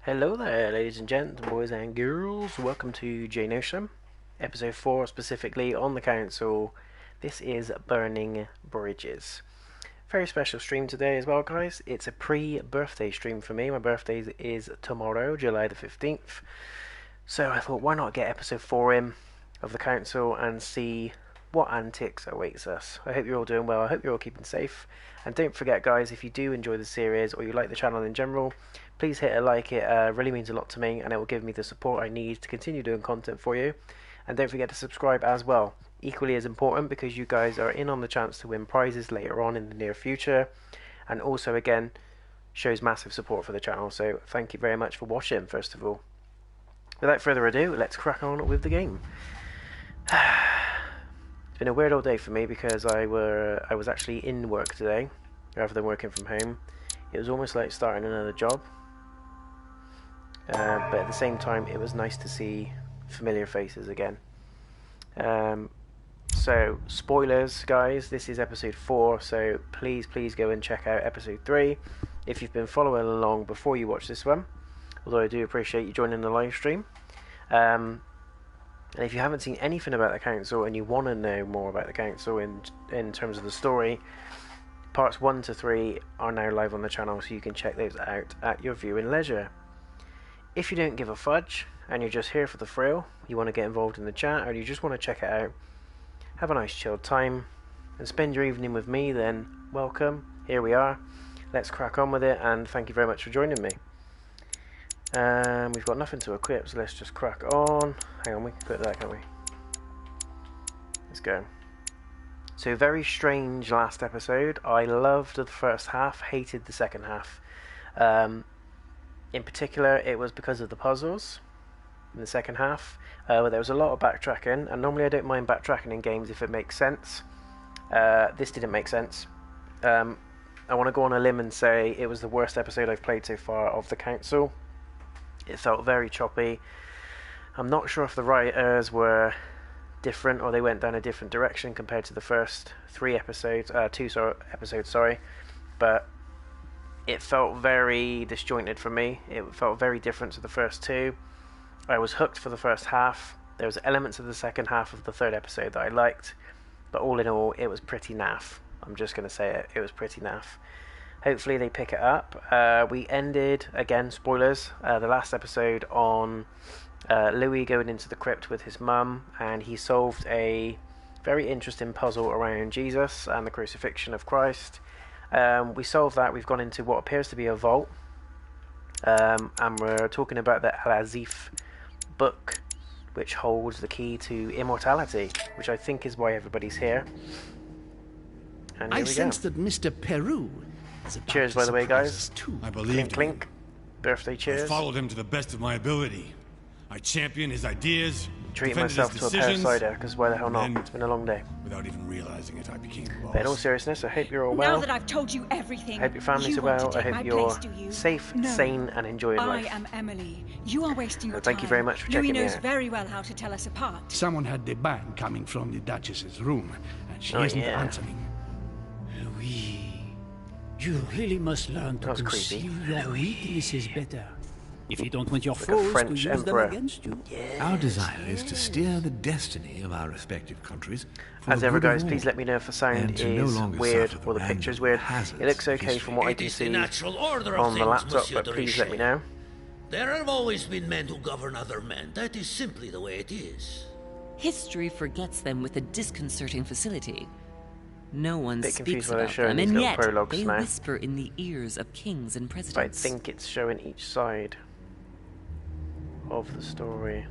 Hello there, ladies and gents, boys and girls. Welcome to JayNotion, episode 4, specifically on the council. This is Burning Bridges. Very special stream today as well, guys. It's a pre-birthday stream for me. My birthday is tomorrow, July the 15th. So I thought, why not get episode 4 in of the council and see what antics awaits us. I hope you're all doing well. I hope you're all keeping safe. And don't forget, guys, if you do enjoy the series or you like the channel in general, please hit a like. It really means a lot to me, and it will give me the support I need to continue doing content for you. And don't forget to subscribe as well. Equally as important, because you guys are in on the chance to win prizes later on in the near future. And also, again, shows massive support for the channel. So thank you very much for watching, first of all. Without further ado, let's crack on with the game. It's been a weird old day for me because I was actually in work today rather than working from home. It was almost like starting another job, but at the same time it was nice to see familiar faces again. So spoilers, guys, this is episode 4, so please go and check out episode 3 if you've been following along before you watch this one, although I do appreciate you joining the live stream. And if you haven't seen anything about the council and you want to know more about the council in terms of the story, parts 1 to 3 are now live on the channel, so you can check those out at your viewing leisure. If you don't give a fudge and you're just here for the thrill, you want to get involved in the chat, or you just want to check it out, have a nice chilled time and spend your evening with me, then welcome. Here we are. Let's crack on with it, and thank you very much for joining me. We've got nothing to equip, so let's just crack on. Hang on, we can put that, can't we? Let's go. So, very strange last episode. I loved the first half, hated the second half. In particular, it was because of the puzzles in the second half, where there was a lot of backtracking, and normally I don't mind backtracking in games if it makes sense. This didn't make sense. I want to go on a limb and say it was the worst episode I've played so far of the council. It felt very choppy. I'm not sure if the writers were different or they went down a different direction compared to the first 2 episodes, but it felt very disjointed for me. It felt very different to the first 2. I was hooked for the first half. There was elements of the second half of the 3rd episode that I liked, but all in all, it was pretty naff. I'm just going to say it. It was pretty naff. Hopefully they pick it up. We ended, again, spoilers, the last episode on Louis going into the crypt with his mum, and he solved a very interesting puzzle around Jesus and the crucifixion of Christ. We solved that. We've gone into what appears to be a vault, and we're talking about the Al-Azif book, which holds the key to immortality, which I think is why everybody's here. And here I we sense go. that Mr. Peru is about Cheers, to by the way, surprise guys. us too. I Clink, believed him. clink. Birthday I cheers. followed him to the best of my ability. I championed his ideas, Treating defended myself his to a pair of decisions, cider, because why the hell not? and It's been a long day. without even realizing it, I became the boss. But in all seriousness, I hope you're all well. Now that I've told you everything, I hope your families you are want to well. I take hope my you're place, do you? safe, No. sane, and enjoying I life. am Emily. You are wasting your Well, time. thank you very much for Louis checking me knows out. very well how to tell us apart. Someone had the bang coming from the Duchess's room, and she Oh, isn't yeah. answering. Louis, you really must learn to That was conceal creepy. your weaknesses better. If you don't want your Like a foes to French use emperor. them against you. Our desire is to steer the destiny of our respective countries for As the ever, good of guys, all, please let me know if the sound and to no is longer weird suffer the or the random picture's weird. hazards It looks of okay history. from what I It can is the see natural order of on the things, laptop, Monsieur but de please let me Richot. know. There have always been men who govern other men. That is simply the way it is. History forgets them with a disconcerting facility. No one Bit confused speaks when they're about showing them, these and little yet prologues they now. whisper in the ears of kings and But I presidents. think it's showing each side of the story.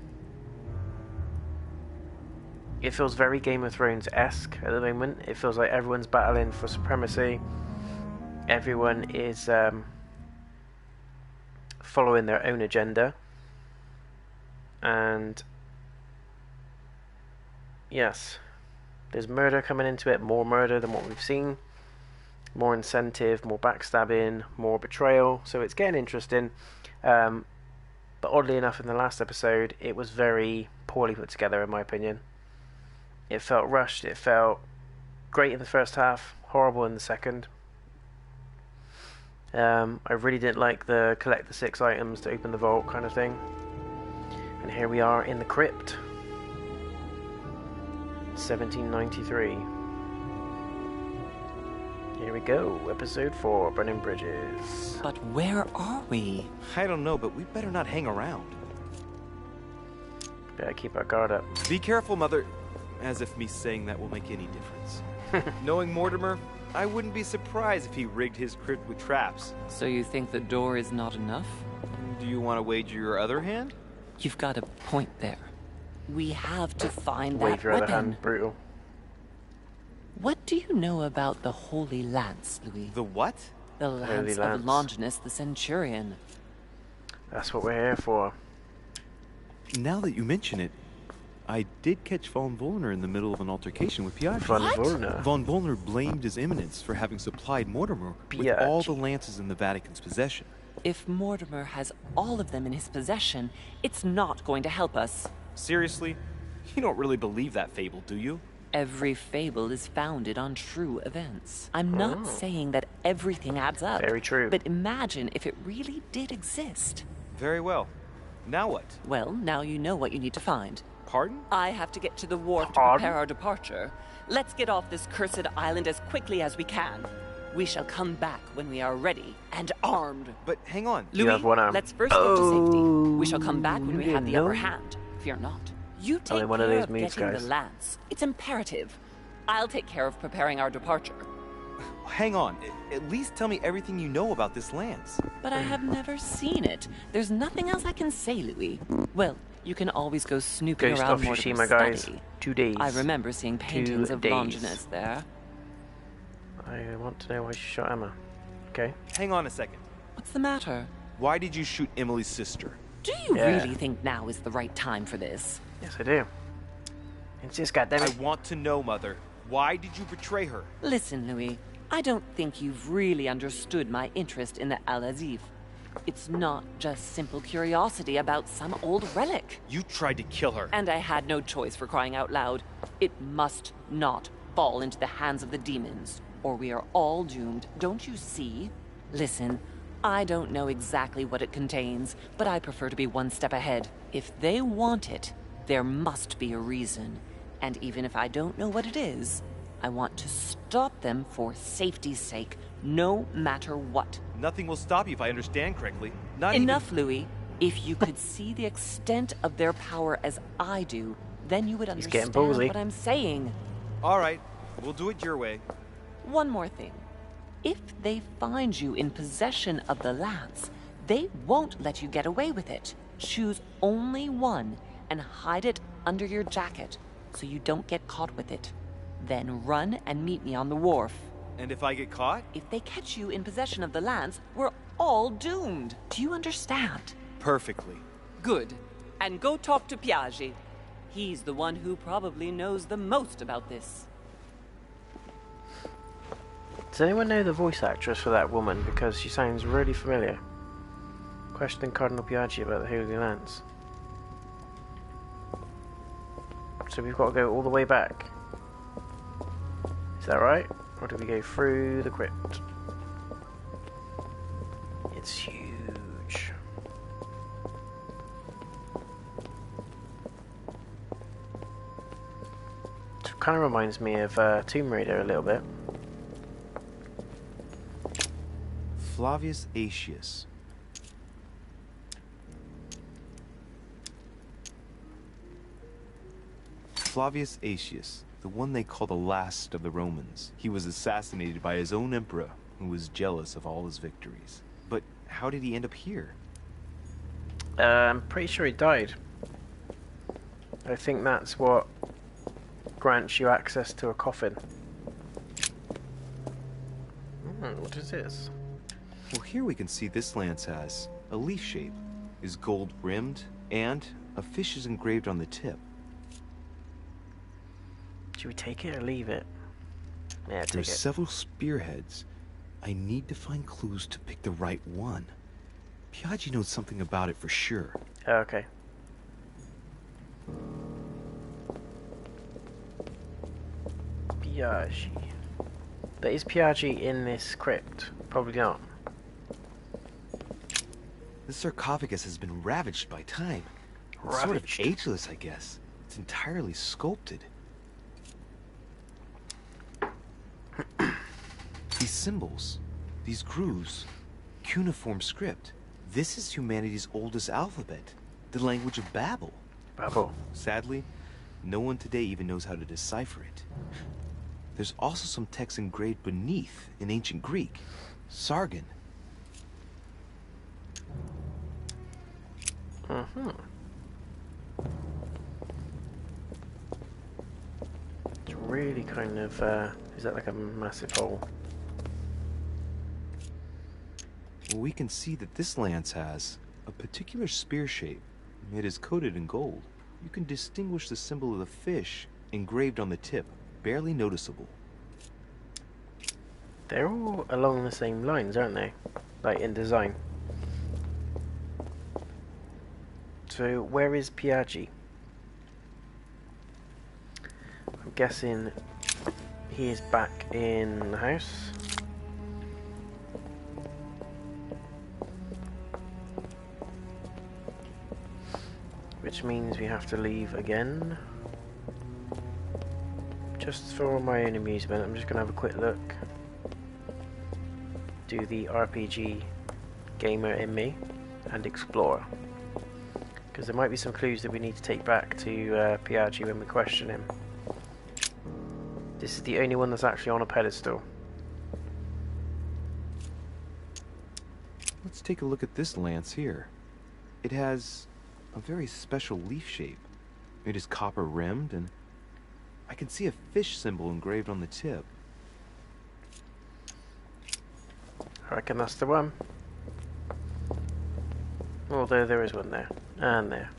It feels very Game of Thrones-esque at the moment. It feels like everyone's battling for supremacy. Everyone is following their own agenda. And yes, there's murder coming into it, more murder than what we've seen. More incentive, more backstabbing, more betrayal. So it's getting interesting. But oddly enough, in the last episode, it was very poorly put together, in my opinion. It felt rushed. It felt great in the first half, horrible in the second. I really didn't like the collect the 6 items to open the vault kind of thing. And here we are in the crypt. 1793. Here we go, episode 4, Burning Bridges. But where are we? I don't know, but we better not hang around. Better keep our guard up. Be careful, Mother. As if me saying that will make any difference. Knowing Mortimer, I wouldn't be surprised if he rigged his crypt with traps. So you think the door is not enough? Do you want to wager your other hand? You've got a point there. We have to find that Wave your other weapon. hand, brutal. What do you know about the Holy Lance, Louis? The what? The Lance Lance. of Longinus the Centurion. That's what we're here for. Now that you mention it, I did catch Von Wollner in the middle of an altercation with Piaggi. Von Wollner. Von Wollner blamed His Eminence for having supplied Mortimer with Piaggi. all the lances in the Vatican's possession. If Mortimer has all of them in his possession, it's not going to help us. Seriously? You don't really believe that fable, do you? Every fable is founded on true events. I'm not saying that everything adds up. Very true. But imagine if it really did exist. Very well. Now what? Well, now you know what you need to find. Pardon? I have to get to the wharf to Pardon? prepare our departure. Let's get off this cursed island as quickly as we can. We shall come back when we are ready and armed. But hang on. You have one arm. Let's first get to safety. We shall come back when you we have didn't the upper know? hand. Fear not. You take Only one of care those of moves, getting guys. the lance. It's imperative. I'll take care of preparing our departure. Hang on. At least tell me everything you know about this lance. But I have never seen it. There's nothing else I can say, Louis. Well, you can always go snooping Ghost around of Mortimer's Tsushima, guys. study. 2 days. I remember seeing paintings 2 of days. Longinus there. I want to know why she shot Emma. Okay. Hang on a second. What's the matter? Why did you shoot Emily's sister? Do you Yeah. really think now is the right time for this? Yes, I do. Insist, I goddammit. want to know, Mother. Why did you betray her? Listen, Louis, I don't think you've really understood my interest in the Al-Azif. It's not just simple curiosity about some old relic. You tried to kill her. And I had no choice, for crying out loud. It must not fall into the hands of the demons, or we are all doomed, don't you see? Listen, I don't know exactly what it contains, but I prefer to be one step ahead. If they want it, there must be a reason. And even if I don't know what it is, I want to stop them for safety's sake, no matter what. Nothing will stop you if I understand correctly. Not Enough, Louis. If you could see the extent of their power as I do, then you would He's getting understand ballsy. what I'm saying. Even... All right. We'll do it your way. One more thing. If they find you in possession of the lance, they won't let you get away with it. Choose only one and hide it under your jacket so you don't get caught with it. Then run and meet me on the wharf. And if I get caught? If they catch you in possession of the lance, we're all doomed. Do you understand? Perfectly. Good. And go talk to Piaggi. He's the one who probably knows the most about this. Does anyone know the voice actress for that woman? Because she sounds really familiar. Questioning Cardinal Piaggi about the Holy Lance. So we've got to go all the way back. Is that right? Or do we go through the crypt? It's huge. It kind of reminds me of Tomb Raider a little bit. Flavius Aetius. Flavius Aetius, the one they call the last of the Romans. He was assassinated by his own emperor, who was jealous of all his victories. But how did he end up here? I'm pretty sure he died. I think that's what grants you access to a coffin. What is this? Well, here we can see this lance has a leaf shape, is gold rimmed, and a fish is engraved on the tip. Should we take it or leave it? Yeah, take There's it. several spearheads. I need to find clues to pick the right one. Piaggi knows something about it for sure. Oh, okay. Piaggi. But is Piaggi in this crypt? Probably not. This sarcophagus has been ravaged by time. It's sort of Ravaged. ageless, I guess. It's entirely sculpted. These symbols, these grooves, cuneiform script. This is humanity's oldest alphabet, the language of Babel. Babel. Sadly, no one today even knows how to decipher it. There's also some text engraved beneath in ancient Greek, Sargon. It's really kind of, is that like a massive hole? Well, we can see that this lance has a particular spear shape. It is coated in gold. You can distinguish the symbol of the fish engraved on the tip, barely noticeable. They're all along the same lines, aren't they? Like in design. So where is Piaggi? I'm guessing he is back in the house. Which means we have to leave again. Just for my own amusement, I'm just going to have a quick look. Do the RPG gamer in me and explore. Because there might be some clues that we need to take back to Piaggi when we question him. This is the only one that's actually on a pedestal. Let's take a look at this lance here. It has a very special leaf shape. It is copper rimmed, and I can see a fish symbol engraved on the tip. I reckon that's the one. Although there is one there. And there.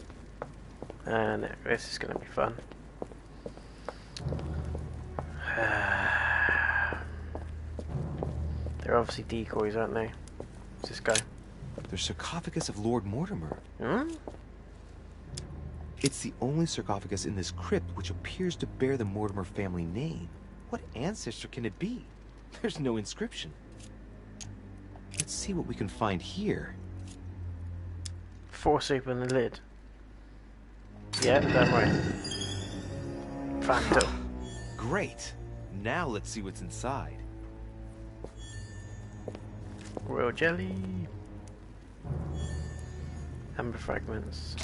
And there. This is going to be fun. They're obviously decoys, aren't they? What's this guy? The sarcophagus of Lord Mortimer. Hmm? It's the only sarcophagus in this crypt which appears to bear the Mortimer family name. What ancestor can it be? There's no inscription. Let's see what we can find here. Force open the lid. Yeah, that's right. Facto. Great. Now let's see what's inside. Royal jelly. Amber fragments.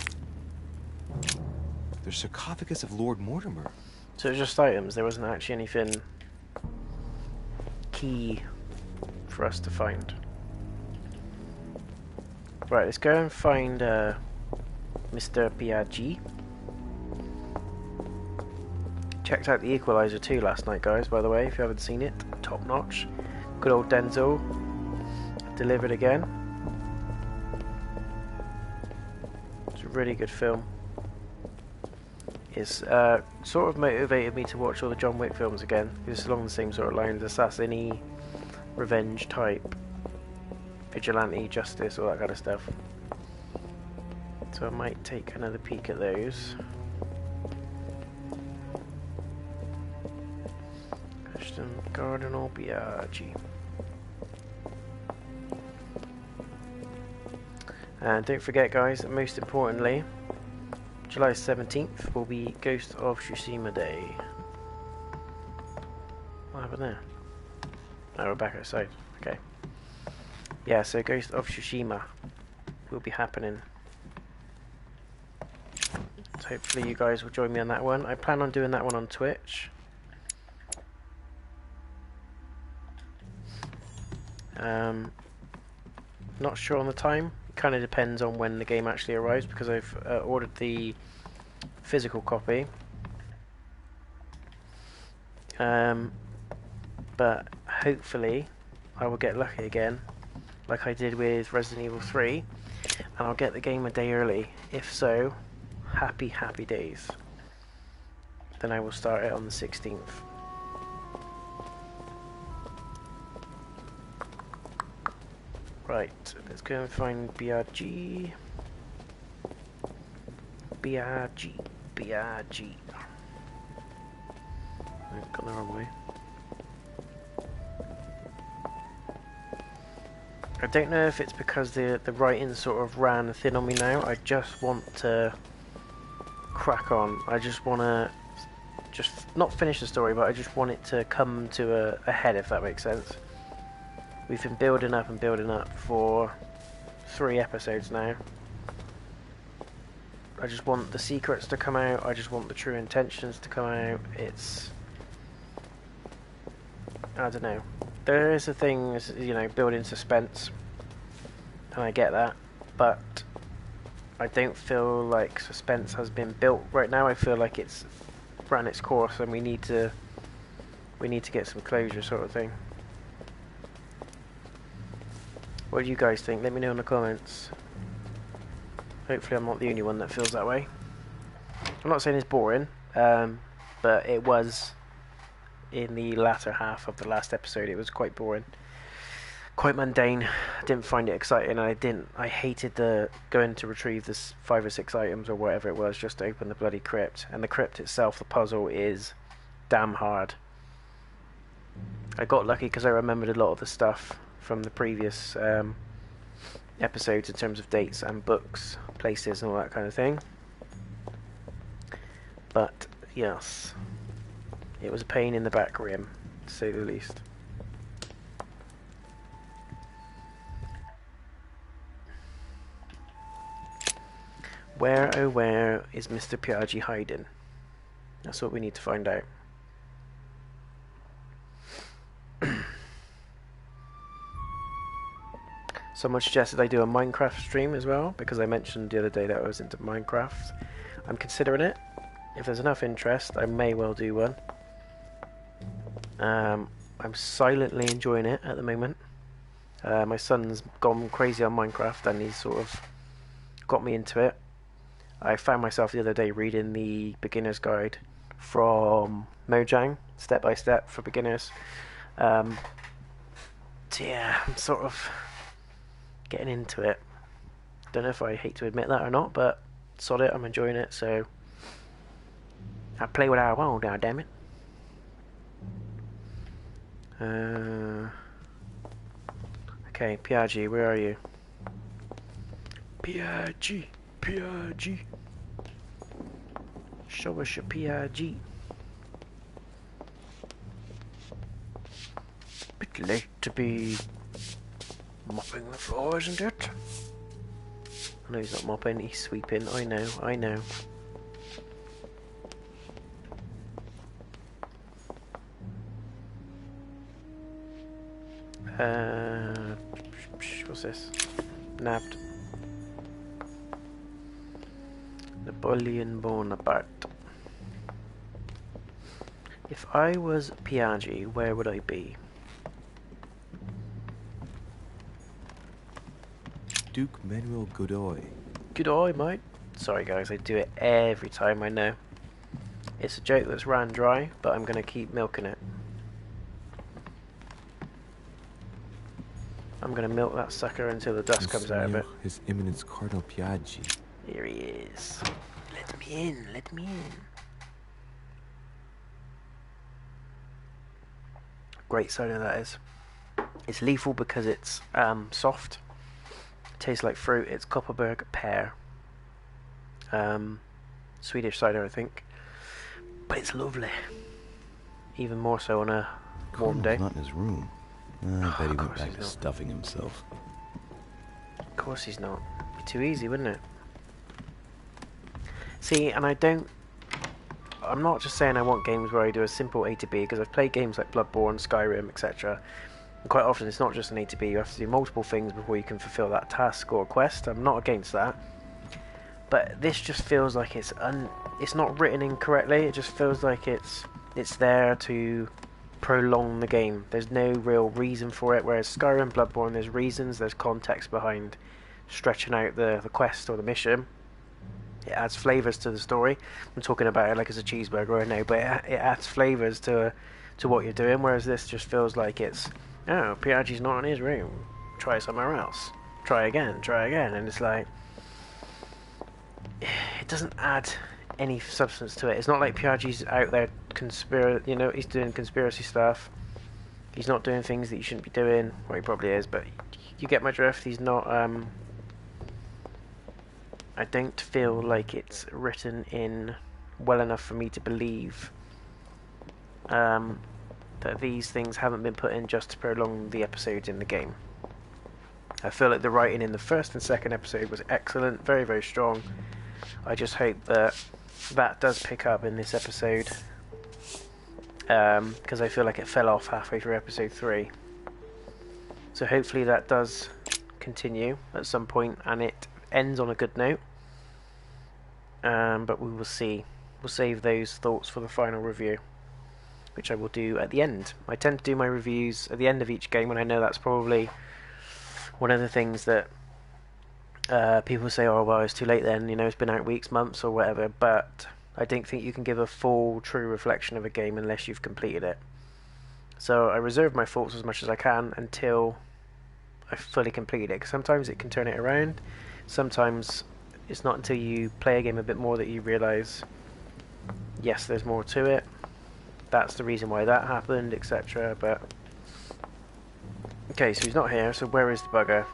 The sarcophagus of Lord Mortimer. So it's just items, there wasn't actually anything key for us to find. Right, let's go and find Mr. Piaggi. Checked out the Equalizer 2 last night, guys, by the way, if you haven't seen it. Top notch. Good old Denzel. Delivered again. It's a really good film. It's sort of motivated me to watch all the John Wick films again. It's along the same sort of lines, assassin-y, revenge type, vigilante, justice, all that kind of stuff. So I might take another peek at those. Question Cardinal Piaggi. And don't forget, guys, most importantly, July 17th will be Ghost of Tsushima Day. What happened there? Oh, we're back outside. Okay. Yeah, so Ghost of Tsushima will be happening. So hopefully you guys will join me on that one. I plan on doing that one on Twitch. Not sure on the time. It kind of depends on when the game actually arrives, because I've ordered the physical copy. But hopefully I will get lucky again, like I did with Resident Evil 3, and I'll get the game a day early. If so, happy days. Then I will start it on the 16th. Right, let's go and find Piaggi. Piaggi. I've gone the wrong way. I don't know if it's because the writing sort of ran thin on me now. I just want to crack on. I just want to just not finish the story, but I just want it to come to a head, if that makes sense. We've been building up and building up for 3 episodes now. I just want the secrets to come out. I just want the true intentions to come out. I don't know. There is a thing, you know, building suspense, and I get that, but I don't feel like suspense has been built right now. I feel like it's ran its course, and we need to get some closure, sort of thing. What do you guys think? Let me know in the comments. Hopefully I'm not the only one that feels that way. I'm not saying it's boring, but it was in the latter half of the last episode. It was quite boring, quite mundane. I didn't find it exciting. I hated the going to retrieve this 5 or 6 items or whatever it was just to open the bloody crypt. And the crypt itself, the puzzle, is damn hard. I got lucky because I remembered a lot of the stuff from the previous episodes in terms of dates and books, places and all that kind of thing. But yes, it was a pain in the back rim, to say the least. Where, oh where, is Mr. Piaggi hiding? That's what we need to find out. Someone suggested I do a Minecraft stream as well, because I mentioned the other day that I was into Minecraft. I'm considering it. If there's enough interest, I may well do one. I'm silently enjoying it at the moment. My son's gone crazy on Minecraft, and he's sort of got me into it. I found myself the other day reading the beginner's guide from Mojang, step by step for beginners. So yeah, I'm sort of getting into it. Don't know if I hate to admit that or not, but sod it, I'm enjoying it, so I play what I want now, damn it. Okay, Piaggi, where are you? Piaggi, Piaggi. Show us your Piaggi. Bit late to be mopping the floor, isn't it? I know he's not mopping, he's sweeping. I know, I know. What's this? Nabbed. Napoleon Bonaparte. If I was Piaggi, where would I be? Duke Manuel Godoy. Godoy, mate. Sorry guys, I do it every time, I know. It's a joke that's ran dry, but I'm gonna keep milking it. I'm gonna milk that sucker until the dust comes out of it. His Eminence Cardinal Piaggi. Here he is. Let me in, let me in. Great soda that is. It's lethal because it's soft. Tastes like fruit. It's Kopparberg pear. Swedish cider, I think. But it's lovely. Even more so on a warm day. Not in his room. I bet he went back to stuffing himself. Of course he's not. It'd be too easy, wouldn't it? See, and I'm not just saying I want games where I do a simple A to B, because I've played games like Bloodborne, Skyrim, etc. And quite often it's not just an A to B, you have to do multiple things before you can fulfill that task or quest. I'm not against that. But this just feels like it's not written incorrectly, it just feels like it's there to prolong the game. There's no real reason for it, whereas Skyrim, Bloodborne, there's reasons, there's context behind stretching out the quest or the mission. It adds flavours to the story. I'm talking about it like it's a cheeseburger, I know, but it adds flavours to what you're doing, whereas this just feels like it's, oh, Piaggi's not in his room, try somewhere else, try again, and it's like, it doesn't add any substance to it. It's not like Piaggi's out there he's doing conspiracy stuff. He's not doing things that you shouldn't be doing. Well, he probably is, but You get my drift? He's not, I don't feel like it's written in well enough for me to believe that these things haven't been put in just to prolong the episodes in the game. I feel like the writing in the first and second episode was excellent, very, very strong. I just hope that that does pick up in this episode, because I feel like it fell off halfway through episode 3. So hopefully that does continue at some point and it ends on a good note. But we will see. We'll save those thoughts for the final review, which I will do at the end. I tend to do my reviews at the end of each game, and I know that's probably one of the things that people say, oh well, it's too late then, you know, it's been out weeks, months or whatever, but I don't think you can give a full, true reflection of a game unless you've completed it. So I reserve my thoughts as much as I can until I fully complete it, because sometimes it can turn it around, sometimes it's not until you play a game a bit more that you realise, yes, there's more to it, that's the reason why that happened, etc. But okay, so he's not here, so where is the bugger?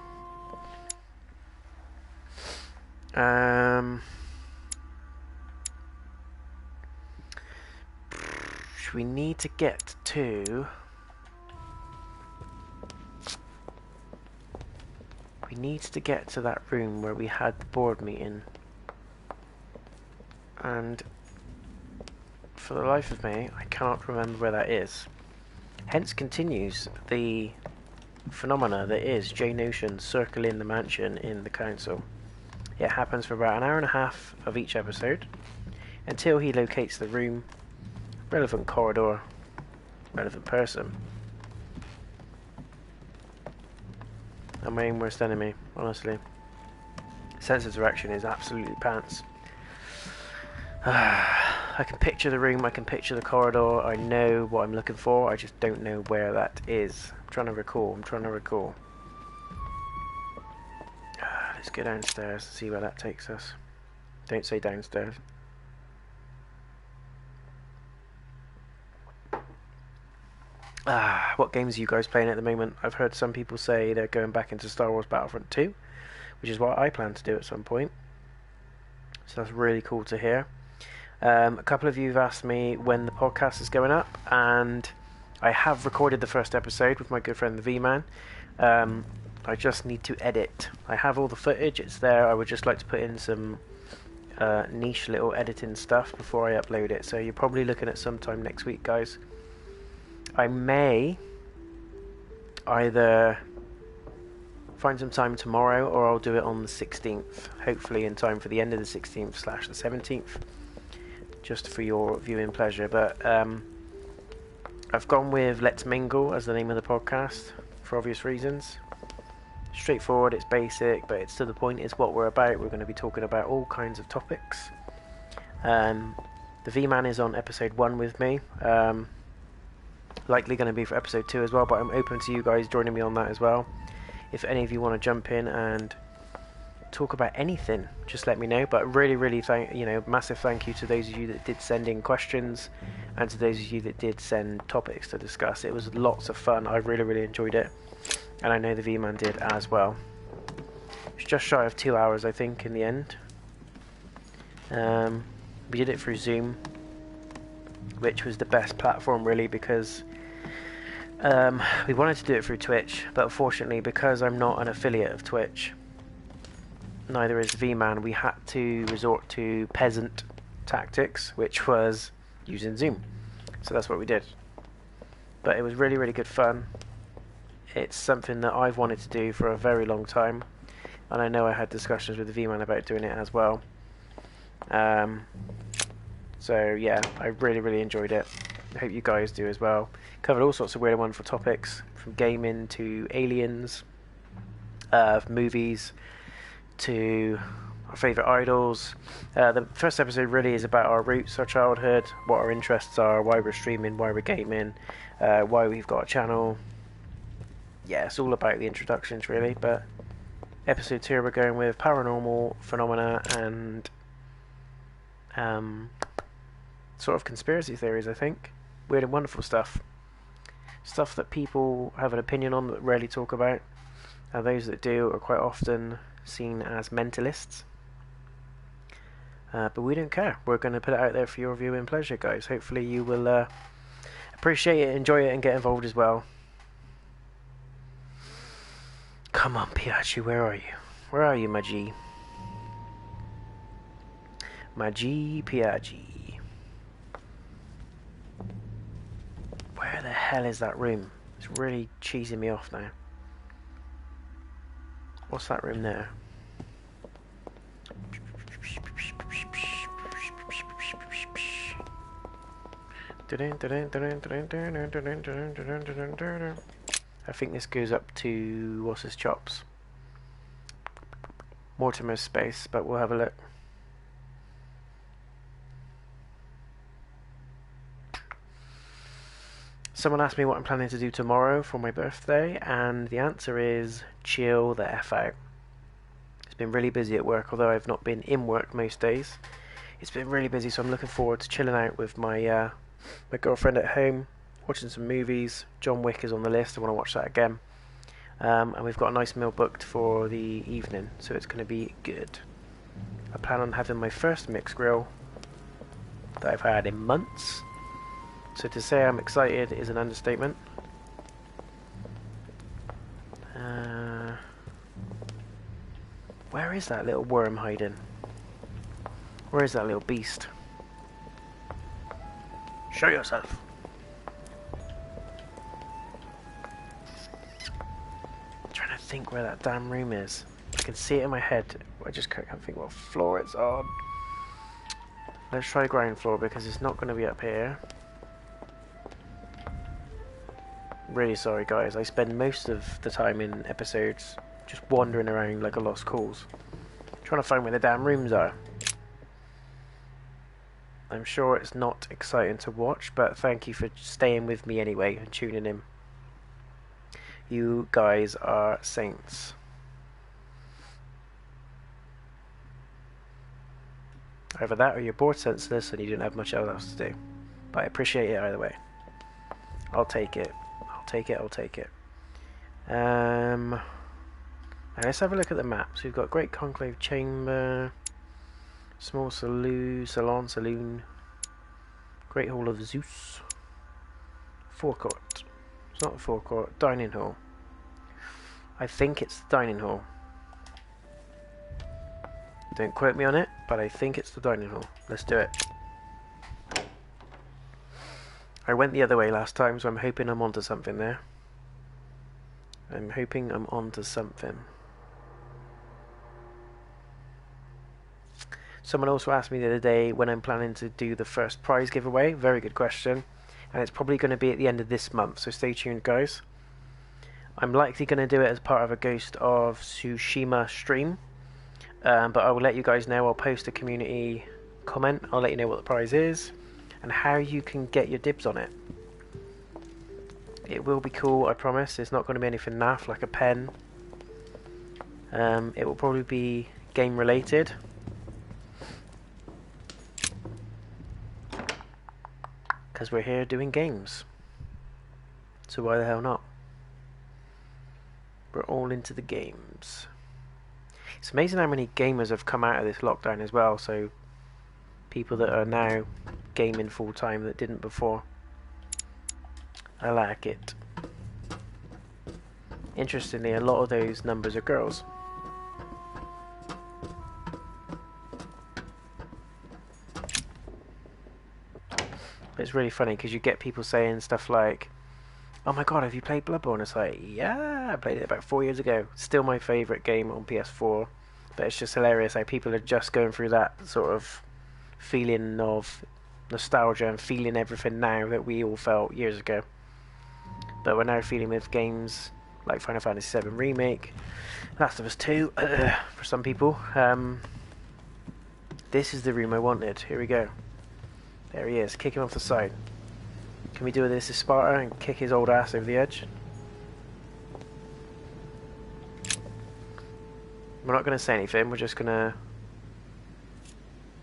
We need to get to... We need to get to that room where we had the board meeting. And for the life of me, I cannot remember where that is. Hence continues the phenomena that is JayNotion circling the mansion in the council. It happens for about an hour and a half of each episode, until he locates the room, relevant corridor, relevant person. And my aim worst enemy, honestly. Sense of direction is absolutely pants. I can picture the room, I can picture the corridor, I know what I'm looking for, I just don't know where that is. I'm trying to recall. Let's go downstairs and see where that takes us. Don't say downstairs. What games are you guys playing at the moment? I've heard some people say they're going back into Star Wars Battlefront 2, which is what I plan to do at some point. So that's really cool to hear. A couple of you have asked me when the podcast is going up, and I have recorded the first episode with my good friend the V-Man. I just need to edit. I have all the footage, it's there. I would just like to put in some niche little editing stuff before I upload it. So you're probably looking at sometime next week, guys. I may either find some time tomorrow, or I'll do it on the 16th, hopefully in time for the end of the 16th / the 17th, just for your viewing pleasure. But I've gone with Let's Mingle as the name of the podcast for obvious reasons. Straightforward, it's basic, but it's to the point, it's what we're about. We're going to be talking about all kinds of topics. The V-Man is on episode 1 with me, likely going to be for episode 2 as well, but I'm open to you guys joining me on that as well. If any of you want to jump in and talk about anything, just let me know. But really massive thank you to those of you that did send in questions, and to those of you that did send topics to discuss. It was lots of fun. I really enjoyed it, and I know the V-Man did as well. It's just shy of 2 hours, I think, in the end. We did it through Zoom, which was the best platform really, because we wanted to do it through Twitch, but unfortunately, because I'm not an affiliate of Twitch, neither is V-Man, we had to resort to peasant tactics, which was using Zoom. So that's what we did. But it was really good fun. It's something that I've wanted to do for a very long time, and I know I had discussions with the V-Man about doing it as well. So yeah, I really enjoyed it. I hope you guys do as well. Covered all sorts of weird and wonderful topics, from gaming to aliens, movies, to our favourite idols. The first episode really is about our roots, our childhood, what our interests are, why we're streaming, why we're gaming, why we've got a channel. Yeah, it's all about the introductions really. But episode 2 we're going with paranormal phenomena and sort of conspiracy theories, I think. Weird and wonderful stuff. Stuff that people have an opinion on that rarely talk about. and those that do are quite often seen as mentalists. But we don't care. We're going to put it out there for your viewing pleasure, guys. Hopefully you will appreciate it, enjoy it, and get involved as well. Come on, Piachi, where are you? Where are you, my G? My G, Piachi. Where the hell is that room? It's really cheesing me off now. What's that room there? I think this goes up to what's his chops? Mortimer's space, but we'll have a look. Someone asked me what I'm planning to do tomorrow for my birthday, and the answer is chill the F out. It's been really busy at work, although I've not been in work most days. It's been really busy, so I'm looking forward to chilling out with my my girlfriend at home, watching some movies. John Wick is on the list. I want to watch that again. And we've got a nice meal booked for the evening, so it's going to be good. I plan on having my first mixed grill that I've had in months. So to say I'm excited is an understatement. Where is that little worm hiding? Where is that little beast? Show yourself. I'm trying to think where that damn room is. I can see it in my head. I just can't think what floor it's on. Let's try ground floor because it's not going to be up here. Really sorry guys, I spend most of the time in episodes just wandering around like a lost cause, trying to find where the damn rooms are. I'm sure it's not exciting to watch, but thank you for staying with me anyway and tuning in. You guys are saints. Either that or you're bored senseless and you didn't have much else to do. But I appreciate it either way. I'll take it. I'll take it. Now let's have a look at the map. So we've got Great Conclave Chamber, Small Saloon, Great Hall of Zeus, Forecourt. It's not the forecourt, Dining Hall. I think it's the Dining Hall. Don't quote me on it, but I think it's the Dining Hall. Let's do it. I went the other way last time, so I'm hoping I'm onto something there. I'm hoping I'm onto something. Someone also asked me the other day when I'm planning to do the first prize giveaway. Very good question. And it's probably going to be at the end of this month, so stay tuned guys. I'm likely going to do it as part of a Ghost of Tsushima stream. But I will let you guys know. I'll post a community comment. I'll let you know what the prize is and how you can get your dibs on it. It will be cool, I promise. It's not going to be anything naff like a pen. It will probably be game related. Because we're here doing games. So why the hell not? We're all into the games. It's amazing how many gamers have come out of this lockdown as well. So people that are now gaming full time that didn't before. I like it. Interestingly, a lot of those numbers are girls. But it's really funny because you get people saying stuff like, "Oh my god, have you played Bloodborne?" It's like, yeah, I played it about 4 years ago. Still my favourite game on PS4. But it's just hilarious how people are just going through that sort of feeling of nostalgia and feeling everything now that we all felt years ago. But we're now feeling with games like Final Fantasy VII Remake, Last of Us 2, for some people. This is the room I wanted. Here we go. There he is. Kick him off the side. Can we do this as Sparta and kick his old ass over the edge? We're not going to say anything. We're just going to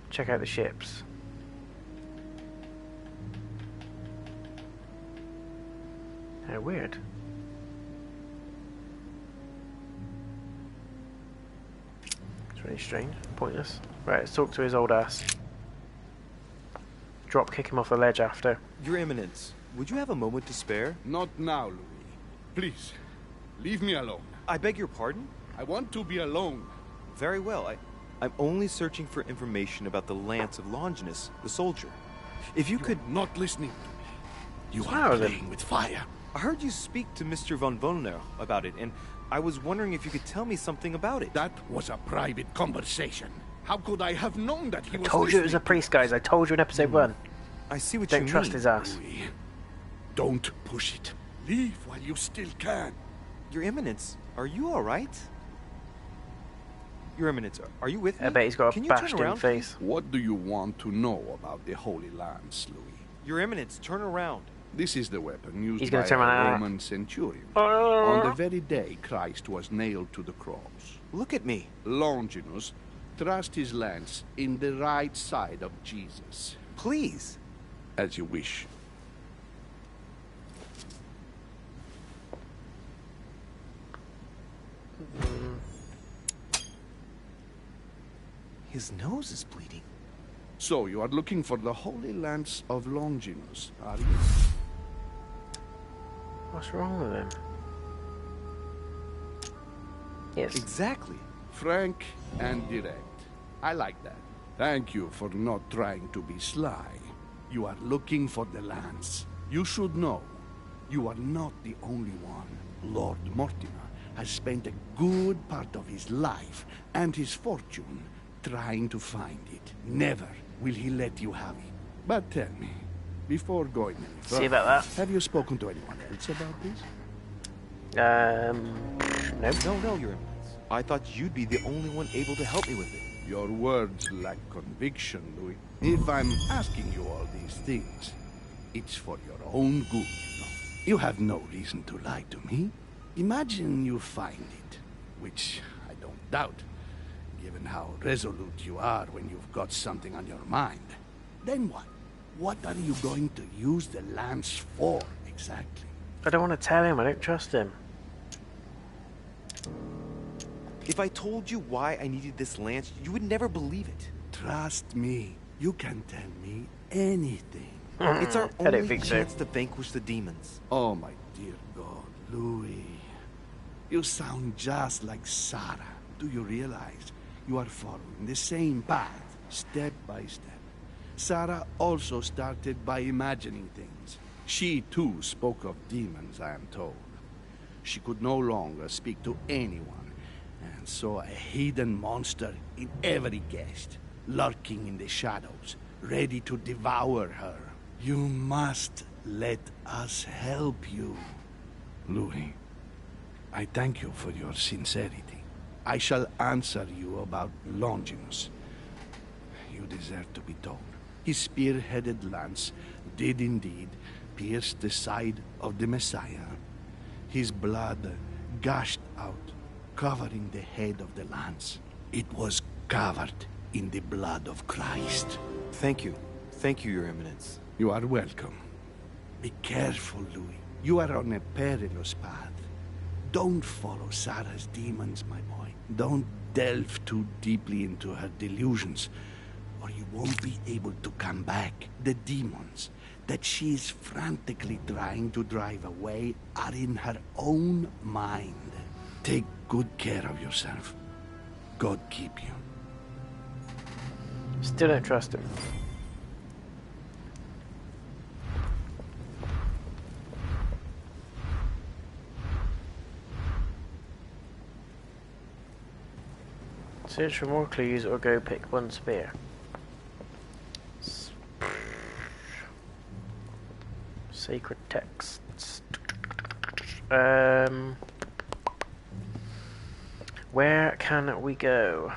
check out the ships. How weird. Very strange. Pointless. Right, let's talk to his old ass. Drop kick him off the ledge after. Your Eminence, would you have a moment to spare? Not now, Louis. Please, leave me alone. I beg your pardon? I want to be alone. Very well. I'm only searching for information about the lance of Longinus, the soldier. If you could... Not listening to me. You How are is it? playing with fire. I heard you speak to Mr. von Wollner about it, and I was wondering if you could tell me something about it. That was a private conversation. How could I have known that he was Told you it was a listening? priest, guys. I told you in episode 1. I see what you Don't mean. trust his ass. Louis, don't push it. Leave while you still can. Your Eminence, are you all right? Your Eminence, are you with me? I bet he's got a Can you turn bashed in around, face. What do you want to know about the Holy Lance, Louis? please? Your Eminence, turn around. This is the weapon used He's by gonna turn around a like that. Roman centurion on the very day Christ was nailed to the cross. Look at me. Longinus thrust his lance in the right side of Jesus. Please. As you wish. His nose is bleeding. So you are looking for the Holy Lance of Longinus, are you? What's wrong with him? Yes. Exactly. Frank and direct. I like that. Thank you for not trying to be sly. You are looking for the lance. You should know, you are not the only one. Lord Mortimer has spent a good part of his life and his fortune trying to find it. Never will he let you have it. But tell me, before going any further, See about that. have you spoken to anyone else about this? No. No, Your Eminence. I thought you'd be the only one able to help me with it. Your words lack conviction, Louis. If I'm asking you all these things, it's for your own good. You have no reason to lie to me. Imagine you find it, which I don't doubt, given how resolute you are when you've got something on your mind. Then what? What are you going to use the lance for, exactly? I don't want to tell him. I don't trust him. If I told you why I needed this lance, you would never believe it. Trust me, you can tell me anything. It's our I don't only think so. chance to vanquish the demons. Oh, my dear God, Louis. You sound just like Sarah. Do you realize you are following the same path, step by step? Sarah also started by imagining things. She, too, spoke of demons, I am told. She could no longer speak to anyone, and saw a hidden monster in every guest, lurking in the shadows, ready to devour her. You must let us help you. Louis, I thank you for your sincerity. I shall answer you about Longinus. You deserve to be told. His spear-headed lance did indeed pierce the side of the Messiah. His blood gushed out, covering the head of the lance. It was covered in the blood of Christ. Thank you. Thank you, Your Eminence. You are welcome. Be careful, Louis. You are on a perilous path. Don't follow Sarah's demons, my boy. Don't delve too deeply into her delusions, or you won't be able to come back. The demons that she is frantically trying to drive away are in her own mind. Take good care of yourself. God keep you. Still don't trust him. Search for more clues or go pick one spear. Sacred texts. Where can we go?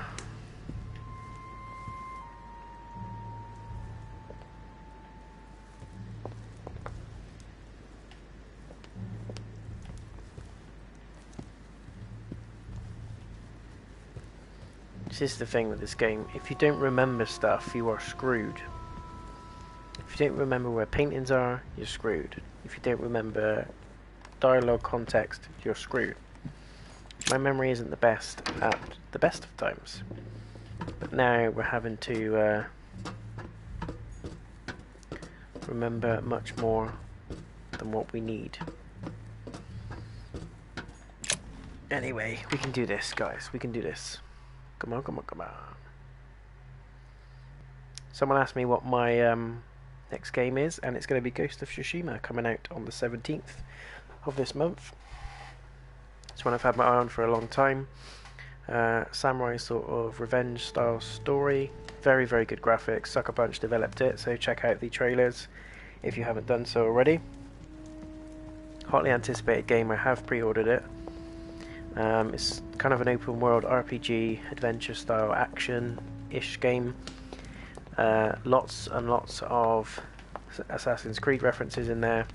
This is the thing with this game. If you don't remember stuff, you are screwed. If you don't remember where paintings are, you're screwed. If you don't remember dialogue context, you're screwed. My memory isn't the best at the best of times. But now we're having to remember much more than what we need. Anyway, we can do this, guys. We can do this. Come on, come on, come on. Someone asked me what my next game is, and it's going to be Ghost of Tsushima, coming out on the 17th of this month. It's one I've had my eye on for a long time. Samurai sort of revenge style story. Very, very good graphics. Sucker Punch developed it, so check out the trailers if you haven't done so already. Hotly anticipated game. I have pre-ordered it. It's kind of an open world RPG, adventure style action-ish game. Lots and lots of Assassin's Creed references in there.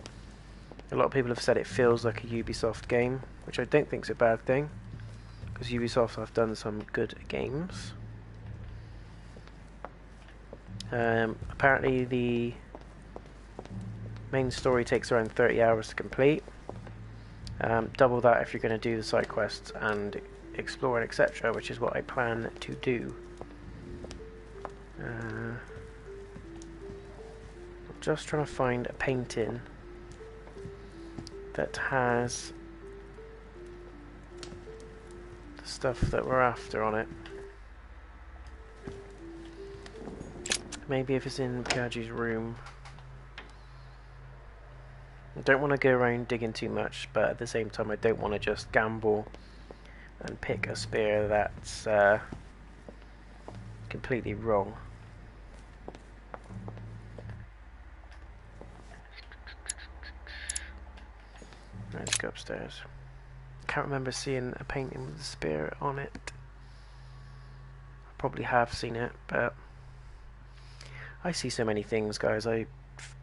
A lot of people have said it feels like a Ubisoft game, which I don't think is a bad thing, because Ubisoft have done some good games. Apparently the main story takes around 30 hours to complete. Double that if you're going to do the side quests and explore and etc., which is what I plan to do. I'm just trying to find a painting that has the stuff that we're after on it. Maybe if it's in Piaggi's room. I don't want to go around digging too much, but at the same time I don't want to just gamble and pick a spear that's completely wrong. Let's go upstairs. Can't remember seeing a painting with a spear on it. I probably have seen it, but I see so many things, guys, I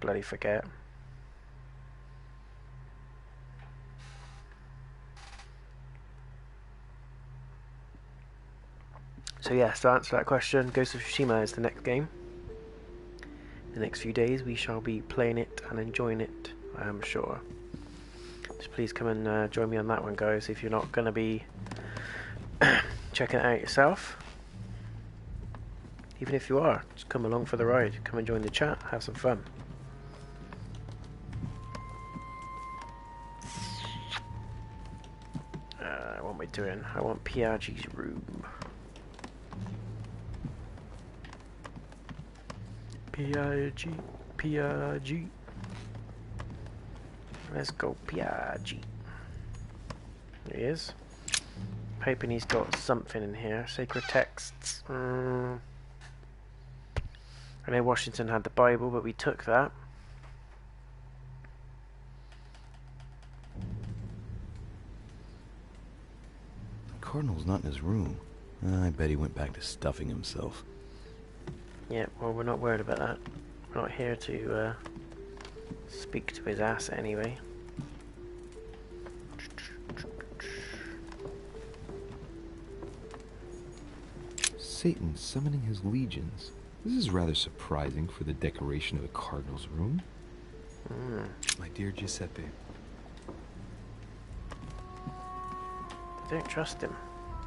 bloody forget. So yes, to answer that question, Ghost of Tsushima is the next game. The next few days we shall be playing it and enjoying it, I am sure. So please come and join me on that one, guys, if you're not going to be checking it out yourself. Even if you are, just come along for the ride. Come and join the chat, have some fun. What am I doing? I want Piaggi's room. Piaggi. Let's go, Piaggi. There he is. Hoping he's got something in here. Sacred texts. I know Washington had the Bible, but we took that. The Cardinal's not in his room. I bet he went back to stuffing himself. Yeah, well, we're not worried about that. We're not here to speak to his ass anyway. Satan summoning his legions. This is rather surprising for the decoration of a cardinal's room. My dear Giuseppe. I don't trust him,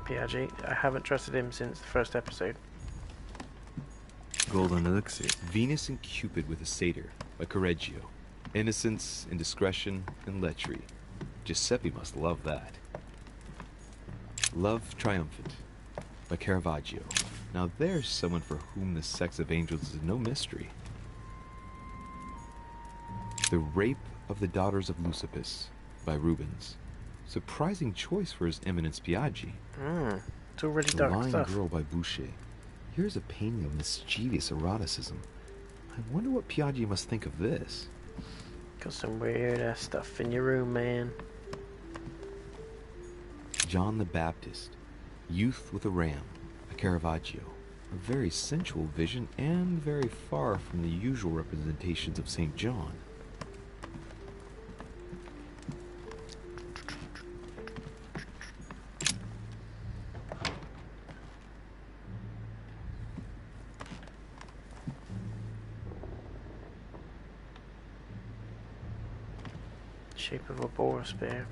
Piaggi. I haven't trusted him since the first episode. Golden Elixir. Venus and Cupid with a satyr by Correggio. Innocence, indiscretion, and lechery. Giuseppe must love that. Love Triumphant by Caravaggio. Now there's someone for whom the sex of angels is no mystery. The Rape of the Daughters of Leucippus by Rubens. Surprising choice for His Eminence Piaggi. It's already The dark Lying stuff. Girl by Boucher. Here's a painting of mischievous eroticism. I wonder what Piaggi must think of this. Got some weird ass stuff in your room, man. John the Baptist. Youth with a Ram by Caravaggio. A very sensual vision and very far from the usual representations of St. John. Shape of a boar spear.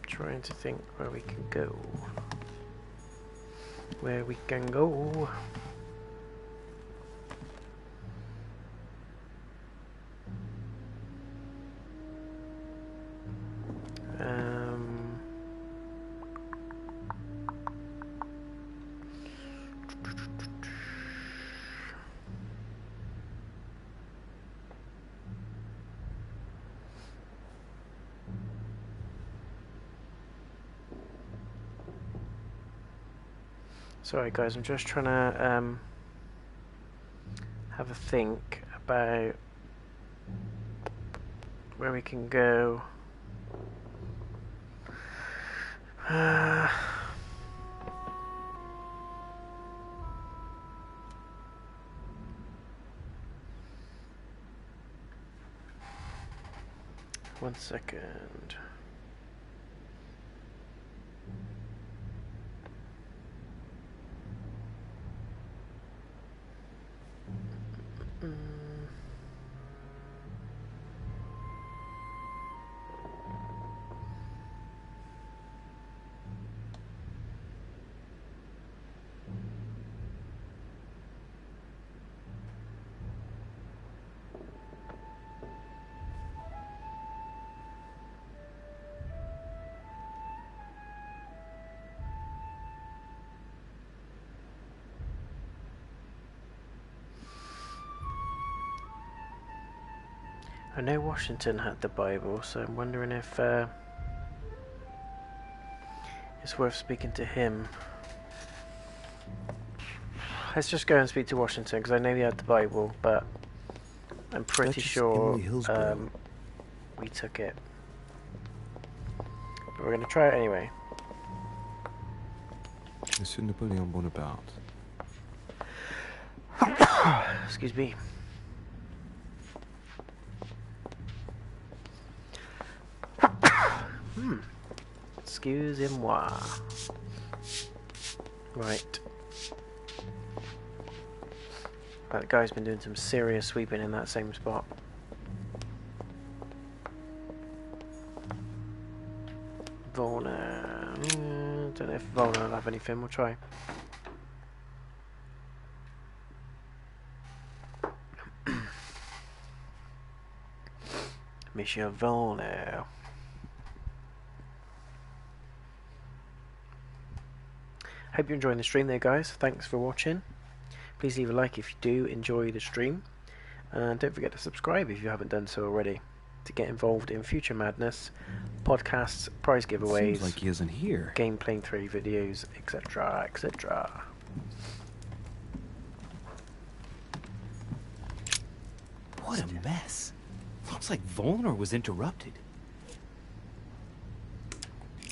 Trying to think where we can go. Where we can go. Sorry guys, I'm just trying to have a think about where we can go. One second. I know Washington had the Bible, so I'm wondering if it's worth speaking to him. Let's just go and speak to Washington, because I know he had the Bible, but I'm pretty sure we took it. But we're going to try it anyway. Monsieur Napoleon Bonaparte. Excuse me. Excusez-moi. Right. That guy's been doing some serious sweeping in that same spot. Volna. Don't know if Volna will have anything. We'll try. Monsieur Volna. Hope you're enjoying the stream there, guys. Thanks for watching. Please leave a like if you do enjoy the stream. And don't forget to subscribe if you haven't done so already, to get involved in future madness, podcasts, prize giveaways, Seems like he isn't here. game playing through videos, etc, etc. What a mess. Looks like Volner was interrupted.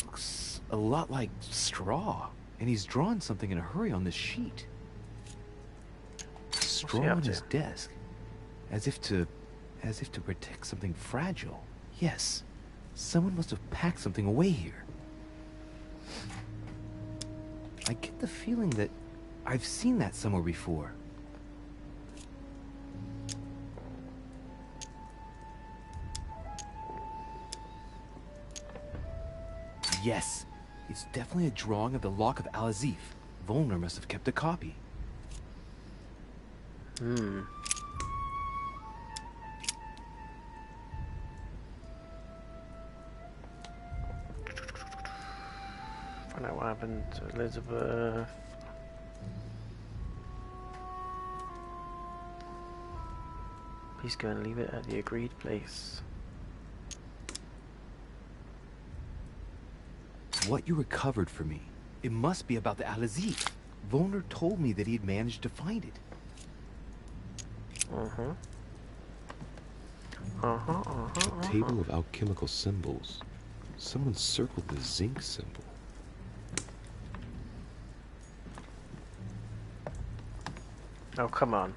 Looks a lot like straw. And he's drawn something in a hurry on this sheet. Straw on his desk. As if to protect something fragile. Yes. Someone must have packed something away here. I get the feeling that I've seen that somewhere before. Yes. It's definitely a drawing of the Lock of Al-Azif. Volner must have kept a copy. Hmm. Find out what happened to Elizabeth. Please go and leave it at the agreed place. What you recovered for me. It must be about the Al-Azif. Volner told me that he had managed to find it. A table of alchemical symbols. Someone circled the zinc symbol. Oh, come on.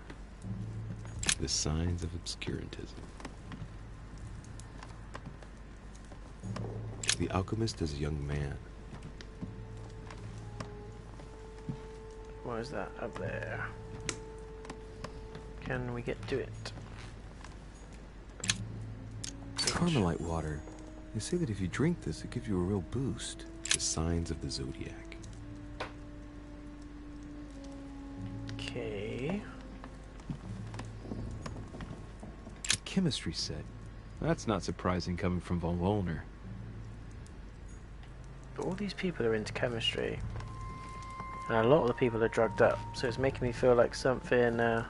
The signs of obscurantism. The alchemist is a young man. What is that up there? Can we get to it? Carmelite water. They say that if you drink this, it gives you a real boost. The signs of the zodiac. Okay. A chemistry set. That's not surprising coming from von Volner. But all these people are into chemistry. And a lot of the people are drugged up. So it's making me feel like something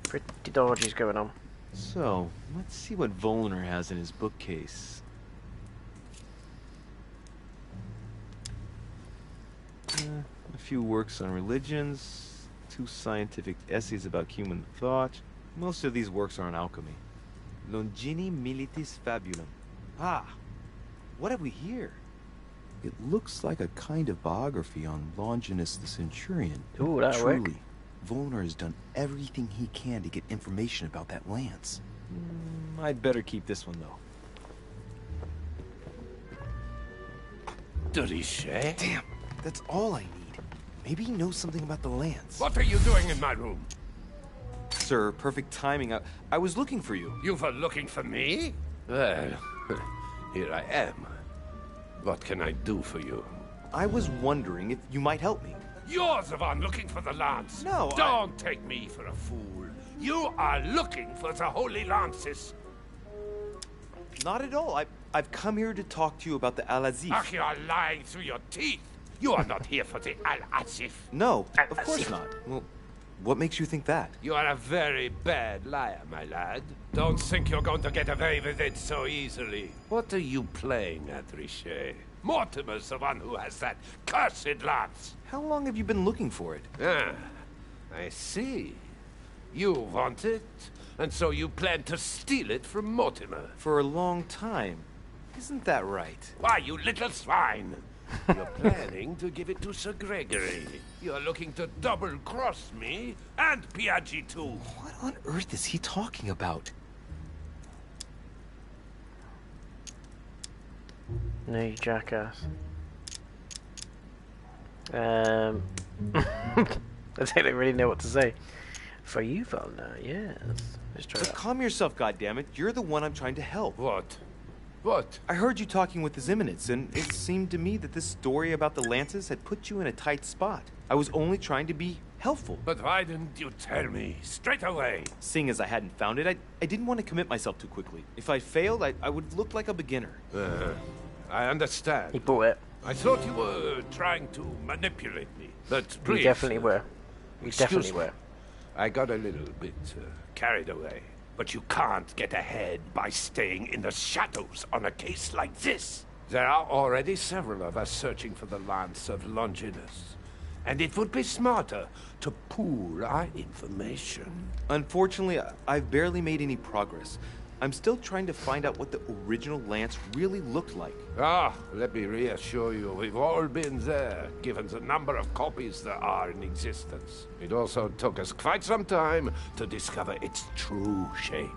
pretty dodgy is going on. So, let's see what Volner has in his bookcase. A few works on religions, 2 scientific essays about human thought. Most of these works are on alchemy. Longini Militis Fabulum. Ah, what have we here? It looks like a kind of biography on Longinus the Centurion. Ooh, that'll work. Truly, Volner has done everything he can to get information about that lance. I'd better keep this one, though. Richot? Damn, that's all I need. Maybe he knows something about the lance. What are you doing in my room? Sir, perfect timing. I was looking for you. You were looking for me? Well, here I am. What can I do for you? I was wondering if you might help me. You're the one looking for the lance. No, Don't take me for a fool. You are looking for the holy lances. Not at all. I've come here to talk to you about the Al-Azif. Ach, you are lying through your teeth. You are not here for the Al-Azif. No, of course not. Well, what makes you think that? You are a very bad liar, my lad. Don't think you're going to get away with it so easily. What are you playing at, Richot? Mortimer's the one who has that cursed lance. How long have you been looking for it? Ah, I see. You want it, and so you plan to steal it from Mortimer. For a long time. Isn't that right? Why, you little swine! You're planning to give it to Sir Gregory. You're looking to double-cross me, and Piaggi too. What on earth is he talking about? No, you jackass. I don't really know what to say. For you, Volner, yes. Let's try But that. calm yourself, goddammit. You're the one I'm trying to help. What? What? I heard you talking with His Eminence, and it seemed to me that this story about the lances had put you in a tight spot. I was only trying to be helpful. But why didn't you tell me straight away? Seeing as I hadn't found it, I didn't want to commit myself too quickly. If I failed, I would look like a beginner. I understand. He bought it. I thought you were trying to manipulate me. But please... We definitely were. We excuse definitely me. were. I got a little bit carried away. But you can't get ahead by staying in the shadows on a case like this. There are already several of us searching for the lance of Longinus. And it would be smarter to pool our information. Unfortunately, I've barely made any progress. I'm still trying to find out what the original lance really looked like. Ah, let me reassure you, we've all been there, given the number of copies there are in existence. It also took us quite some time to discover its true shape.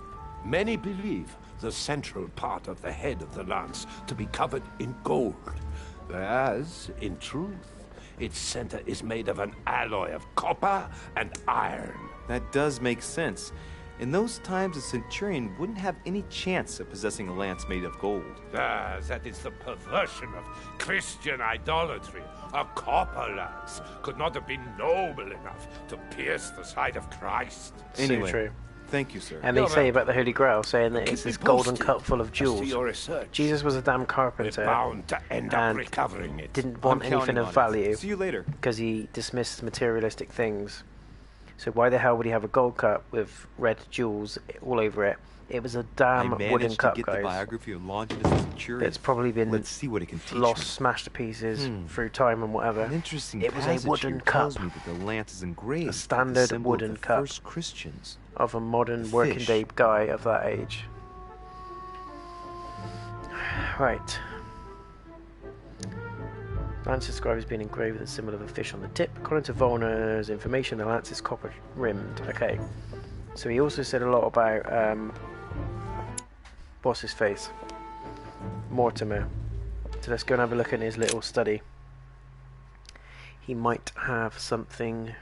Many believe the central part of the head of the lance to be covered in gold, whereas, in truth, its center is made of an alloy of copper and iron. That does make sense. In those times, a centurion wouldn't have any chance of possessing a lance made of gold. Ah, that is the perversion of Christian idolatry. A copper lance could not have been noble enough to pierce the side of Christ. Anyway, So true. thank you, sir. And they You're say welcome. about the Holy Grail, saying that it's Keep me this golden posted cup full of as to jewels. your research. Jesus was a damn We're carpenter bound to end up and recovering it. didn't want I'm anything counting of on it. value See you later. because he dismissed materialistic things. So why the hell would he have a gold cup with red jewels all over it? It was a I damn managed wooden to cup, get the guys. biography of Longinus the Centurion. That's probably been Let's see what it can teach lost, me. smashed to pieces through time and whatever. An interesting It was a passage wooden here cup. tells me that the lance is engraved. A with the standard symbol wooden of the cup. First Christians. Of a modern The working fish. day guy of that age. Right. Lance described as being engraved with a symbol of a fish on the tip. According to Volner's information, the lance is copper rimmed. Okay. So he also said a lot about what's his face? Mortimer. So let's go and have a look at his little study. He might have something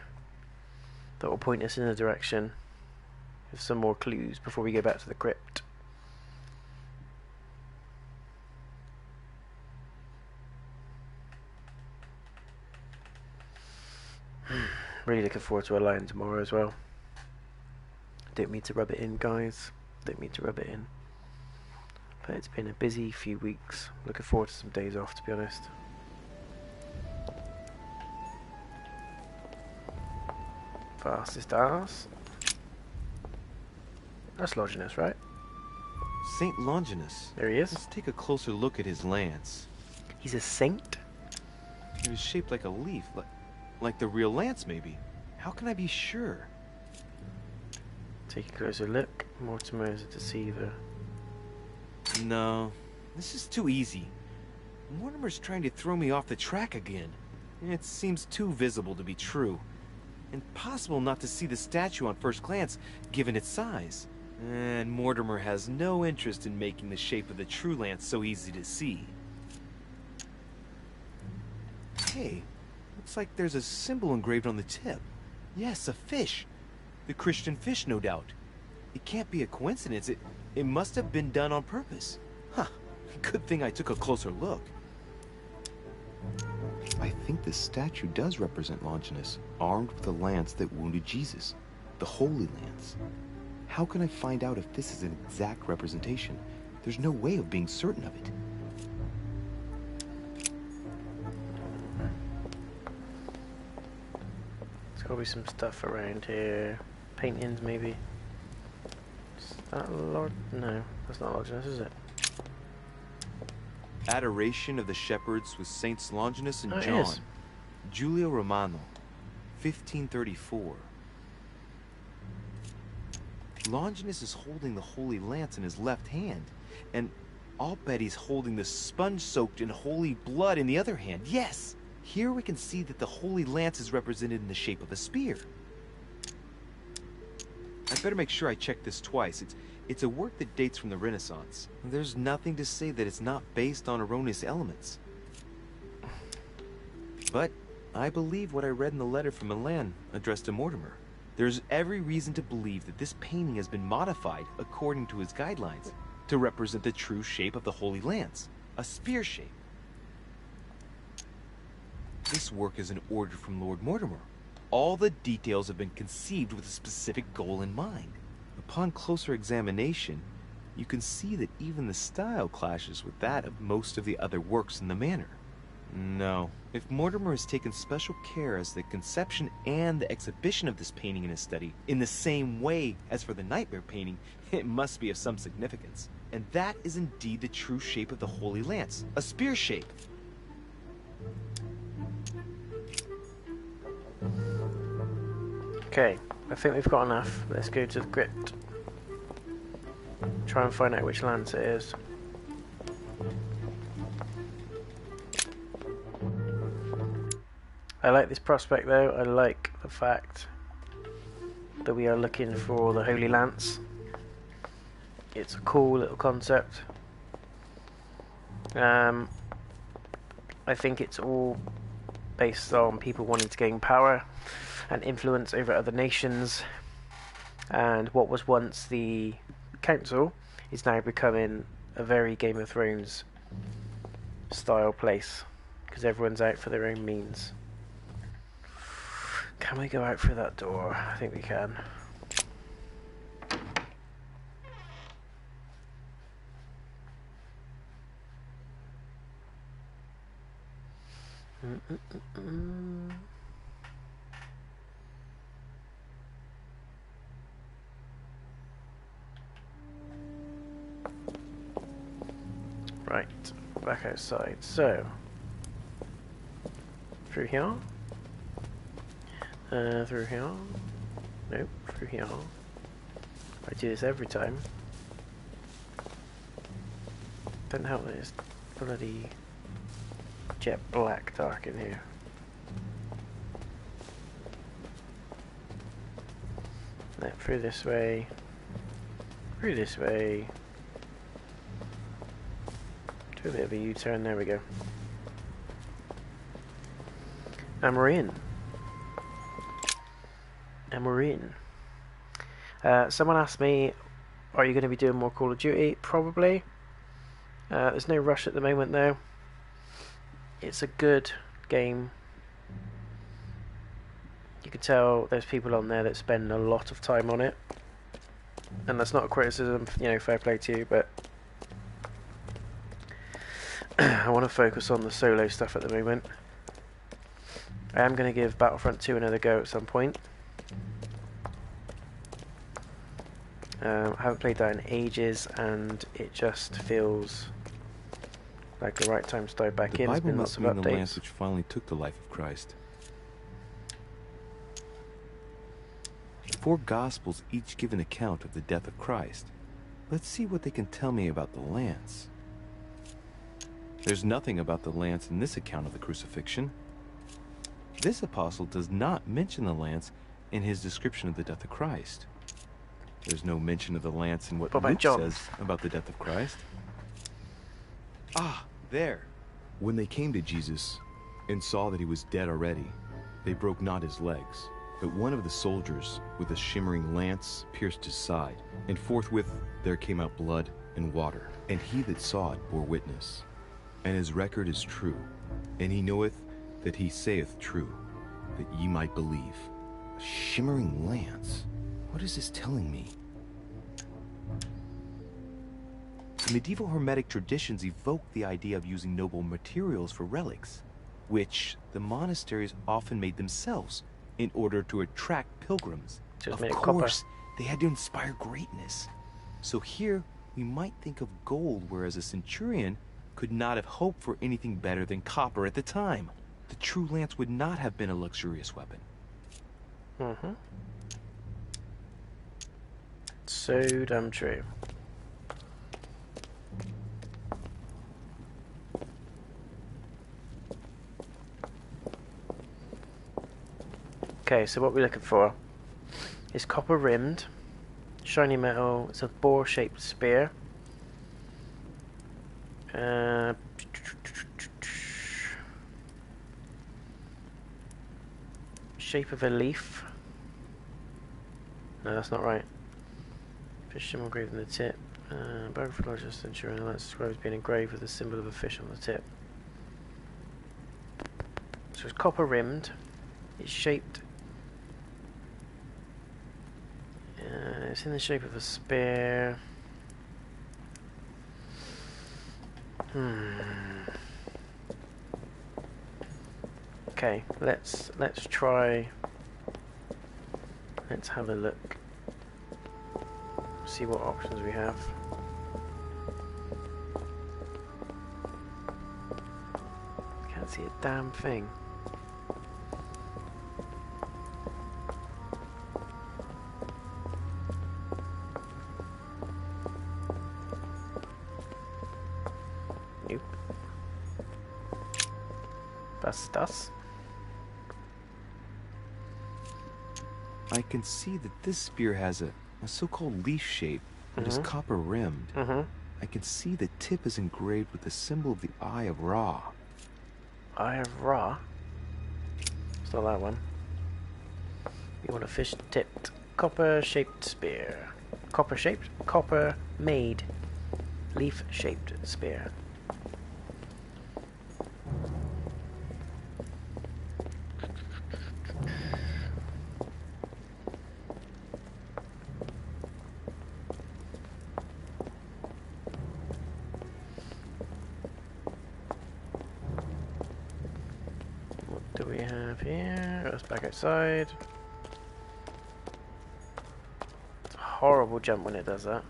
that will point us in a direction of some more clues before we go back to the crypt. Really looking forward to a lion tomorrow as well. Don't mean to rub it in, guys. Don't mean to rub it in. But it's been a busy few weeks. Looking forward to some days off, to be honest. Fastest ass. That's Longinus, right? Saint Longinus. There he is. Let's take a closer look at his lance. He's a saint? It was shaped like a leaf, like the real lance, maybe. How can I be sure? Take a closer look. Mortimer is a deceiver. No, this is too easy. Mortimer's trying to throw me off the track again. It seems too visible to be true. Impossible not to see the statue on first glance, given its size. And Mortimer has no interest in making the shape of the true lance so easy to see. Hey, looks like there's a symbol engraved on the tip. Yes, a fish. The Christian fish, no doubt. It can't be a coincidence. It must have been done on purpose. Huh. Good thing I took a closer look. I think this statue does represent Longinus, armed with a lance that wounded Jesus, the Holy Lance. How can I find out if this is an exact representation? There's no way of being certain of it. There's gotta be some stuff around here. Paintings, maybe. Is that Lord? No, that's not Longinus, is it? Adoration of the Shepherds with Saints Longinus and Oh, it John. is. Giulio Romano, 1534. Longinus is holding the Holy Lance in his left hand, and I'll bet he's holding the sponge soaked in holy blood in the other hand. Yes! Here we can see that the Holy Lance is represented in the shape of a spear. I better make sure I check this twice. It's a work that dates from the Renaissance. There's nothing to say that it's not based on erroneous elements. But I believe what I read in the letter from Milan addressed to Mortimer. There's every reason to believe that this painting has been modified according to his guidelines to represent the true shape of the Holy Lance, a spear shape. This work is an order from Lord Mortimer. All the details have been conceived with a specific goal in mind. Upon closer examination, you can see that even the style clashes with that of most of the other works in the manor. No, if Mortimer has taken special care as the conception and the exhibition of this painting in his study, in the same way as for the nightmare painting, it must be of some significance. And that is indeed the true shape of the Holy Lance, a spear shape. Okay, I think we've got enough. Let's go to the crypt. Try and find out which lance it is. I like this prospect though. I like the fact that we are looking for the Holy Lance. It's a cool little concept. I think it's all based on people wanting to gain power and influence over other nations, and what was once the council is now becoming a very Game of Thrones style place because everyone's out for their own means. Can we go out through that door? I think we can. Right, back outside. So, through here. Through here. Nope, through here. I do this every time. Doesn't help that it's bloody jet black dark in here. No, through this way. Through this way. Do a bit of a U-turn, there we go. And we're in. And we're in. Someone asked me, are you going to be doing more Call of Duty? Probably. There's no rush at the moment though. It's a good game. You can tell there's people on there that spend a lot of time on it, and that's not a criticism, you know, fair play to you, but I want to focus on the solo stuff at the moment. I am going to give Battlefront 2 another go at some point. I haven't played that in ages, and it just feels like the right time to dive back in. There's been lots of updates. The lance which finally took the life of Christ. The 4 Gospels each give an account of the death of Christ. Let's see what they can tell me about the lance. There's nothing about the lance in this account of the crucifixion. This apostle does not mention the lance in his description of the death of Christ. There's no mention of the lance in what Luke says about the death of Christ. Ah, there. When they came to Jesus and saw that he was dead already, they broke not his legs, but one of the soldiers with a shimmering lance pierced his side, and forthwith there came out blood and water. And he that saw it bore witness, and his record is true, and he knoweth that he saith true, that ye might believe. A shimmering lance? What is this telling me? The medieval Hermetic traditions evoked the idea of using noble materials for relics, which the monasteries often made themselves in order to attract pilgrims. Of course, they had to inspire greatness. So here, we might think of gold, whereas a centurion could not have hoped for anything better than copper at the time. The true lance would not have been a luxurious weapon. So damn true. Okay, so what we're looking for is copper rimmed, shiny metal. It's a boar shaped spear. Shape of a leaf. No, that's not right. Fish symbol engraved on the tip. Bow for largest centurion, and that's described as being engraved with the symbol of a fish on the tip. So it's copper rimmed. It's shaped. It's in the shape of a spear. Okay, let's try. Let's have a look. See what options we have. Can't see a damn thing. Nope. That's. I can see that this spear has a so-called leaf shape and is copper rimmed. I can see the tip is engraved with the symbol of the Eye of Ra. Eye of Ra? It's not that one. You want a fish-tipped, copper-shaped spear. Copper-shaped? Copper-made, leaf-shaped spear. What do we have here? Let's back outside. It's a horrible jump when it does that.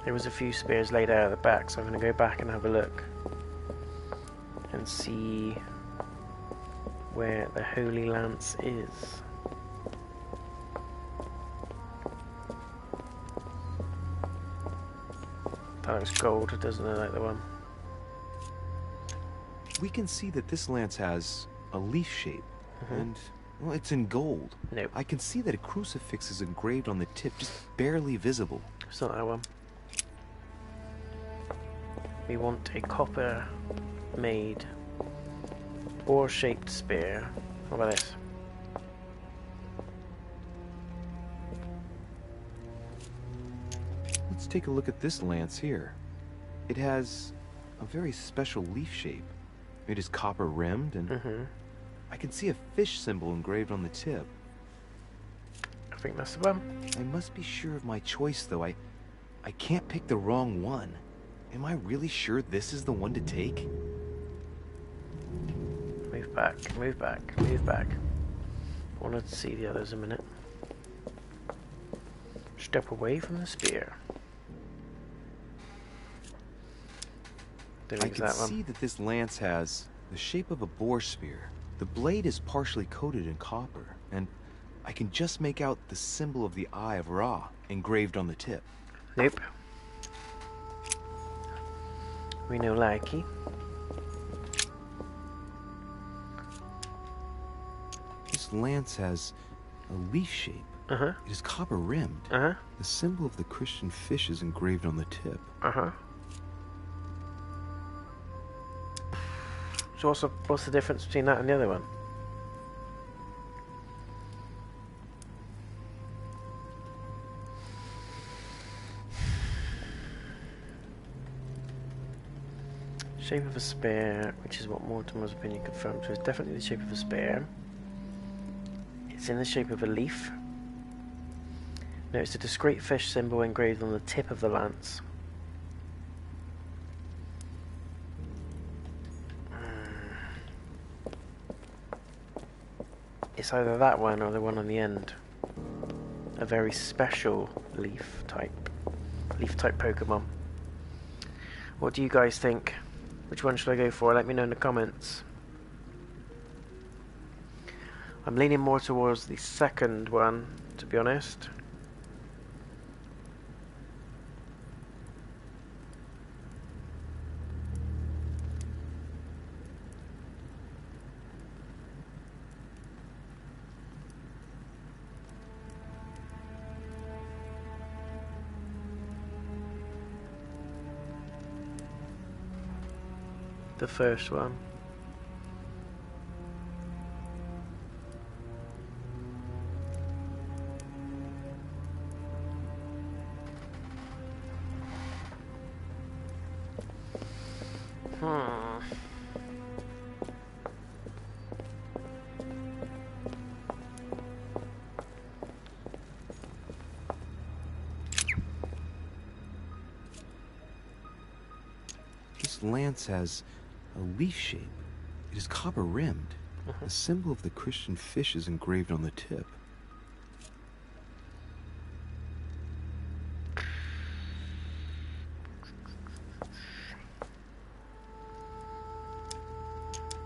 There was a few spears laid out at the back, so I'm going to go back and have a look and see where the Holy Lance is. That looks gold, doesn't it, like the one? We can see that this lance has a leaf shape, and, well, it's in gold. Nope. I can see that a crucifix is engraved on the tip, just barely visible. It's not that one. We want a copper-made, boar-shaped spear. What about this? take a look at this lance here. It has a very special leaf shape. It is copper rimmed, and I can see a fish symbol engraved on the tip. I think that's the one. I must be sure of my choice, though. I can't pick the wrong one. Am I really sure this is the one to take? Move back, move back, move back. I wanted to see the others a minute. Step away from the spear. I can see that this lance has the shape of a boar spear. The blade is partially coated in copper, and I can just make out the symbol of the Eye of Ra engraved on the tip. Nope. We know likey. This lance has a leaf shape. It is copper rimmed. The symbol of the Christian fish is engraved on the tip. So what's the difference between that and the other one? Shape of a spear, which is what Mortimer's opinion confirmed. So it's definitely the shape of a spear. It's in the shape of a leaf. Notice the discrete fish symbol engraved on the tip of the lance. It's either that one or the one on the end. A very special leaf type Pokemon. What do you guys think? Which one should I go for? Let me know in the comments. I'm leaning more towards the second one, to be honest. The first one. This lance has a leaf shape. It is copper rimmed. The symbol of the Christian fish is engraved on the tip.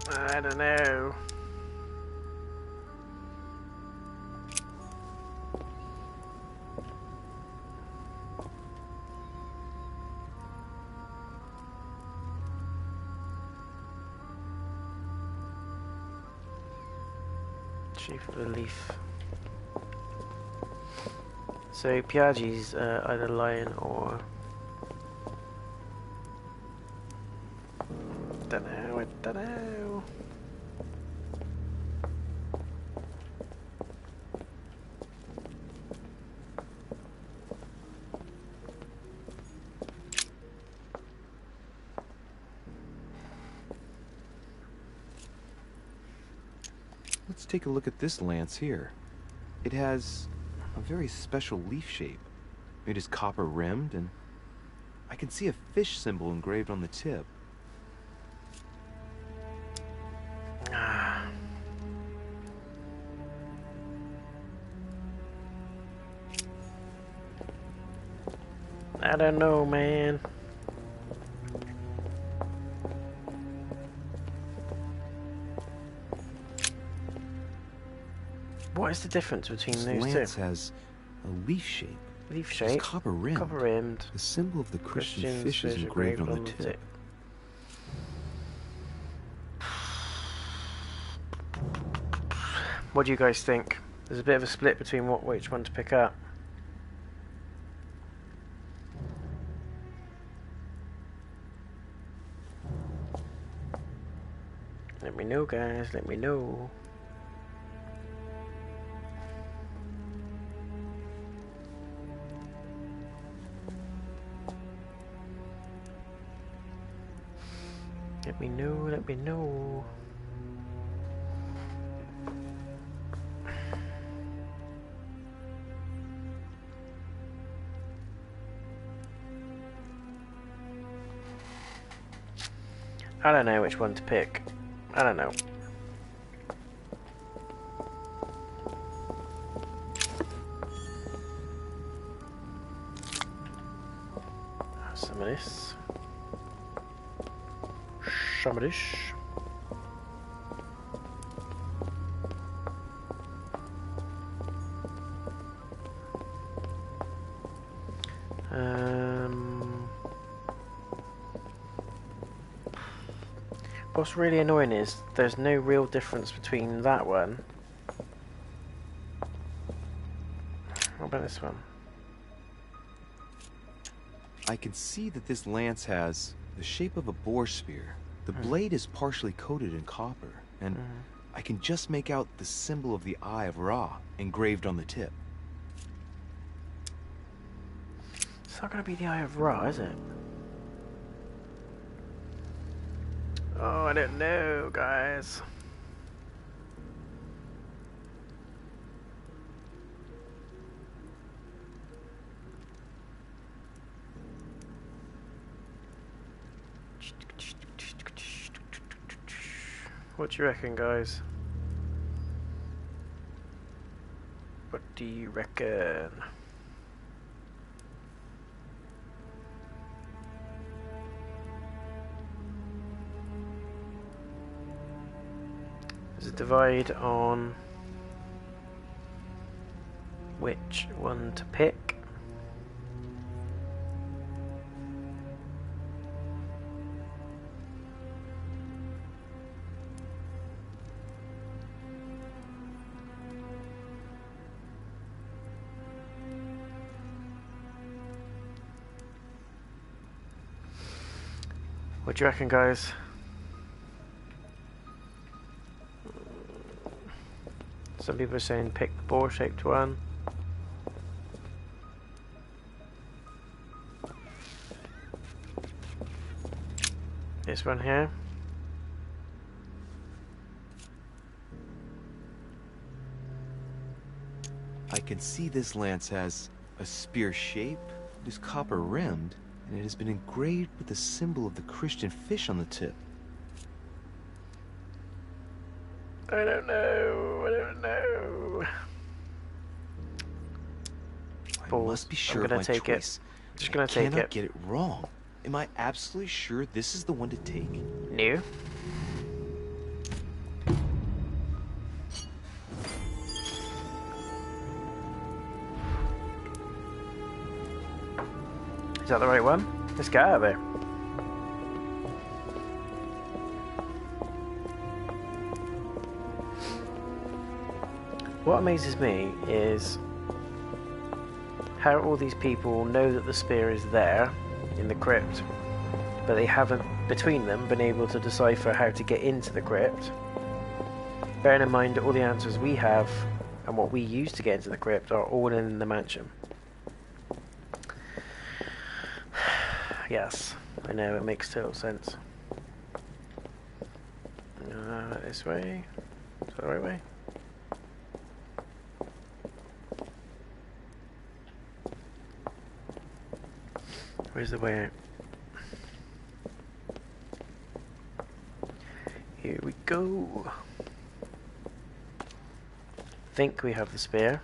I don't know. Shape of a leaf. So Piagi's either lion or I don't know. Let's take a look at this lance here. It has a very special leaf shape. It is copper rimmed, and I can see a fish symbol engraved on the tip. I don't know, man. What is the difference between this those lance two? Has a leaf shape. Leaf shape. It's copper rimmed. Copper rimmed. The symbol of the Christian fish is engraved on the tip. What do you guys think? There's a bit of a split between which one to pick up. Let me know, guys. Let me know. Let me know, let me know. I don't know which one to pick. I don't know. Some of this. Some of this. What's really annoying is there's no real difference between that one. What about this one? I can see that this lance has the shape of a boar spear. The blade is partially coated in copper, and I can just make out the symbol of the Eye of Ra engraved on the tip. It's not going to be the Eye of Ra, is it? Oh, I don't know, guys. What do you reckon, guys? What do you reckon? There's a divide on which one to pick. What do you reckon, guys? Some people are saying pick the boar-shaped one. This one here. I can see this lance has a spear shape, it is copper rimmed, and it has been engraved with the symbol of the Christian fish on the tip. I don't know. I don't know. I must be sure of my take choice. it. Just gonna take it. I cannot get it wrong. Am I absolutely sure this is the one to take? No. Is that the right one? Let's get out of there. What amazes me is how all these people know that the spear is there in the crypt, but they haven't, between them, been able to decipher how to get into the crypt. Bearing in mind that all the answers we have and what we use to get into the crypt are all in the mansion. Yes, I know, it makes total sense. This way? Is that the right way? Where's the way out? Here we go. Think we have the spear.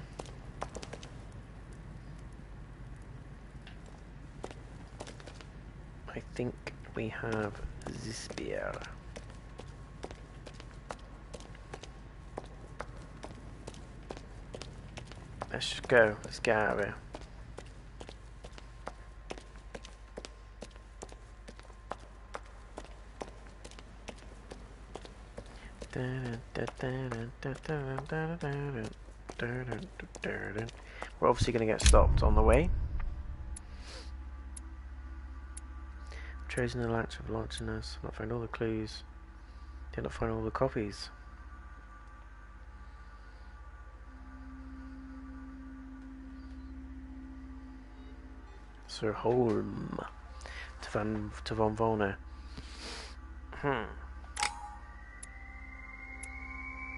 I think we have the spear. Let's just go. Let's get out of here. We're obviously going to get stopped on the way. Chosen the latch of largeness. Not found all the clues. Did not find all the copies. Sir Holm to Von Volner. And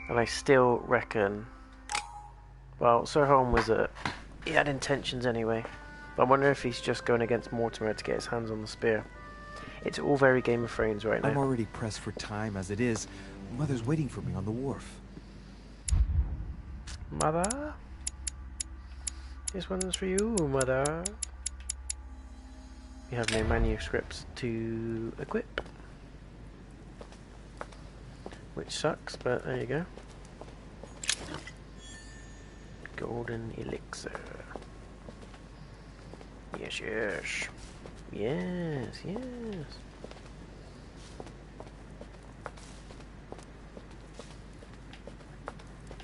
I still reckon... Well, Sir Holm was he had intentions anyway. But I wonder if he's just going against Mortimer to get his hands on the spear. It's all very Game of Thrones right now. I'm already pressed for time as it is. Mother's waiting for me on the wharf. Mother? This one's for you, Mother. We have no manuscripts to equip. Which sucks, but there you go. Golden elixir. Yes, yes. Yes, yes.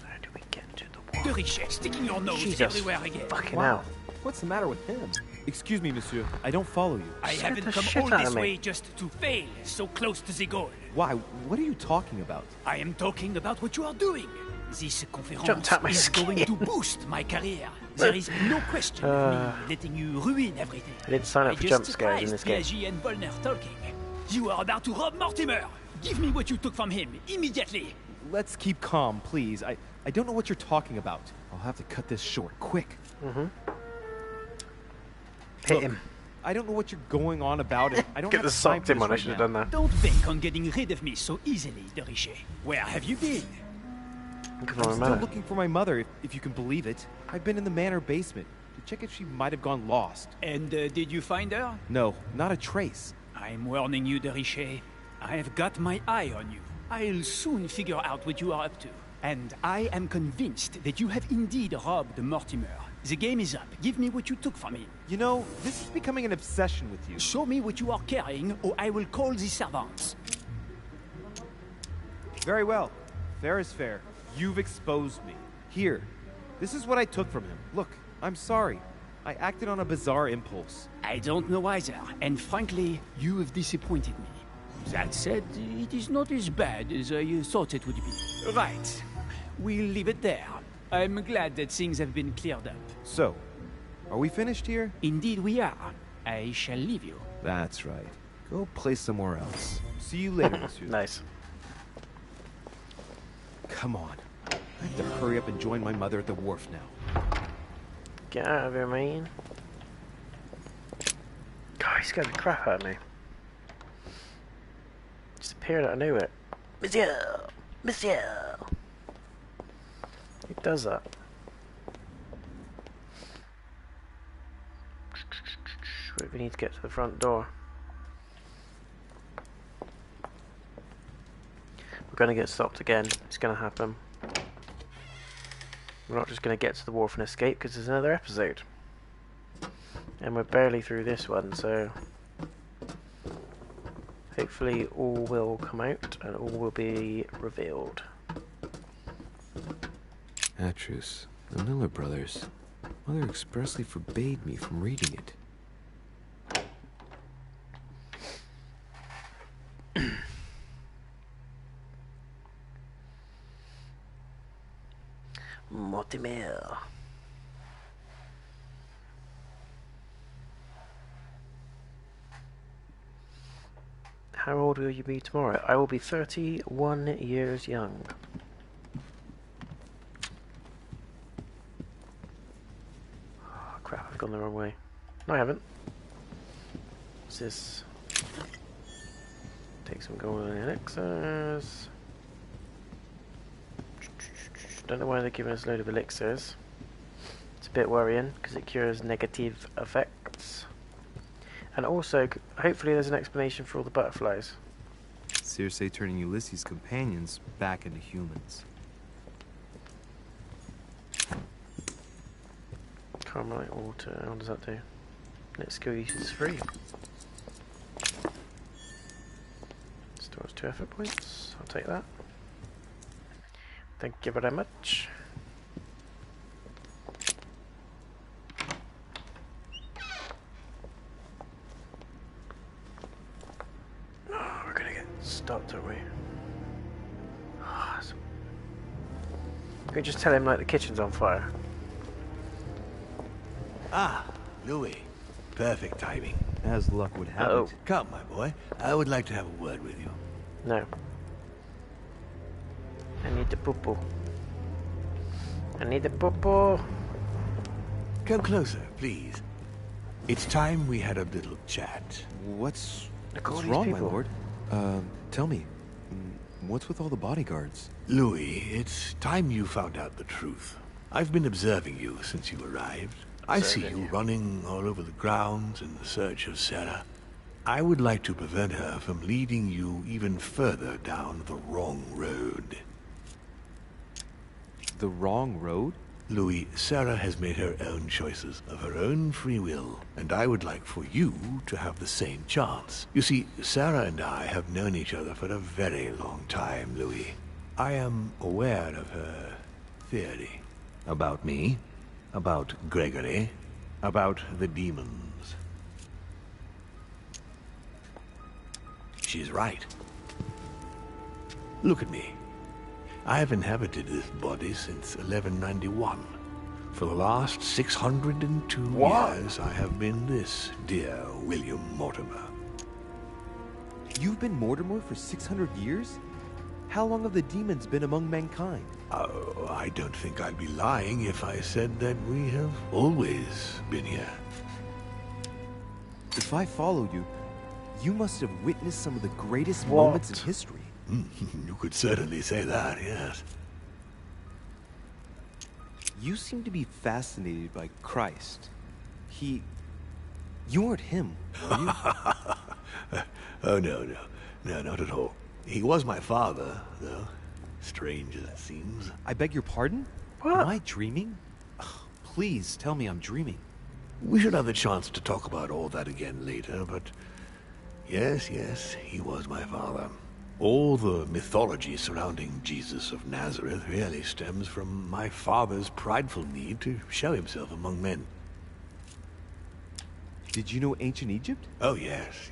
How do we get to the wall? Richot, sticking your nose Jesus everywhere again. fucking hell. What's the matter with him? Excuse me, monsieur. I don't follow you. I Scared haven't the come shit all out this of me. way just to fail, so close to the goal. Why? What are you talking about? I am talking about what you are doing. This Jumped conference out my is going skin. to boost my career. There is no question of me letting you ruin everything. I didn't sign up for jump scares in this game. PSG and Volner talking. You are about to rob Mortimer. Give me what you took from him immediately. Let's keep calm, please. I don't know what you're talking about. I'll have to cut this short, quick. Hit him. I don't know what you're going on about it. I don't Get have the time socked for him this on, I right should have now. done that. Don't bank on getting rid of me so easily, Richot. Where have you been? Come I'm on, still man. looking for my mother, if you can believe it. I've been in the manor basement to check if she might have gone lost. And did you find her? No, not a trace. I'm warning you, Richot. I have got my eye on you. I'll soon figure out what you are up to. And I am convinced that you have indeed robbed Mortimer. The game is up. Give me what you took from him. You know, this is becoming an obsession with you. Show me what you are carrying, or I will call the servants. Very well. Fair is fair. You've exposed me. Here. This is what I took from him. Look, I'm sorry. I acted on a bizarre impulse. I don't know either, and frankly, you have disappointed me. That said, it is not as bad as I thought it would be. Right. We'll leave it there. I'm glad that things have been cleared up. So, are we finished here? Indeed we are. I shall leave you. That's right. Go play somewhere else. See you later, monsieur. Nice. Come on. I have to hurry up and join my mother at the wharf now. Get out of here, man. God, he scared the crap out of me. Just appeared out of nowhere. Monsieur! Monsieur! He does that. Wait, we need to get to the front door. We're going to get stopped again. It's going to happen. We're not just going to get to the wharf and escape because there's another episode. And we're barely through this one, so hopefully all will come out and all will be revealed. Atrus, the Miller brothers. Mother expressly forbade me from reading it. Mortimer. How old will you be tomorrow? I will be 31 years young. Oh, crap, I've gone the wrong way. No, I haven't. What's this? Take some golden elixirs. Don't know why they're giving us a load of elixirs. It's a bit worrying because it cures negative effects. And also, hopefully there's an explanation for all the butterflies. Circe turning Ulysses' companions back into humans. Carmelite water, what does that do? Let's go use is free. Stores 2 effort points, I'll take that. Thank you very much. Oh, we're gonna get stopped, aren't we? Oh, can we just tell him like the kitchen's on fire? Ah, Louis. Perfect timing. As luck would have Uh-oh. it. Come, my boy. I would like to have a word with you. No. I need the poo-poo. I need the poo-poo. Come closer, please. It's time we had a little chat. What's all these wrong, my people. lord? Tell me, what's with all the bodyguards? Louis, it's time you found out the truth. I've been observing you since you arrived. I see you running all over the grounds in the search of Sarah. I would like to prevent her from leading you even further down the wrong road. The wrong road? Louis, Sarah has made her own choices of her own free will, and I would like for you to have the same chance. You see, Sarah and I have known each other for a very long time, Louis. I am aware of her theory. About me, about Gregory, about the demons. She's right. Look at me. I have inhabited this body since 1191. For the last 602 years, I have been this dear William Mortimer. You've been Mortimer for 600 years? How long have the demons been among mankind? Oh, I don't think I'd be lying if I said that we have always been here. If I follow you, you must have witnessed some of the greatest moments in history. You could certainly say that, yes. You seem to be fascinated by Christ. You aren't him, are you? Oh, no, not at all. He was my father, though. Strange as it seems. I beg your pardon? What? Am I dreaming? Ugh, please tell me I'm dreaming. We should have the chance to talk about all that again later, but yes, he was my father. All the mythology surrounding Jesus of Nazareth really stems from my father's prideful need to show himself among men. Did you know ancient Egypt? Oh, yes.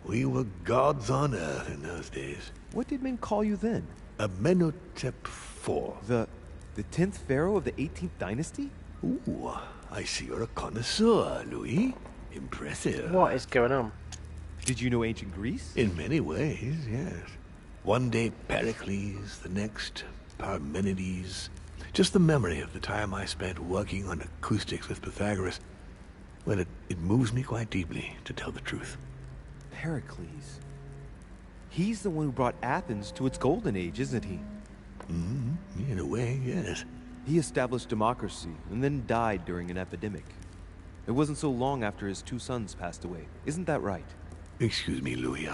We were gods on earth in those days. What did men call you then? Amenhotep IV. The 10th pharaoh of the 18th dynasty? Ooh, I see you're a connoisseur, Louis. Impressive. What is going on? Did you know ancient Greece? In many ways, yes. One day Pericles, the next Parmenides. Just the memory of the time I spent working on acoustics with Pythagoras. Well, it moves me quite deeply, to tell the truth. Pericles. He's the one who brought Athens to its golden age, isn't he? In a way, yes. He established democracy and then died during an epidemic. It wasn't so long after his 2 sons passed away. Isn't that right? Excuse me, Louis.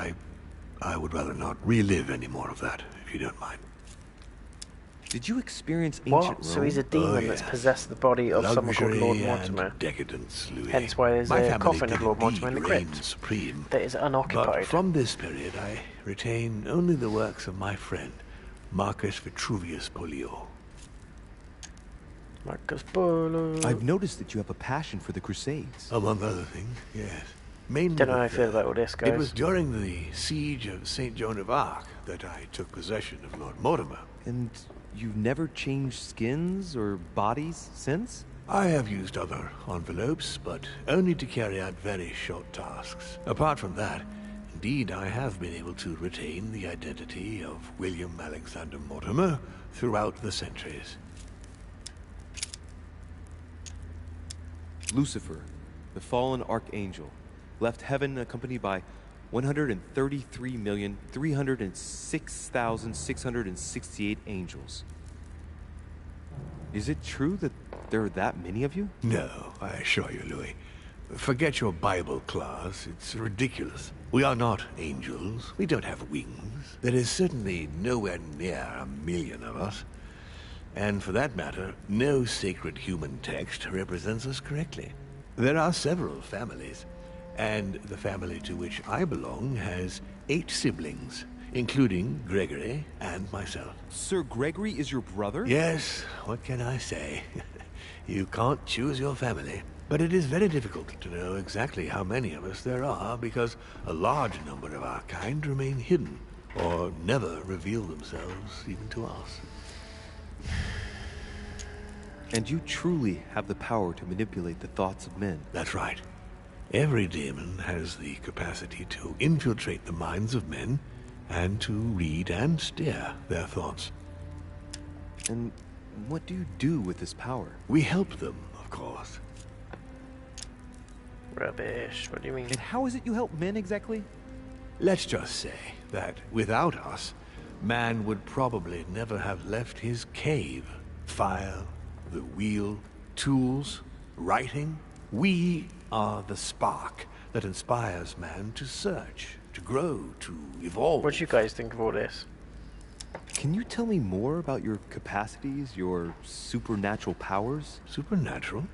I would rather not relive any more of that, if you don't mind. Did you experience ancient Rome? So he's a demon that's possessed the body of someone called Lord Mortimer. And decadence, Louis. Hence why there's My a family coffin did of Lord Mortimer in the indeed reign crypt supreme. that is unoccupied. But from this period, I retain only the works of my friend, Marcus Vitruvius Pollio. Marcus Polo. I've noticed that you have a passion for the Crusades. Among other things, yes. Mainly Don't know how I feel about all this, guys. It was during the siege of St. Joan of Arc that I took possession of Lord Mortimer. And you've never changed skins or bodies since? I have used other envelopes, but only to carry out very short tasks. Apart from that, indeed, I have been able to retain the identity of William Alexander Mortimer throughout the centuries. Lucifer, the fallen archangel, left heaven accompanied by 133,306,668 angels. Is it true that there are that many of you? No, I assure you, Louis. Forget your Bible class. It's ridiculous. We are not angels. We don't have wings. There is certainly nowhere near 1 million of us. And for that matter, no sacred human text represents us correctly. There are several families, and the family to which I belong has 8 siblings, including Gregory and myself. Sir Gregory is your brother? Yes, what can I say? You can't choose your family. But it is very difficult to know exactly how many of us there are, because a large number of our kind remain hidden, or never reveal themselves even to us. And you truly have the power to manipulate the thoughts of men. That's right. Every demon has the capacity to infiltrate the minds of men and to read and steer their thoughts. And what do you do with this power? We help them, of course. Rubbish. What do you mean? And how is it you help men exactly? Let's just say that without us, man would probably never have left his cave. Fire, the wheel, tools, writing. We are the spark that inspires man to search, to grow, to evolve. What do you guys think of all this? Can you tell me more about your capacities, your supernatural powers? Supernatural?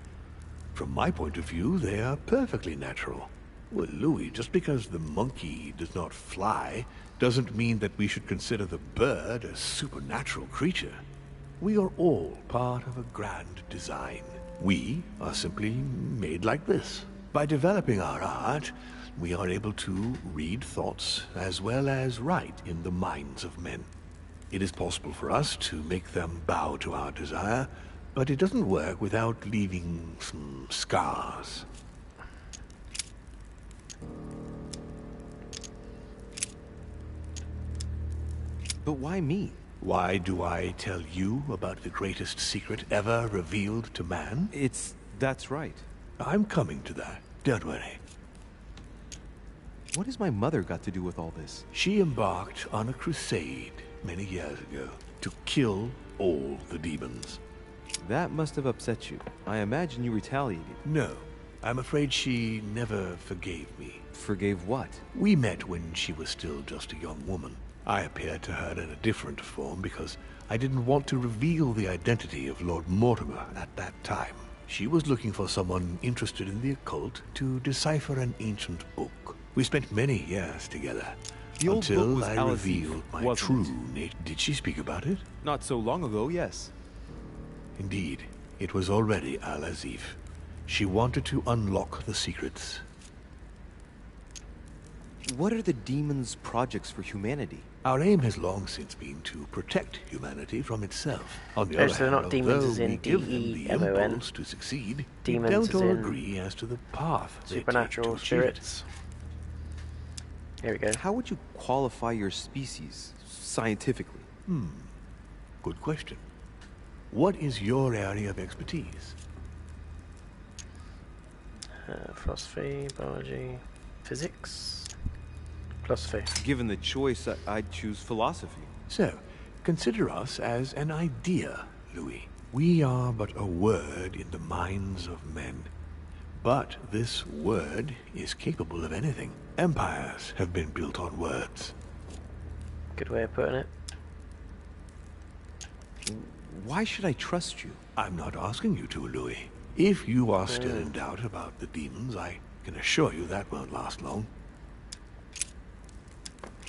From my point of view, they are perfectly natural. Well, Louis, just because the monkey does not fly doesn't mean that we should consider the bird a supernatural creature. We are all part of a grand design. We are simply made like this. By developing our art, we are able to read thoughts as well as write in the minds of men. It is possible for us to make them bow to our desire, but it doesn't work without leaving some scars. But why me? Why do I tell you about the greatest secret ever revealed to man? That's right. I'm coming to that. Don't worry. What has my mother got to do with all this? She embarked on a crusade many years ago to kill all the demons. That must have upset you. I imagine you retaliated. No, I'm afraid she never forgave me. Forgave what? We met when she was still just a young woman. I appeared to her in a different form because I didn't want to reveal the identity of Lord Mortimer at that time. She was looking for someone interested in the occult to decipher an ancient book. We spent many years together. The old book until was I Al-Azif, revealed my wasn't true nature. Did she speak about it? Not so long ago, yes. Indeed, it was already Al-Azif. She wanted to unlock the secrets. What are the demons' projects for humanity? Our aim has long since been to protect humanity from itself. On the Oh, other so they're hand, not demons although as in we give them the D-E-M-O-N. impulse to succeed, Demons we don't as all in agree as to the path they take supernatural to achieve it. spirits. Here we go. How would you qualify your species, scientifically? Good question. What is your area of expertise? Philosophy, biology, physics, philosophy. Given the choice, I'd choose philosophy. So, consider us as an idea, Louis. We are but a word in the minds of men. But this word is capable of anything. Empires have been built on words. Good way of putting it. Why should I trust you? I'm not asking you to, Louis. If you are still in doubt about the demons, I can assure you that won't last long.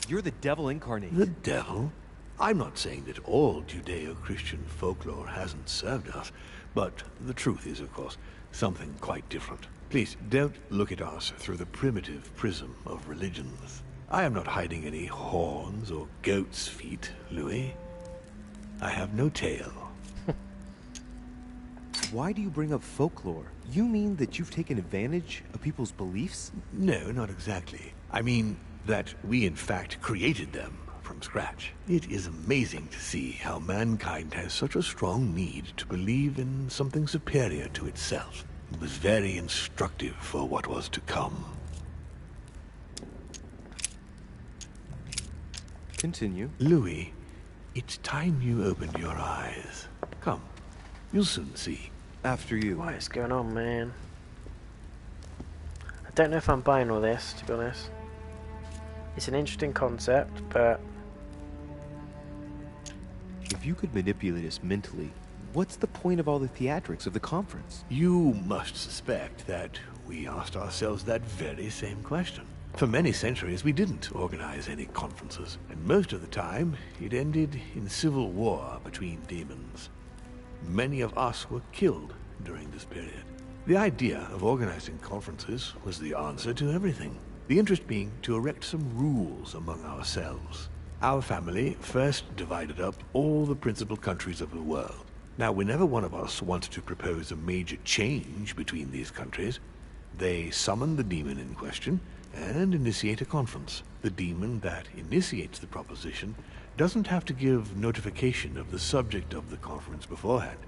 You're the devil incarnate. The devil? I'm not saying that all Judeo-Christian folklore hasn't served us, but the truth is, of course, something quite different. Please, don't look at us through the primitive prism of religions. I am not hiding any horns or goat's feet, Louis. I have no tail. Why do you bring up folklore? You mean that you've taken advantage of people's beliefs? No, not exactly. I mean that we in fact created them from scratch. It is amazing to see how mankind has such a strong need to believe in something superior to itself. It was very instructive for what was to come. Continue. Louis, it's time you opened your eyes. Come, you'll soon see. After you. What is going on, man? I don't know if I'm buying all this, to be honest. It's an interesting concept, but... If you could manipulate us mentally, what's the point of all the theatrics of the conference? You must suspect that we asked ourselves that very same question. For many centuries, we didn't organize any conferences, and most of the time, it ended in civil war between demons. Many of us were killed during this period. The idea of organizing conferences was the answer to everything. The interest being to erect some rules among ourselves. Our family first divided up all the principal countries of the world. Now, whenever one of us wanted to propose a major change between these countries, they summoned the demon in question and initiate a conference. The demon that initiates the proposition doesn't have to give notification of the subject of the conference beforehand.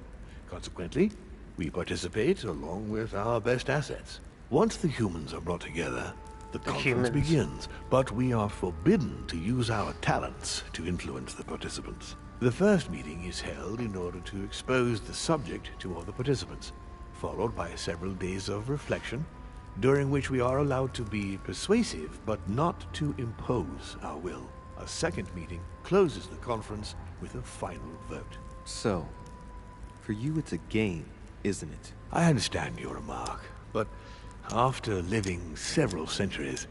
Consequently, we participate along with our best assets. Once the humans are brought together, the conference begins, but we are forbidden to use our talents to influence the participants. The first meeting is held in order to expose the subject to all the participants, followed by several days of reflection, during which we are allowed to be persuasive but not to impose our will. A second meeting closes the conference with a final vote. So, for you it's a game, isn't it? I understand your remark, but after living several centuries,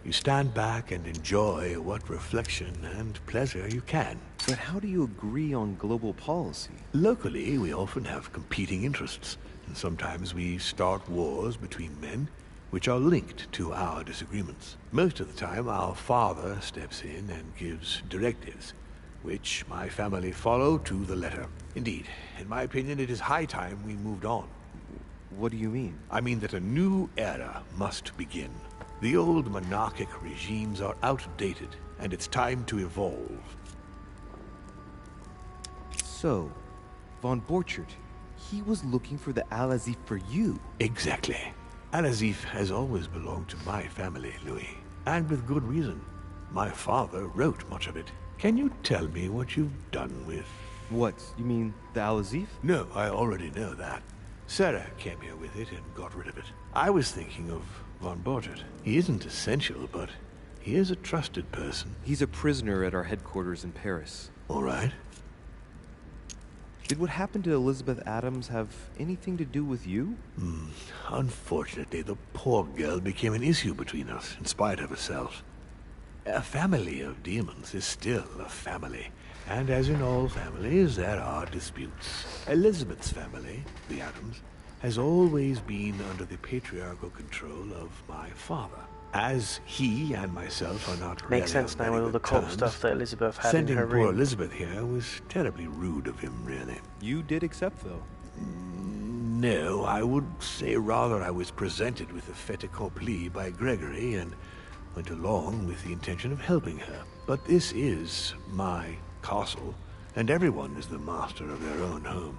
you stand back and enjoy what reflection and pleasure you can. But how do you agree on global policy? Locally, we often have competing interests, and sometimes we start wars between men which are linked to our disagreements. Most of the time, our father steps in and gives directives, which my family follow to the letter. Indeed, in my opinion, it is high time we moved on. What do you mean? I mean that a new era must begin. The old monarchic regimes are outdated, and it's time to evolve. So, von Borchert, he was looking for the Al-Azif for you. Exactly. Al-Azif has always belonged to my family, Louis. And with good reason. My father wrote much of it. Can you tell me what you've done with... What? You mean the Al-Azif? No, I already know that. Sarah came here with it and got rid of it. I was thinking of von Borchert. He isn't essential, but he is a trusted person. He's a prisoner at our headquarters in Paris. All right. Did what happened to Elizabeth Adams have anything to do with you? Unfortunately, the poor girl became an issue between us, in spite of herself. A family of demons is still a family, and as in all families, there are disputes. Elizabeth's family, the Adams, has always been under the patriarchal control of my father. As he and myself are not Makes sense now with all the cult stuff that Elizabeth had in her room. Sending poor Elizabeth here was terribly rude of him, really. You did accept, though. No, I would say rather I was presented with a fait accompli by Gregory and went along with the intention of helping her. But this is my castle, and everyone is the master of their own home.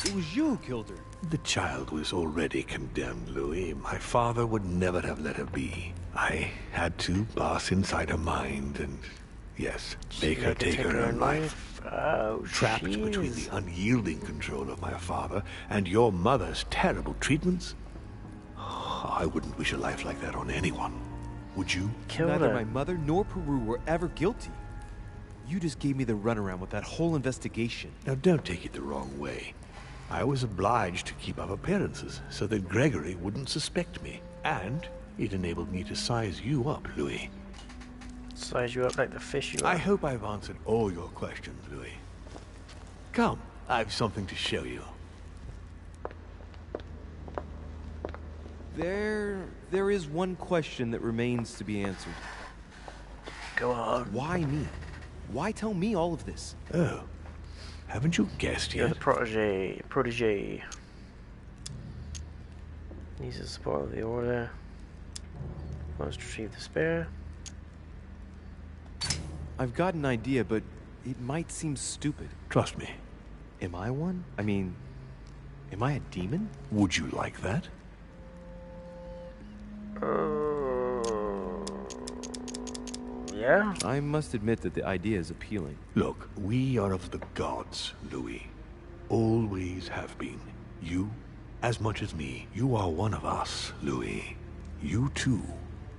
It was you who killed her. The child was already condemned, Louis. My father would never have let her be. I had to pass inside her mind and, yes, make her take her own life. Oh, trapped between the unyielding control of my father and your mother's terrible treatments. I wouldn't wish a life like that on anyone. Would you? Neither my mother nor Peru were ever guilty. You just gave me the runaround with that whole investigation. Now, don't take it the wrong way. I was obliged to keep up appearances so that Gregory wouldn't suspect me. And it enabled me to size you up, Louis. Size you up like the fish you are. I hope I've answered all your questions, Louis. Come, I've something to show you. There is one question that remains to be answered. Go on. Why me? Why tell me all of this? Oh. Haven't you guessed yet? You're the protege. Needs the support of the order. Wants to retrieve the spare. I've got an idea, but it might seem stupid. Trust me. Am I one? I mean, am I a demon? Would you like that? Yeah? I must admit that the idea is appealing. Look, we are of the gods, Louis. Always have been. You, as much as me, you are one of us, Louis. You too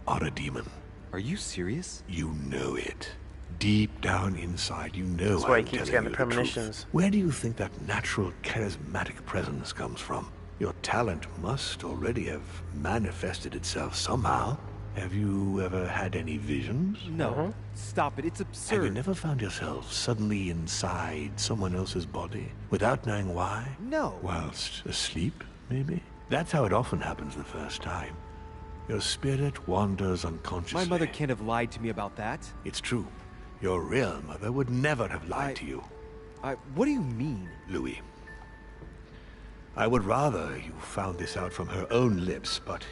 are a demon. Are you serious? You know it. Deep down inside, you know That's why he I'm keeps telling getting you the premonitions. truth. Where do you think that natural, charismatic presence comes from? Your talent must already have manifested itself somehow. Have you ever had any visions? No. Stop it. It's absurd. Have you never found yourself suddenly inside someone else's body without knowing why? No. Whilst asleep, maybe? That's how it often happens the first time. Your spirit wanders unconsciously. My mother can't have lied to me about that. It's true. Your real mother would never have lied to you. What do you mean? Louis, I would rather you found this out from her own lips, but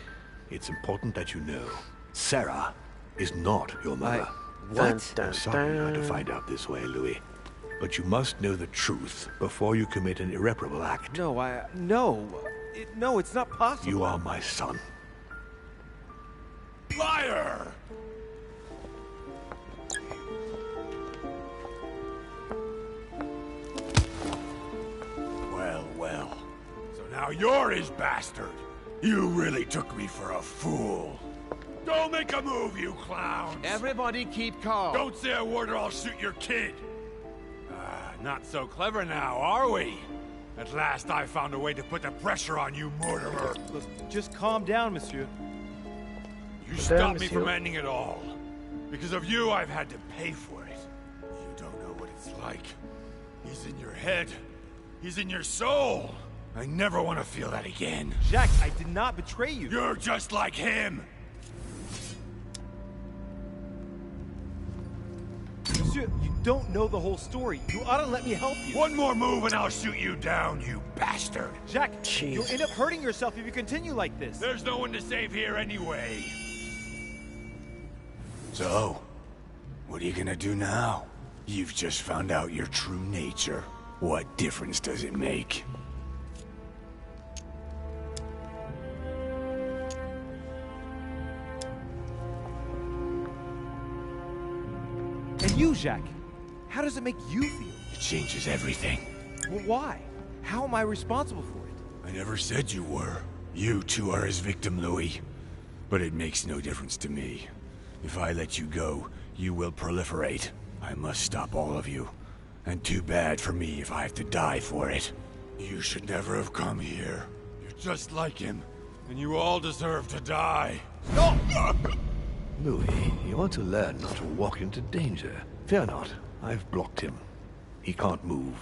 it's important that you know. Sarah is not your mother. What? I'm sorry I had to find out this way, Louis. But you must know the truth before you commit an irreparable act. No, no, it's not possible. You are my son. Liar! Well, well. So now you're his bastard. You really took me for a fool. Don't make a move, you clowns! Everybody keep calm. Don't say a word or I'll shoot your kid! Not so clever now, are we? At last I found a way to put the pressure on you, Mortimer. Look, just calm down, monsieur. You stopped me from ending it all. Because of you, I've had to pay for it. You don't know what it's like. He's in your head. He's in your soul. I never want to feel that again. Jack, I did not betray you. You're just like him. Monsieur, you don't know the whole story. You ought to let me help you. One more move and I'll shoot you down, you bastard. Jack, you'll end up hurting yourself if you continue like this. There's no one to save here anyway. So, what are you gonna do now? You've just found out your true nature. What difference does it make? And you, Jack, how does it make you feel? It changes everything. Well, why? How am I responsible for it? I never said you were. You too are his victim, Louis. But it makes no difference to me. If I let you go, you will proliferate. I must stop all of you. And too bad for me if I have to die for it. You should never have come here. You're just like him. And you all deserve to die. No! Louis, you want to learn not to walk into danger. Fear not, I've blocked him. He can't move.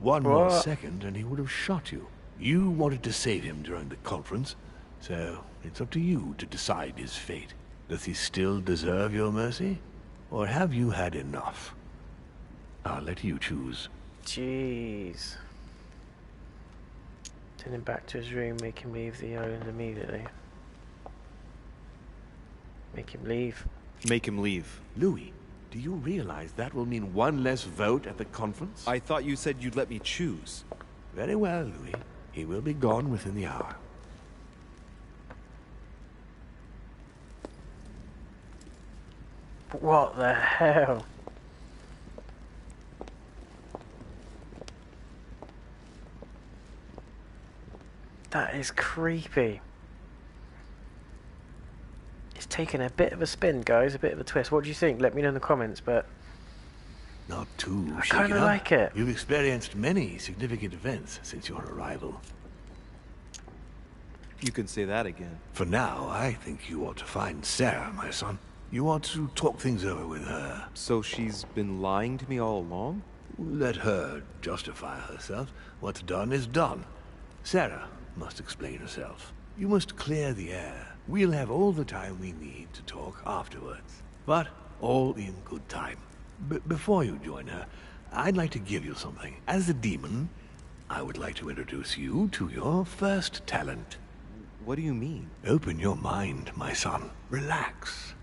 One more second and he would have shot you. You wanted to save him during the conference, so it's up to you to decide his fate. Does he still deserve your mercy? Or have you had enough? I'll let you choose. Jeez. Send him back to his room, make him leave the island immediately. Make him leave. Make him leave. Louis, do you realize that will mean one less vote at the conference? I thought you said you'd let me choose. Very well, Louis. He will be gone within the hour. What the hell? That is creepy. It's taken a bit of a spin, guys, a bit of a twist. What do you think? Let me know in the comments, but... Not too I kind of like it. You've experienced many significant events since your arrival. You can say that again. For now, I think you ought to find Sarah, my son. You ought to talk things over with her. So she's been lying to me all along? Let her justify herself. What's done is done. Sarah must explain herself. You must clear the air. We'll have all the time we need to talk afterwards. But all in good time. Before you join her, I'd like to give you something. As a demon, I would like to introduce you to your first talent. What do you mean? Open your mind, my son. Relax.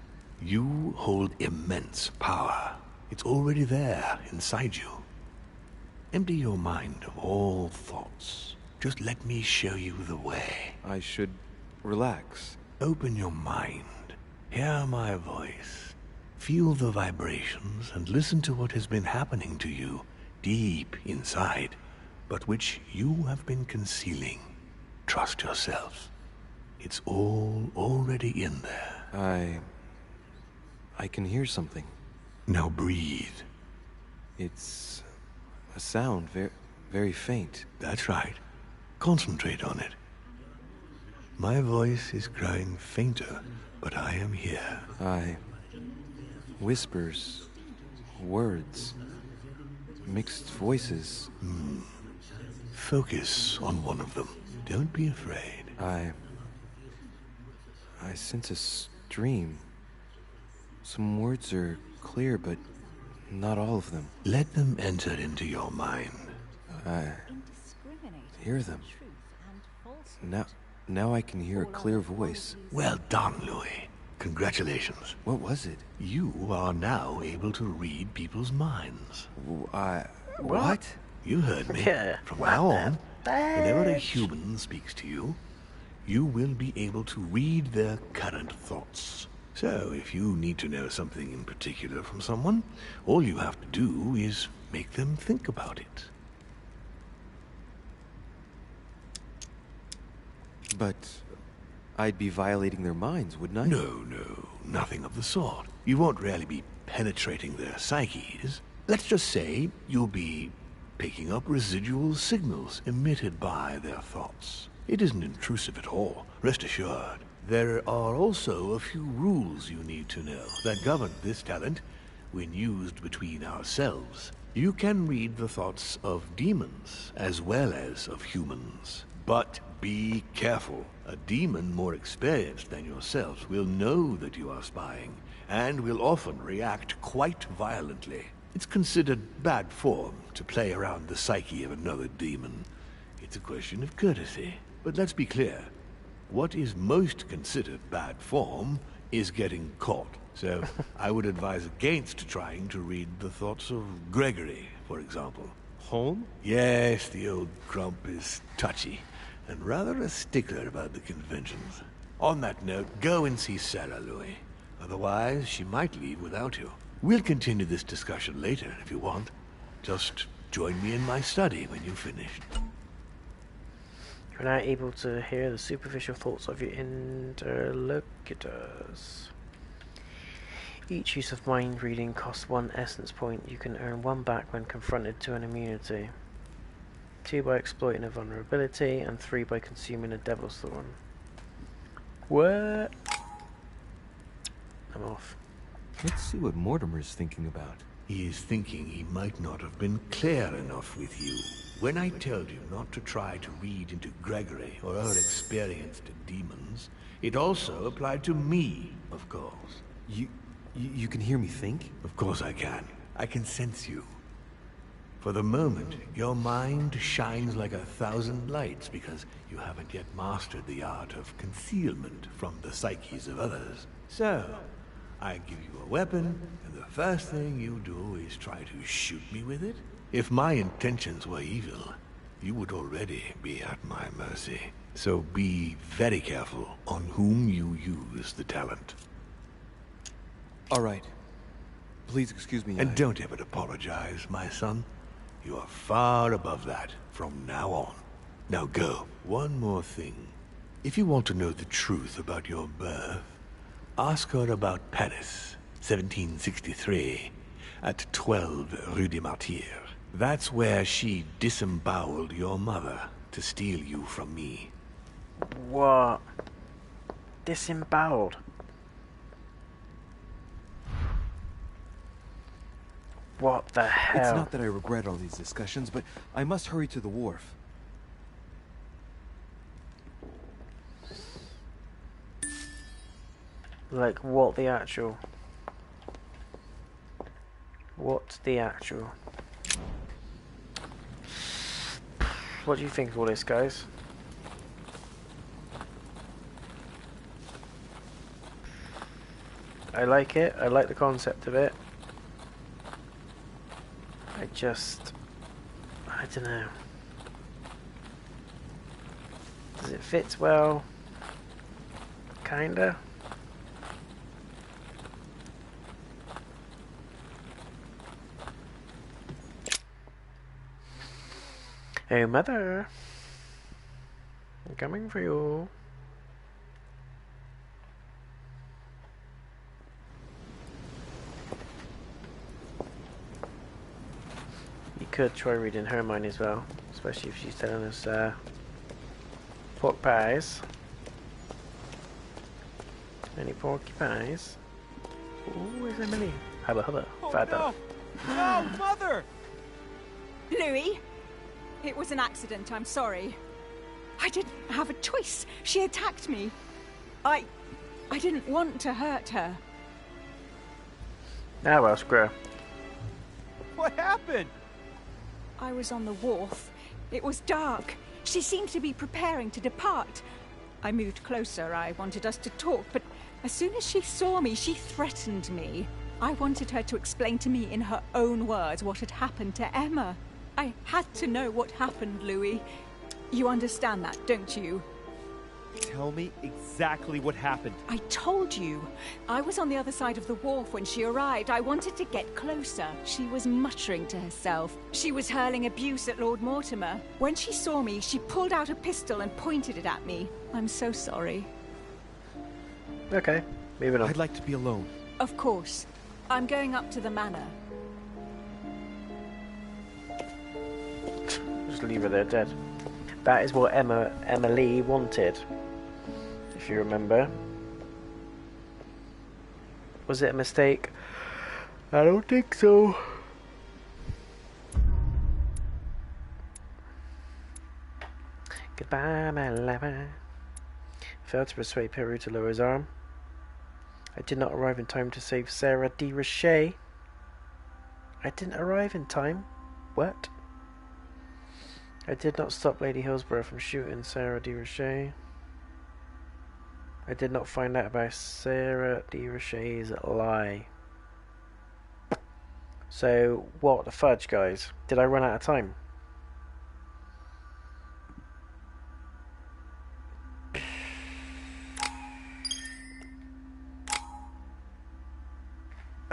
You hold immense power. It's already there, inside you. Empty your mind of all thoughts. Just let me show you the way. I should relax. Open your mind. Hear my voice. Feel the vibrations and listen to what has been happening to you deep inside, but which you have been concealing. Trust yourself. It's all already in there. I can hear something. Now breathe. It's a sound, very faint. That's right. Concentrate on it. My voice is growing fainter, but I am here. Whispers, words, mixed voices. Focus on one of them. Don't be afraid. I sense a stream. Some words are clear, but not all of them. Let them enter into your mind. I hear them. Now I can hear a clear voice. Well done, Louis. Congratulations. What was it? You are now able to read people's minds. What? You heard me. Yeah. From now on, whenever a human speaks to you, you will be able to read their current thoughts. So, if you need to know something in particular from someone, all you have to do is make them think about it. But I'd be violating their minds, wouldn't I? No, nothing of the sort. You won't really be penetrating their psyches. Let's just say you'll be picking up residual signals emitted by their thoughts. It isn't intrusive at all, rest assured. There are also a few rules you need to know that govern this talent when used between ourselves. You can read the thoughts of demons as well as of humans. But be careful. A demon more experienced than yourselves will know that you are spying, and will often react quite violently. It's considered bad form to play around the psyche of another demon. It's a question of courtesy. But let's be clear. What is most considered bad form is getting caught. So I would advise against trying to read the thoughts of Gregory, for example. Home? Yes, the old grump is touchy, and rather a stickler about the conventions. On that note, go and see Sarah, Louis. Otherwise, she might leave without you. We'll continue this discussion later, if you want. Just join me in my study when you've finished. You're now able to hear the superficial thoughts of your interlocutors. Each use of mind reading costs 1 essence point. You can earn 1 back when confronted to an immunity. 2 by exploiting a vulnerability, and 3 by consuming a devil's thorn. What? I'm off. Let's see what Mortimer's thinking about. He is thinking he might not have been clear enough with you. When I told you not to try to read into Gregory or other experienced demons, it also applied to me, of course. You can hear me think? Of course I can. I can sense you. For the moment, your mind shines like 1,000 lights because you haven't yet mastered the art of concealment from the psyches of others. So, I give you a weapon, and the first thing you do is try to shoot me with it? If my intentions were evil, you would already be at my mercy. So be very careful on whom you use the talent. All right. Please excuse me. And don't ever apologize, my son. You are far above that from now on. Now go. One more thing. If you want to know the truth about your birth, ask her about Paris, 1763, at 12 Rue des Martyrs. That's where she disemboweled your mother to steal you from me. What? Disemboweled? What the hell? It's not that I regret all these discussions, but I must hurry to the wharf. Like, what the actual... What the actual... What do you think of all this, guys? I like it. I like the concept of it. I don't know. Does it fit well? Kinda. Hey, mother. I'm coming for you. You could try reading her mind as well, especially if she's telling us pork pies. Any porky pies? Ooh, where's Emily? Hubba hubba. Father. No! No, Mother! Louis, it was an accident. I'm sorry. I didn't have a choice. She attacked me. I didn't want to hurt her. Ah well, screw her. What happened? I was on the wharf. It was dark. She seemed to be preparing to depart. I moved closer. I wanted us to talk, but as soon as she saw me, she threatened me. I wanted her to explain to me in her own words what had happened to Emma. I had to know what happened, Louis. You understand that, don't you? Tell me exactly what happened. I told you. I was on the other side of the wharf when she arrived. I wanted to get closer. She was muttering to herself. She was hurling abuse at Lord Mortimer. When she saw me, she pulled out a pistol and pointed it at me. I'm so sorry. Okay, moving on. I'd like to be alone. Of course. I'm going up to the manor. Just leave her there dead. That is what Emily wanted, if you remember. Was it a mistake? I don't think so. Goodbye, my lover. Failed to persuade Peru to lower his arm. I did not arrive in time to save Sarah de Richot. I didn't arrive in time? What? I did not stop Lady Hillsborough from shooting Sarah de Richot. I did not find out about Sarah de Richot's lie. So, what the fudge, guys? Did I run out of time?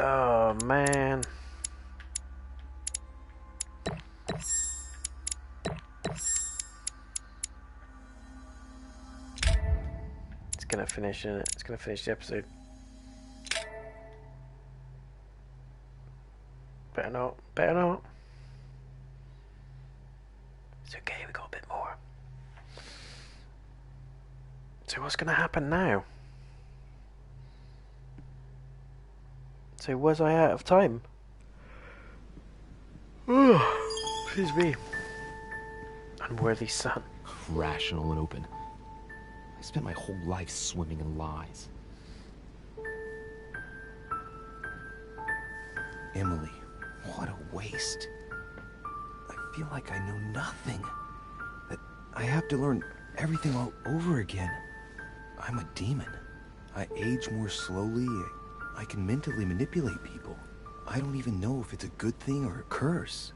Oh, man. It's gonna finish, isn't it? It's gonna finish the episode. Better not. Better not. It's okay, we got a bit more. So what's gonna happen now? So was I out of time? Excuse me. Unworthy son. Rational and open. I spent my whole life swimming in lies. Emily, what a waste. I feel like I know nothing. That I have to learn everything all over again. I'm a demon. I age more slowly. I can mentally manipulate people. I don't even know if it's a good thing or a curse.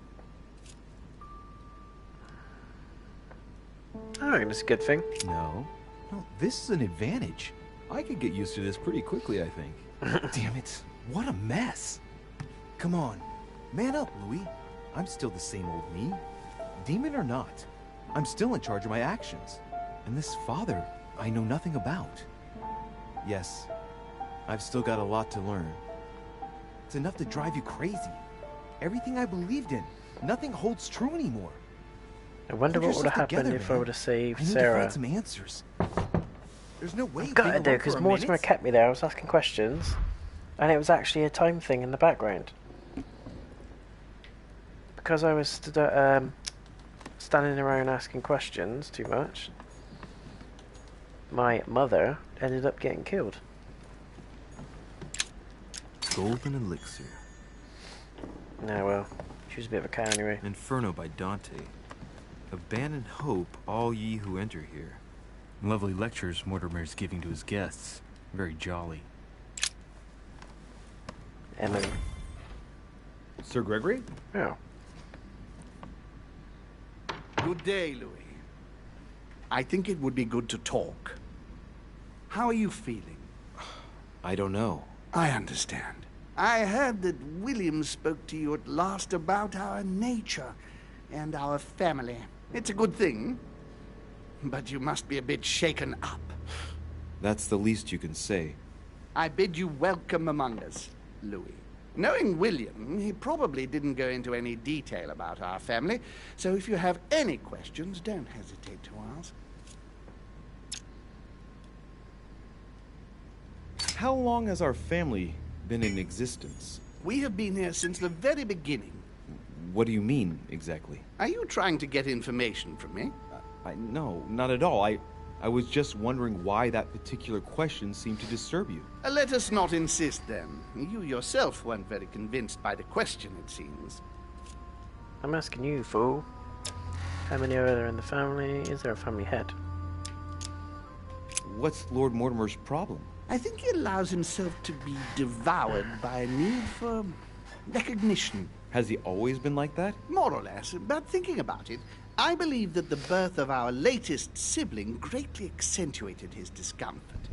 I reckon it's a good thing. No, this is an advantage. I could get used to this pretty quickly, I think. Damn it, what a mess. Come on, man up, Louis. I'm still the same old me. Demon or not, I'm still in charge of my actions. And this father, I know nothing about. Yes, I've still got a lot to learn. It's enough to drive you crazy. Everything I believed in, nothing holds true anymore. I wonder what would have happened if I would have saved Sarah. I need to find some answers. There's no way. I've got to do, because Mortimer kept me there. I was asking questions, and it was actually a time thing in the background. Because I was standing around asking questions too much, my mother ended up getting killed. Golden Elixir. No, well, she was a bit of a cow anyway. Inferno by Dante. Abandon hope, all ye who enter here. Lovely lectures Mortimer's giving to his guests. Very jolly. Emily. Sir Gregory? Oh. Good day, Louis. I think it would be good to talk. How are you feeling? I don't know. I understand. I heard that William spoke to you at last about our nature and our family. It's a good thing, but you must be a bit shaken up. That's the least you can say. I bid you welcome among us, Louis. Knowing William, he probably didn't go into any detail about our family, so if you have any questions, don't hesitate to ask. How long has our family been in existence? We have been here since the very beginning. What do you mean, exactly? Are you trying to get information from me? No, not at all. I was just wondering why that particular question seemed to disturb you. Let us not insist, then. You yourself weren't very convinced by the question, it seems. I'm asking you, fool. How many are there in the family? Is there a family head? What's Lord Mortimer's problem? I think he allows himself to be devoured by a need for recognition. Has he always been like that? More or less, but thinking about it, I believe that the birth of our latest sibling greatly accentuated his discomfort.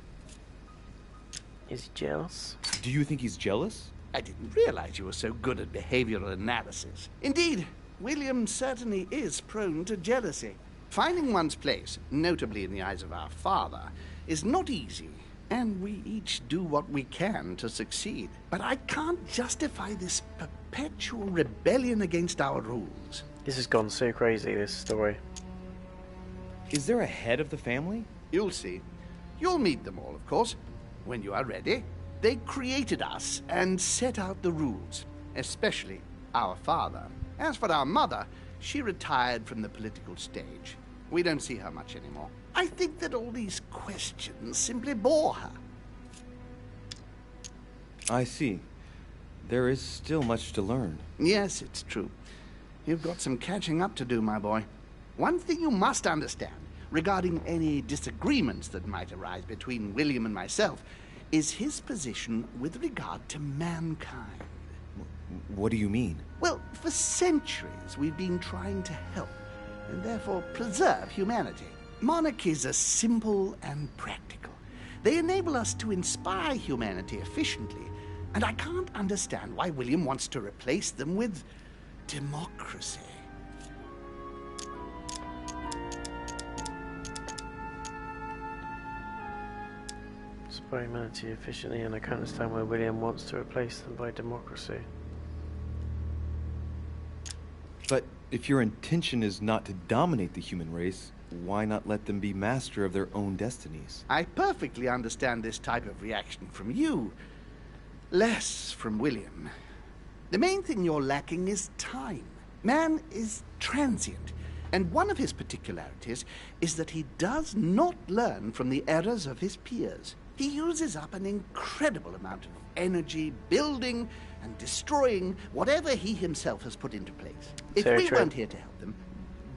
Is he jealous? Do you think he's jealous? I didn't realize you were so good at behavioral analysis. Indeed, William certainly is prone to jealousy. Finding one's place, notably in the eyes of our father, is not easy, and we each do what we can to succeed. But I can't justify this perpetual rebellion against our rules. This has gone so crazy, this story. Is there a head of the family? You'll see. You'll meet them all, of course, when you are ready. They created us and set out the rules, especially our father. As for our mother, she retired from the political stage. We don't see her much anymore. I think that all these questions simply bore her. I see. There is still much to learn. Yes, it's true. You've got some catching up to do, my boy. One thing you must understand, regarding any disagreements that might arise between William and myself, is his position with regard to mankind. What do you mean? Well, for centuries we've been trying to help, and therefore preserve humanity. Monarchies are simple and practical. They enable us to inspire humanity efficiently, and I can't understand why William wants to replace them with democracy. Inspire humanity efficiently, and I can't understand why William wants to replace them by democracy. But if your intention is not to dominate the human race, why not let them be master of their own destinies? I perfectly understand this type of reaction from you, less from William. The main thing you're lacking is time. Man is transient, and one of his particularities is that he does not learn from the errors of his peers. He uses up an incredible amount of energy building and destroying whatever he himself has put into place. If we weren't here to help them,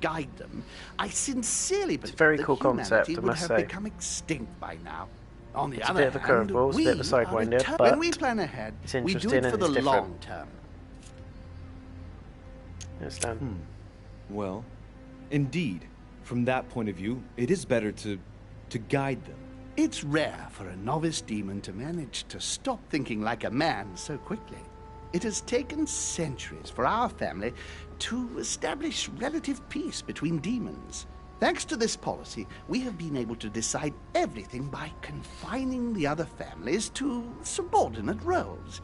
guide them, I sincerely believe very that cool concept, humanity I would must have say. become extinct by now. On the It's a other bit of a hand, curveball, it's a bit of a sidewinder, but when we plan ahead, it's we do interesting it for and the it's different. long term. Understand? Well, indeed, from that point of view, it is better to guide them. It's rare for a novice demon to manage to stop thinking like a man so quickly. It has taken centuries for our family to establish relative peace between demons. Thanks to this policy, we have been able to decide everything by confining the other families to subordinate roles.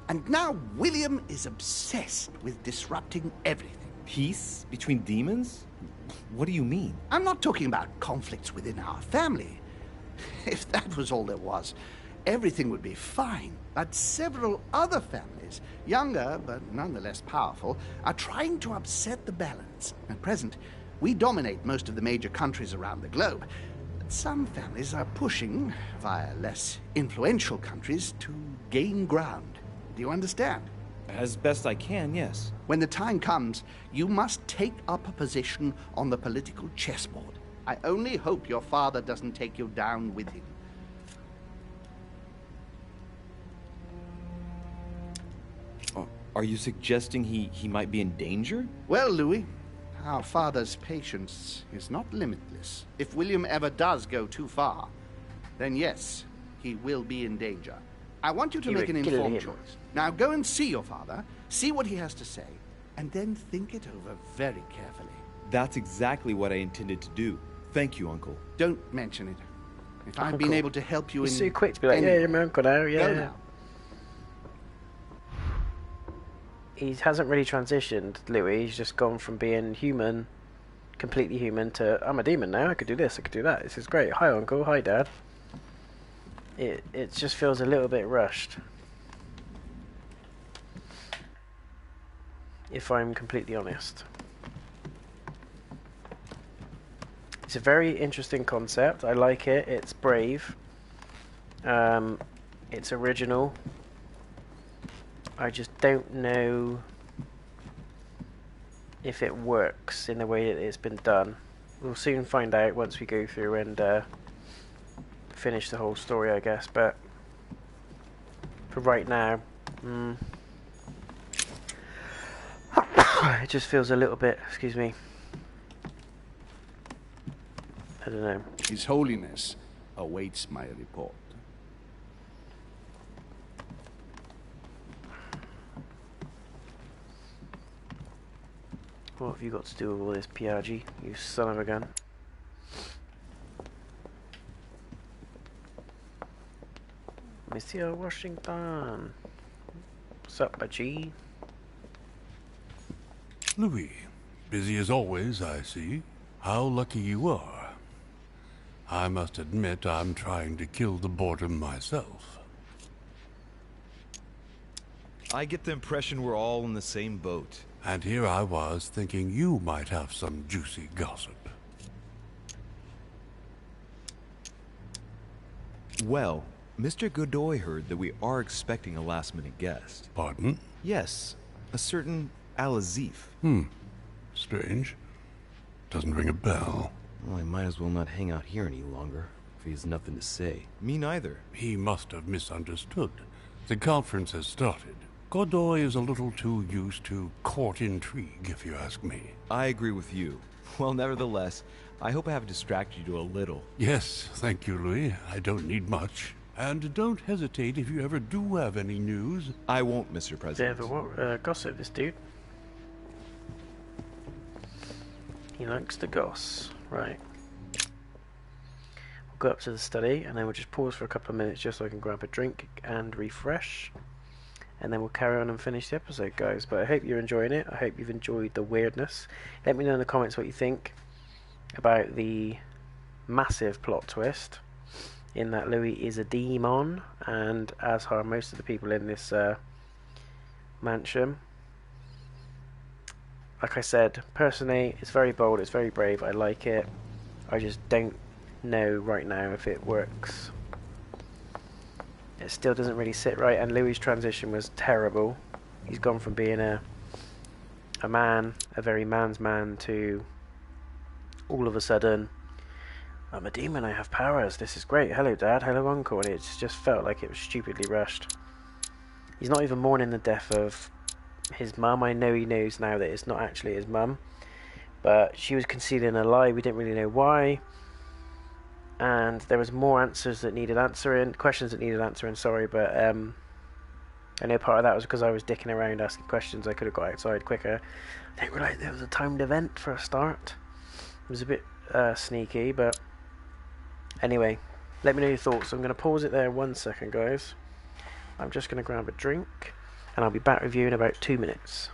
And now William is obsessed with disrupting everything. Peace between demons? What do you mean? I'm not talking about conflicts within our family. If that was all there was, everything would be fine. But several other families, younger but nonetheless powerful, are trying to upset the balance. At present, we dominate most of the major countries around the globe. But some families are pushing, via less influential countries, to gain ground. Do you understand? As best I can, yes. When the time comes, you must take up a position on the political chessboard. I only hope your father doesn't take you down with him. Are you suggesting he might be in danger? Well, Louis, our father's patience is not limitless. If William ever does go too far, then yes, he will be in danger. I want you to make an informed choice. Now go and see your father, see what he has to say, and then think it over very carefully. That's exactly what I intended to do. Thank you, Uncle. Don't mention it. If I've been able to help you in... He's so quick to be like, yeah, you're my uncle now, yeah. Go now. He hasn't really transitioned, Louis. He's just gone from being human, completely human, to I'm a demon now. I could do this, I could do that. This is great. Hi, Uncle. Hi, Dad. It just feels a little bit rushed, if I'm completely honest. It's a very interesting concept. I like it. It's brave. It's original. I just don't know if it works in the way that it's been done. We'll soon find out once we go through and finish the whole story, I guess, but for right now, it just feels a little bit, excuse me, I don't know. His Holiness awaits my report. What have you got to do with all this, PRG, you son of a gun? Monsieur Washington. What's up, G? Louis, busy as always, I see. How lucky you are. I must admit I'm trying to kill the boredom myself. I get the impression we're all in the same boat. And here I was thinking you might have some juicy gossip. Well, Mr. Godoy heard that we are expecting a last-minute guest. Pardon? Yes, a certain Al-Azif. Strange. Doesn't ring a bell. Well, I might as well not hang out here any longer, if he has nothing to say. Me neither. He must have misunderstood. The conference has started. Godoy is a little too used to court intrigue, if you ask me. I agree with you. Well, nevertheless, I hope I have distracted you a little. Yes, thank you, Louis. I don't need much. And don't hesitate if you ever do have any news. I won't, Mr. President. Yeah, but what gossip, this dude? He likes to goss. Right. We'll go up to the study, and then we'll just pause for a couple of minutes just so I can grab a drink and refresh. And then we'll carry on and finish the episode, guys. But I hope you're enjoying it. I hope you've enjoyed the weirdness. Let me know in the comments what you think about the massive plot twist in that Louis is a demon, and as are most of the people in this mansion. Like I said, personally, it's very bold, it's very brave, I like it. I just don't know right now if it works. It still doesn't really sit right, and Louis' transition was terrible. He's gone from being a man, a very man's man, to all of a sudden, I'm a demon, I have powers, this is great, hello dad, hello uncle, and it just felt like it was stupidly rushed. He's not even mourning the death of his mum. I know he knows now that it's not actually his mum, but she was concealing a lie, we didn't really know why. And there was more answers that needed answering, questions that needed answering, sorry, but I know part of that was because I was dicking around asking questions. I could have got outside quicker. I think there was a timed event for a start. It was a bit sneaky, but anyway, let me know your thoughts. I'm going to pause it there 1 second, guys. I'm just going to grab a drink, and I'll be back with you in about 2 minutes.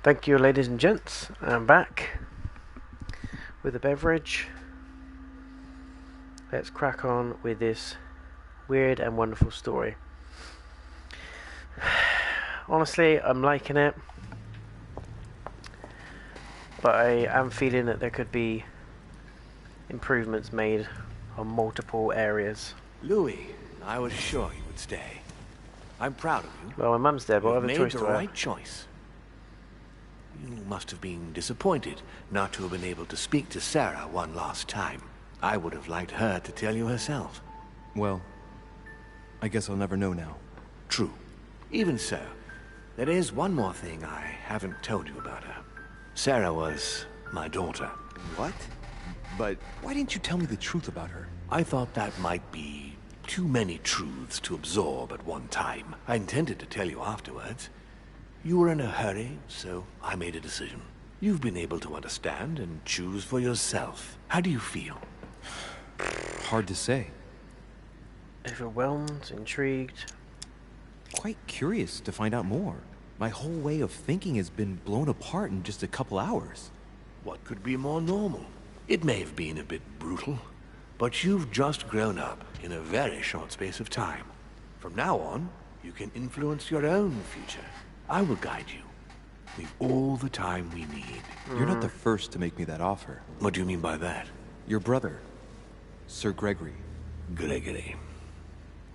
Thank you, ladies and gents. I'm back with a beverage. Let's crack on with this weird and wonderful story. Honestly, I'm liking it, but I am feeling that there could be improvements made on multiple areas. Louis, I was sure you would stay. I'm proud of you. Well, my mum's dead, but I have a You've choice made to the have. right choice. You must have been disappointed not to have been able to speak to Sarah one last time. I would have liked her to tell you herself. Well, I guess I'll never know now. True. Even so, there is one more thing I haven't told you about her. Sarah was my daughter. What? But why didn't you tell me the truth about her? I thought that might be too many truths to absorb at one time. I intended to tell you afterwards. You were in a hurry, so I made a decision. You've been able to understand and choose for yourself. How do you feel? Hard to say. Overwhelmed, intrigued. Quite curious to find out more. My whole way of thinking has been blown apart in just a couple hours. What could be more normal? It may have been a bit brutal, but you've just grown up in a very short space of time. From now on, you can influence your own future. I will guide you. We've all the time we need. You're not the first to make me that offer. What do you mean by that? Your brother, Sir Gregory. Gregory.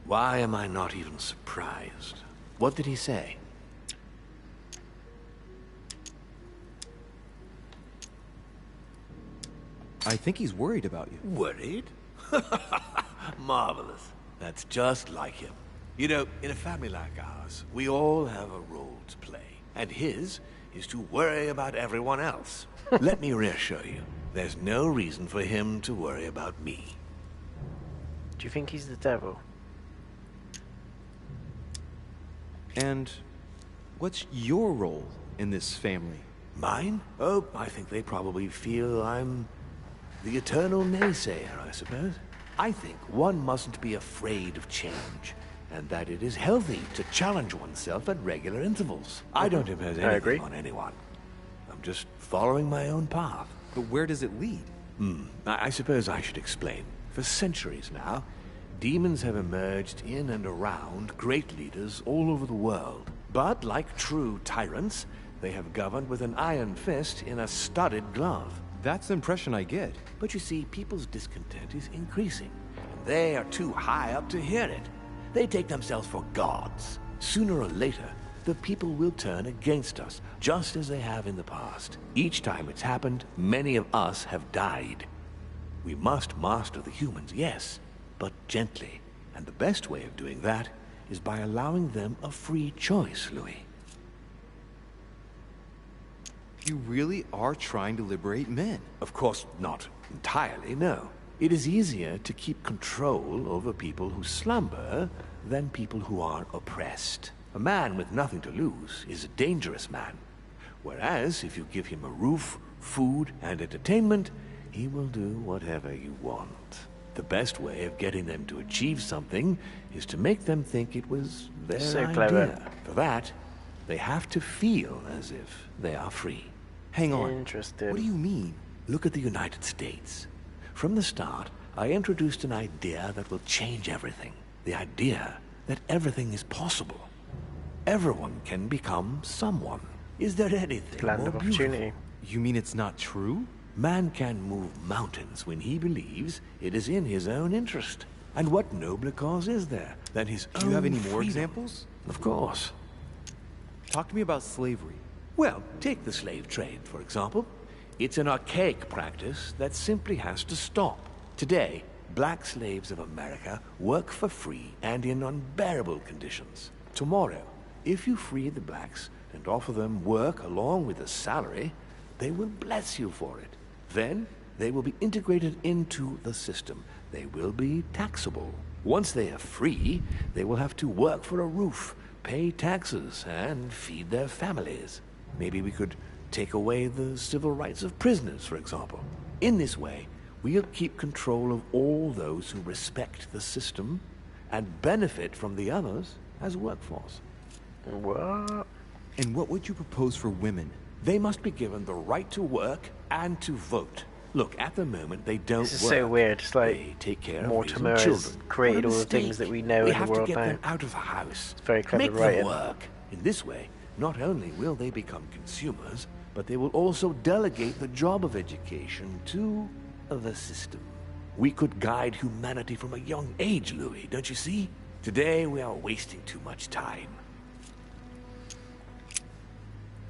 Why am I not even surprised? What did he say? I think he's worried about you. Worried? Marvelous. That's just like him. You know, in a family like ours, we all have a role to play. And his is to worry about everyone else. Let me reassure you, there's no reason for him to worry about me. Do you think he's the devil? And what's your role in this family? Mine? Oh, I think they probably feel I'm the eternal naysayer, I suppose. I think one mustn't be afraid of change, and that it is healthy to challenge oneself at regular intervals. I don't impose anything on anyone. I'm just following my own path. But where does it lead? I suppose I should explain. For centuries now, demons have emerged in and around great leaders all over the world. But like true tyrants, they have governed with an iron fist in a studded glove. That's the impression I get. But you see, people's discontent is increasing. And they are too high up to hear it. They take themselves for gods. Sooner or later, the people will turn against us, just as they have in the past. Each time it's happened, many of us have died. We must master the humans, yes, but gently. And the best way of doing that is by allowing them a free choice, Louis. You really are trying to liberate men. Of course, not entirely, no. It is easier to keep control over people who slumber than people who are oppressed. A man with nothing to lose is a dangerous man. Whereas, if you give him a roof, food, and entertainment, he will do whatever you want. The best way of getting them to achieve something is to make them think it was their idea. Clever. For that, they have to feel as if they are free. Hang on. Interesting. What do you mean? Look at the United States. From the start, I introduced an idea that will change everything. The idea that everything is possible. Everyone can become someone. Is there anything Land more of beautiful? opportunity. You mean it's not true? Man can move mountains when he believes it is in his own interest. And what nobler cause is there than his own Do you have any more freedom? examples? Of course. Talk to me about slavery. Well, take the slave trade, for example. It's an archaic practice that simply has to stop. Today, black slaves of America work for free and in unbearable conditions. Tomorrow, if you free the blacks and offer them work along with a salary, they will bless you for it. Then, they will be integrated into the system. They will be taxable. Once they are free, they will have to work for a roof, pay taxes, and feed their families. Maybe we could take away the civil rights of prisoners, for example. In this way, we'll keep control of all those who respect the system and benefit from the others as workforce. What? And what would you propose for women? They must be given the right to work and to vote. Look, at the moment they don't This is work. so weird. It's like They take care Mortimer of has raising children. created What a all the things mistake. that we know We in the have world to get now. them out of the house. It's very clever Make writing. them work. In this way, not only will they become consumers, but they will also delegate the job of education to the system. We could guide humanity from a young age, Louis, don't you see? Today we are wasting too much time.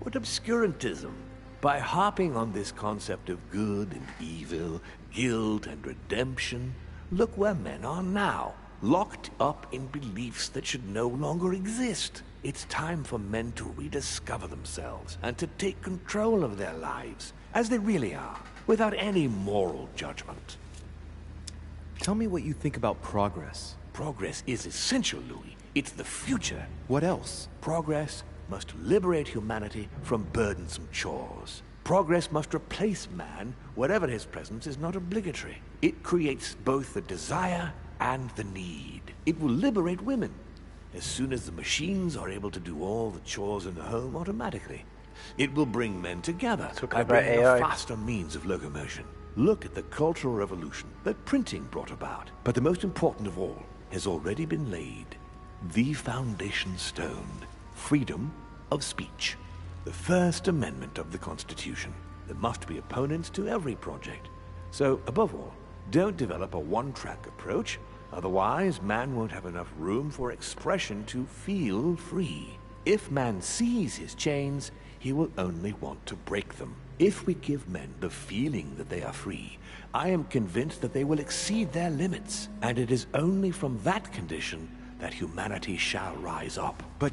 What obscurantism! By harping on this concept of good and evil, guilt and redemption, look where men are now, locked up in beliefs that should no longer exist. It's time for men to rediscover themselves and to take control of their lives, as they really are, without any moral judgment. Tell me what you think about progress. Progress is essential, Louis. It's the future. What else? Progress must liberate humanity from burdensome chores. Progress must replace man wherever his presence is not obligatory. It creates both the desire and the need. It will liberate women as soon as the machines are able to do all the chores in the home automatically. It will bring men together by bringing a faster means of locomotion. Look at the cultural revolution that printing brought about. But the most important of all has already been laid. The foundation stone. Freedom of speech. The First Amendment of the Constitution. There must be opponents to every project. So, above all, don't develop a one-track approach. Otherwise, man won't have enough room for expression to feel free. If man sees his chains, he will only want to break them. If we give men the feeling that they are free, I am convinced that they will exceed their limits. And it is only from that condition that humanity shall rise up. But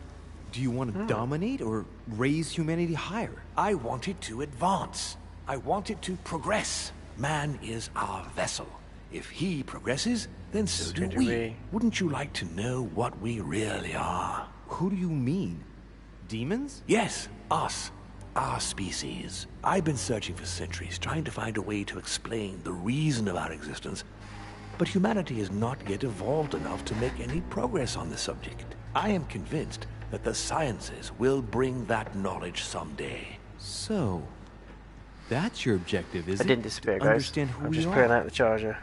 do you want to dominate or raise humanity higher? I want it to advance. I want it to progress. Man is our vessel. If he progresses, then so do we. Wouldn't you like to know what we really are? Who do you mean? Demons? Yes, us. Our species. I've been searching for centuries, trying to find a way to explain the reason of our existence. But humanity has not yet evolved enough to make any progress on the subject. I am convinced that the sciences will bring that knowledge someday. So, that's your objective, is it? I didn't disappear, guys. Understand who I'm we just are. pulling out the charger.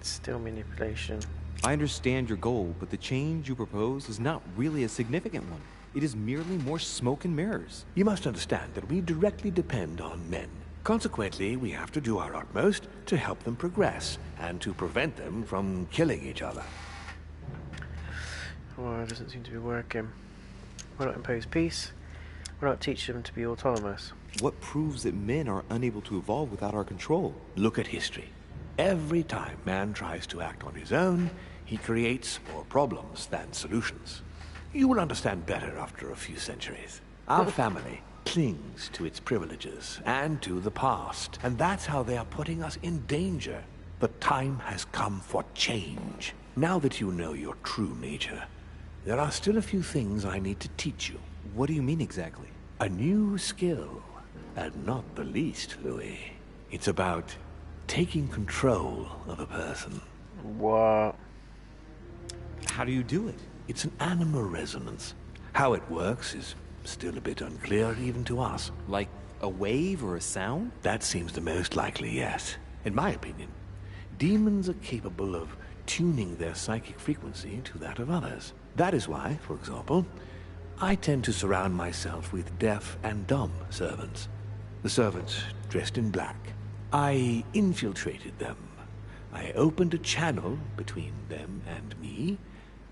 It's still manipulation. I understand your goal, but the change you propose is not really a significant one. It is merely more smoke and mirrors. You must understand that we directly depend on men. Consequently, we have to do our utmost to help them progress and to prevent them from killing each other. Well, it doesn't seem to be working. Why not impose peace? Why not teach them to be autonomous? What proves that men are unable to evolve without our control? Look at history. Every time man tries to act on his own, he creates more problems than solutions. You will understand better after a few centuries. Our family clings to its privileges and to the past, and that's how they are putting us in danger. The time has come for change. Now that you know your true nature, there are still a few things I need to teach you. What do you mean exactly? A new skill, and not the least, Louis. It's about taking control of a person. What? How do you do it? It's an animal resonance. How it works is still a bit unclear even to us. Like a wave or a sound? That seems the most likely, yes. In my opinion, demons are capable of tuning their psychic frequency to that of others. That is why, for example, I tend to surround myself with deaf and dumb servants. The servants dressed in black. I infiltrated them. I opened a channel between them and me,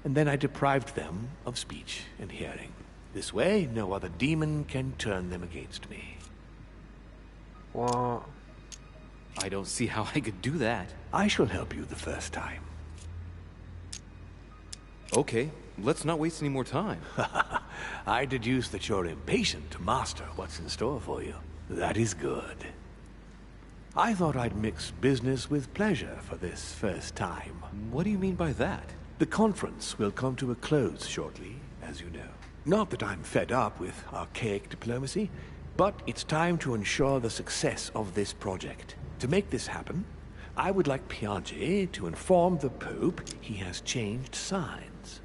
and then I deprived them of speech and hearing. This way, no other demon can turn them against me. What? I don't see how I could do that. I shall help you the first time. Okay, let's not waste any more time. I deduce that you're impatient to master what's in store for you. That is good. I thought I'd mix business with pleasure for this first time. What do you mean by that? The conference will come to a close shortly, as you know. Not that I'm fed up with archaic diplomacy, but it's time to ensure the success of this project. To make this happen, I would like Piaget to inform the Pope he has changed sides.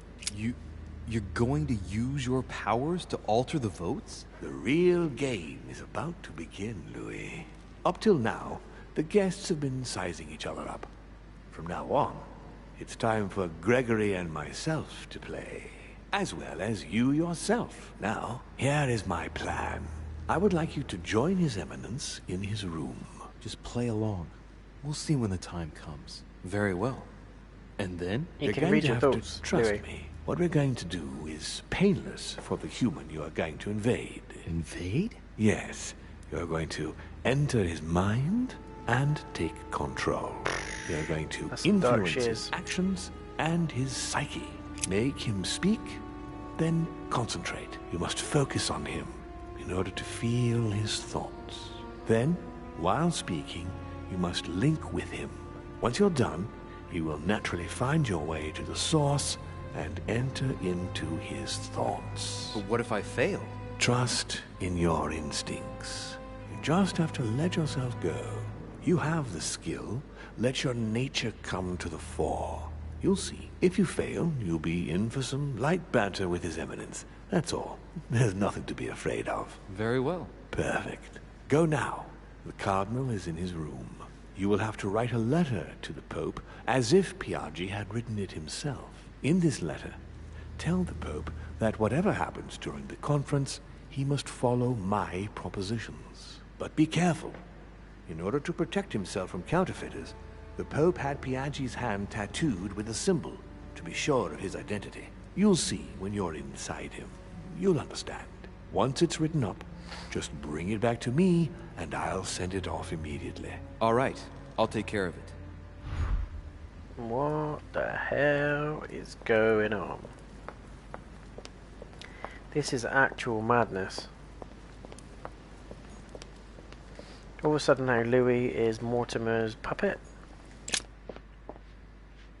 You're going to use your powers to alter the votes? The real game is about to begin, Louis. Up till now, the guests have been sizing each other up. From now on, it's time for Gregory and myself to play, as well as you yourself. Now, here is my plan. I would like you to join His Eminence in his room. Just play along. We'll see when the time comes. Very well. And then? You can read your thoughts, Trust Louis. me. What we're going to do is painless for the human you are going to invade. Invade? Yes. You're going to enter his mind and take control. You're going to That's some dark influence his shiz. actions and his psyche. Make him speak, then concentrate. You must focus on him in order to feel his thoughts. Then, while speaking, you must link with him. Once you're done, you will naturally find your way to the source and enter into his thoughts. But what if I fail? Trust in your instincts. You just have to let yourself go. You have the skill. Let your nature come to the fore. You'll see. If you fail, you'll be in for some light banter with His Eminence. That's all. There's nothing to be afraid of. Very well. Perfect. Go now. The Cardinal is in his room. You will have to write a letter to the Pope as if Piaggi had written it himself. In this letter, tell the Pope that whatever happens during the conference, he must follow my propositions. But be careful. In order to protect himself from counterfeiters, the Pope had Piaggi's hand tattooed with a symbol to be sure of his identity. You'll see when you're inside him. You'll understand. Once it's written up, just bring it back to me, and I'll send it off immediately. All right. I'll take care of it. What the hell is going on? This is actual madness. All of a sudden now Louis is Mortimer's puppet.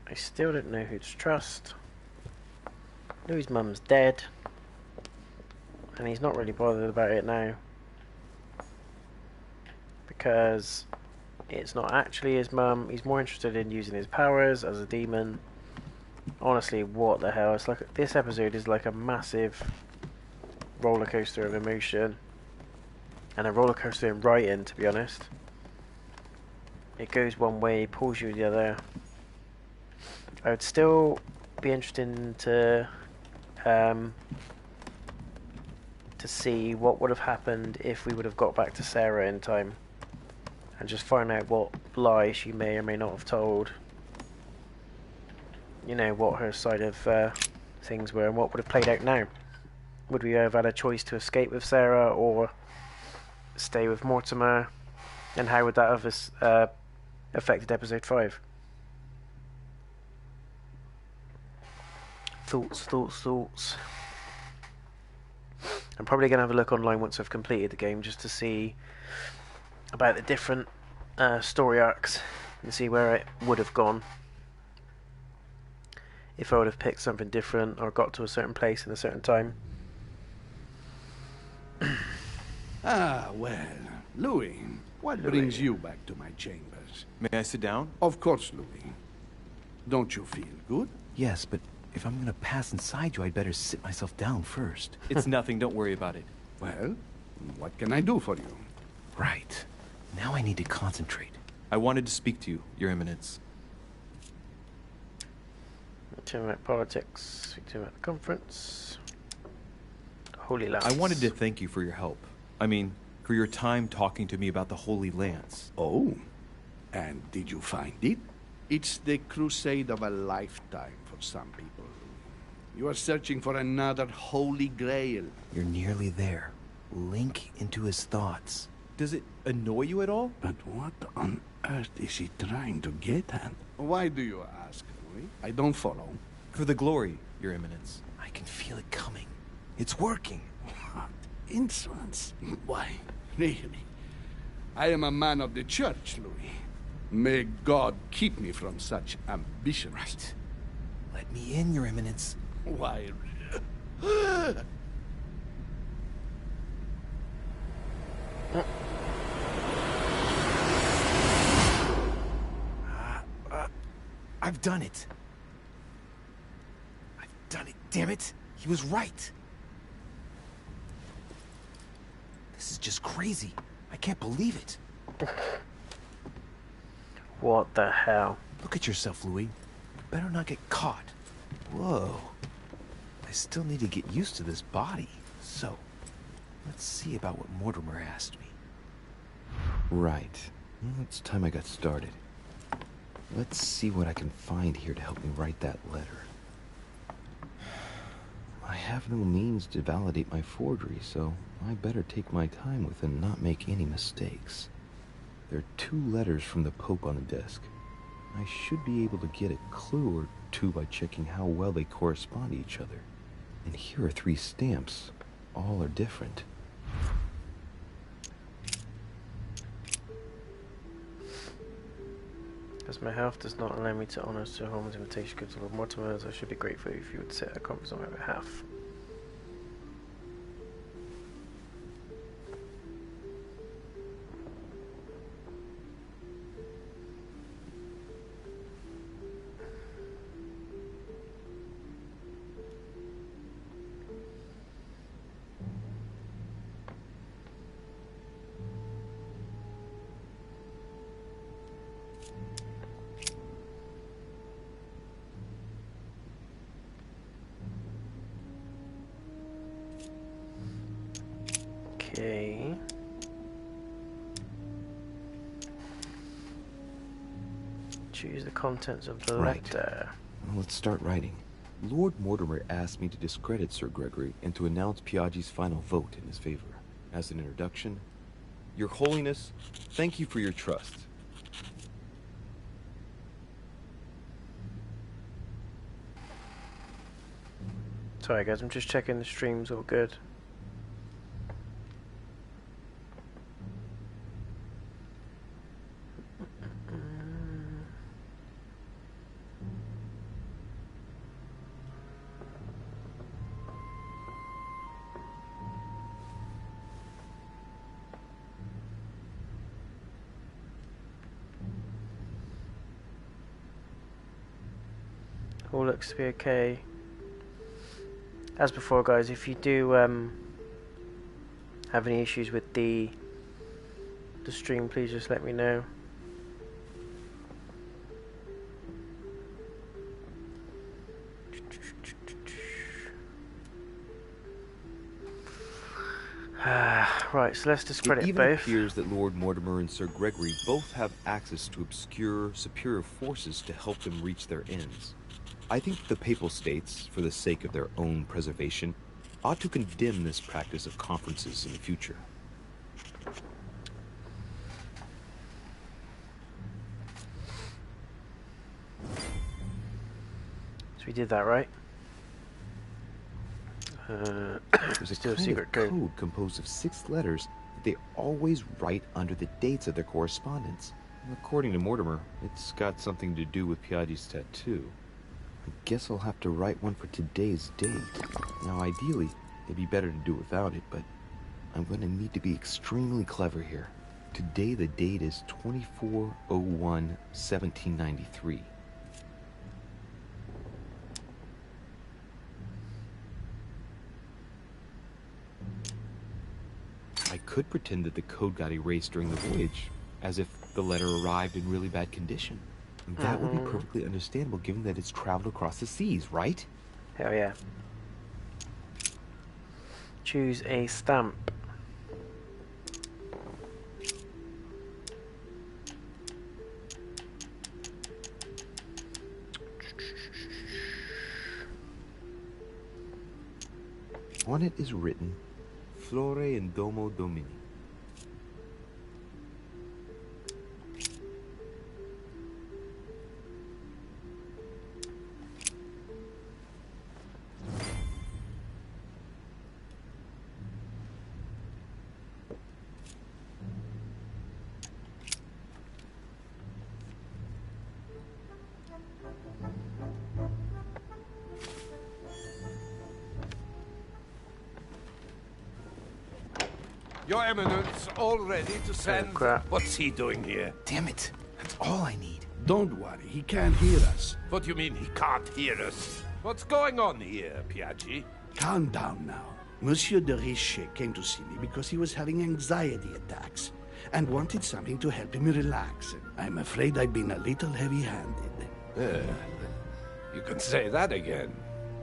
I still don't know who to trust. Louis' mum's dead. And he's not really bothered about it now. Because it's not actually his mum. He's more interested in using his powers as a demon. Honestly, what the hell? It's like this episode is like a massive roller coaster of emotion and a roller coaster in writing, to be honest. It goes one way, pulls you the other. I would still be interested to see what would have happened if we would have got back to Sarah in time and just find out what lie she may or may not have told. You know, what her side of things were and what would have played out now. Would we have had a choice to escape with Sarah or stay with Mortimer? And how would that have affected episode 5? Thoughts. I'm probably going to have a look online once I've completed the game just to see about the different story arcs and see where it would have gone if I would have picked something different or got to a certain place in a certain time. Ah, well, Louis, what Louis. brings you back to my chambers? May I sit down? Of course, Louis. Don't you feel good? Yes, but if I'm gonna pass inside you, I'd better sit myself down first. It's nothing, don't worry about it. Well, what can I do for you? Right. Now I need to concentrate. I wanted to speak to you, Your Eminence. Talking about politics, talking about the conference. Holy Lance. I wanted to thank you for your help. I mean, for your time talking to me about the Holy Lance. Oh, and did you find it? It's the crusade of a lifetime for some people. You are searching for another holy grail. You're nearly there. Link into his thoughts. Does it annoy you at all? But what on earth is he trying to get at? Why do you ask, Louis? I don't follow. For the glory, Your Eminence. I can feel it coming. It's working. What insolence? Why, really? I am a man of the church, Louis. May God keep me from such ambition. Right. Let me in, Your Eminence. Why? I've done it. I've done it, damn it. He was right. This is just crazy. I can't believe it. What the hell? Look at yourself, Louis. You better not get caught. Whoa. I still need to get used to this body. So, let's see about what Mortimer asked me. Right. Well, it's time I got started. Let's see what I can find here to help me write that letter. I have no means to validate my forgery, so I better take my time with it and not make any mistakes. There are 2 letters from the Pope on the desk. I should be able to get a clue or 2 by checking how well they correspond to each other. And here are 3 stamps. All are different. As my health does not allow me to honour Sir Holmes' invitation to go to Lord Mortimer's, I should be grateful if you would set a conference on my behalf. Okay. Choose the contents of the letter. Well, let's start writing. Lord Mortimer asked me to discredit Sir Gregory and to announce Piaggi's final vote in his favor. As an introduction, Your Holiness, thank you for your trust. Sorry guys, I'm just checking the stream's all good. All looks to be okay. As before guys, if you do have any issues with the stream, please just let me know. Right, so let's discredit it both. even appears that Lord Mortimer and Sir Gregory both have access to obscure, superior forces to help them reach their ends. I think the Papal States, for the sake of their own preservation, ought to condemn this practice of conferences in the future. So we did that, right? There's a still kind secret of code composed of 6 letters that they always write under the dates of their correspondence. According to Mortimer, it's got something to do with Piaggi's tattoo. I guess I'll have to write one for today's date. Now, ideally, it'd be better to do without it, but I'm going to need to be extremely clever here. Today, the date is 24/01/1793. I could pretend that the code got erased during the voyage, as if the letter arrived in really bad condition. That would be perfectly understandable given that it's traveled across the seas, right? Hell yeah. Choose a stamp. On it is written, Flore in Domo Domini. Your Eminence, all ready to send... crap. What's he doing here? Damn it! That's all I need. Don't worry, he can't hear us. What do you mean he can't hear us? What's going on here, Piaggi? Calm down now. Monsieur de Richot came to see me because he was having anxiety attacks and wanted something to help him relax. I'm afraid I've been a little heavy-handed. You can say that again.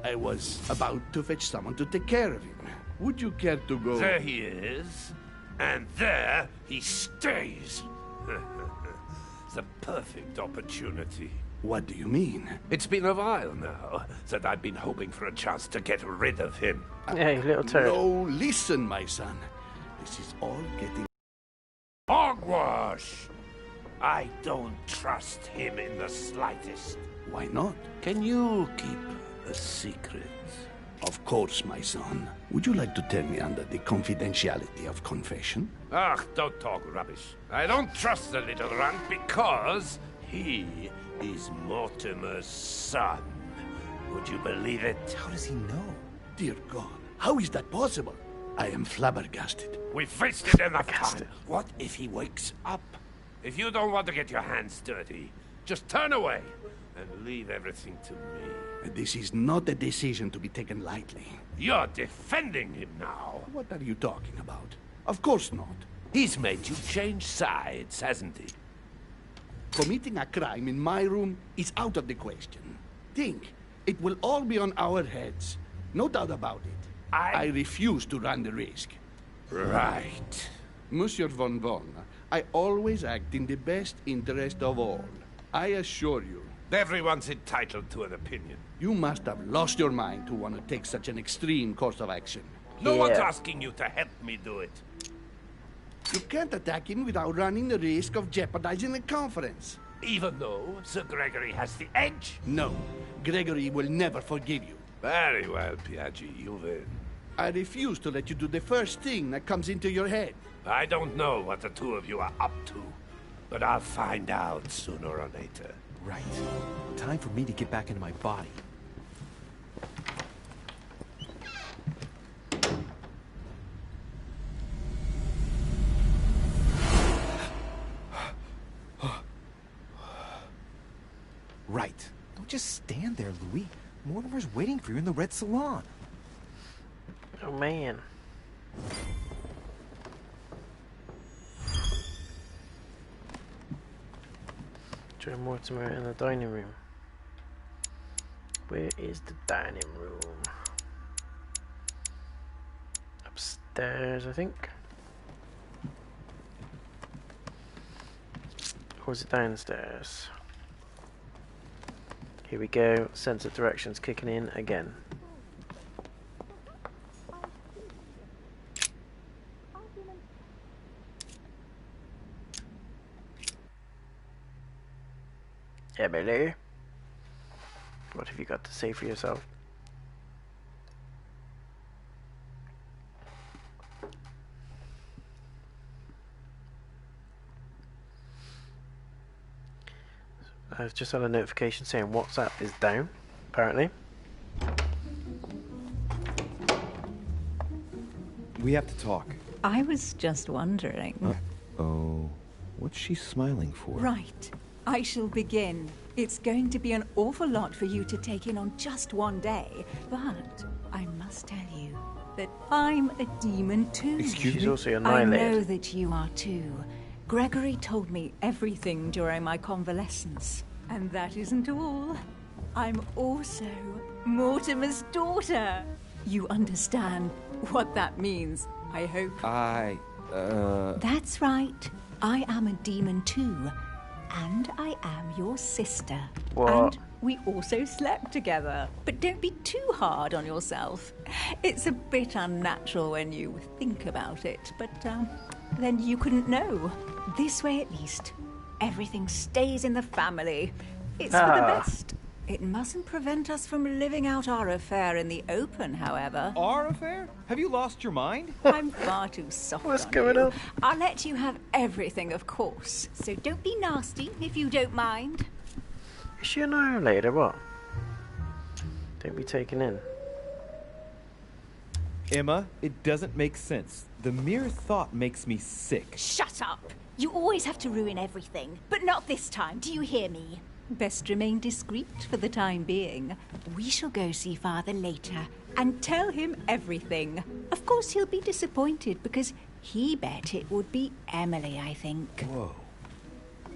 I was about to fetch someone to take care of him. Would you care to go? There he is, and there he stays. The perfect opportunity. What do you mean? It's been a while now that I've been hoping for a chance to get rid of him. Hey, little turd. No, listen, my son. This is all getting... Hogwash! I don't trust him in the slightest. Why not? Can you keep a secret? Of course, my son. Would you like to tell me under the confidentiality of confession? Ach, don't talk rubbish. I don't trust the little runt because he is Mortimer's son. Would you believe it? How does he know? Dear God, how is that possible? I am flabbergasted. We've wasted enough time. What if he wakes up? If you don't want to get your hands dirty, just turn away and leave everything to me. This is not a decision to be taken lightly. You're defending him now. What are you talking about? Of course not. He's made you change sides, hasn't he? Committing a crime in my room is out of the question. Think, it will all be on our heads. No doubt about it. I refuse to run the risk. Right. Monsieur von Von, I always act in the best interest of all. I assure you. Everyone's entitled to an opinion. You must have lost your mind to want to take such an extreme course of action. No one's asking you to help me do it. You can't attack him without running the risk of jeopardizing the conference. Even though Sir Gregory has the edge? No, Gregory will never forgive you. Very well, Piaggi, you win. I refuse to let you do the first thing that comes into your head. I don't know what the two of you are up to, but I'll find out sooner or later. Right. Time for me to get back into my body. Right. Don't just stand there, Louis. Mortimer's waiting for you in the red salon. Oh, man. Join Mortimer in the dining room. Where is the dining room? Upstairs, I think. Or is it downstairs? Here we go. Sense of directions kicking in again. Emily, what have you got to say for yourself? I've just had a notification saying WhatsApp is down, apparently. We have to talk. I was just wondering. Oh, what's she smiling for? Right. I shall begin. It's going to be an awful lot for you to take in on just one day, but I must tell you that I'm a demon too. Excuse me? She's also I annihilated. know that you are too. Gregory told me everything during my convalescence. And that isn't all. I'm also Mortimer's daughter. You understand what that means, I hope. That's right. I am a demon too. And I am your sister. What? And we also slept together. But don't be too hard on yourself. It's a bit unnatural when you think about it, but then you couldn't know. This way at least, everything stays in the family. It's for the best. It mustn't prevent us from living out our affair in the open, however. Our affair? Have you lost your mind? I'm far too soft What's on going you. on? I'll let you have everything, of course. So don't be nasty, if you don't mind. Is she annihilated or what? Don't be taken in. Emma, it doesn't make sense. The mere thought makes me sick. Shut up! You always have to ruin everything. But not this time, do you hear me? Best remain discreet for the time being. We shall go see Father later and tell him everything. Of course he'll be disappointed because he bet it would be Emily, I think. Whoa.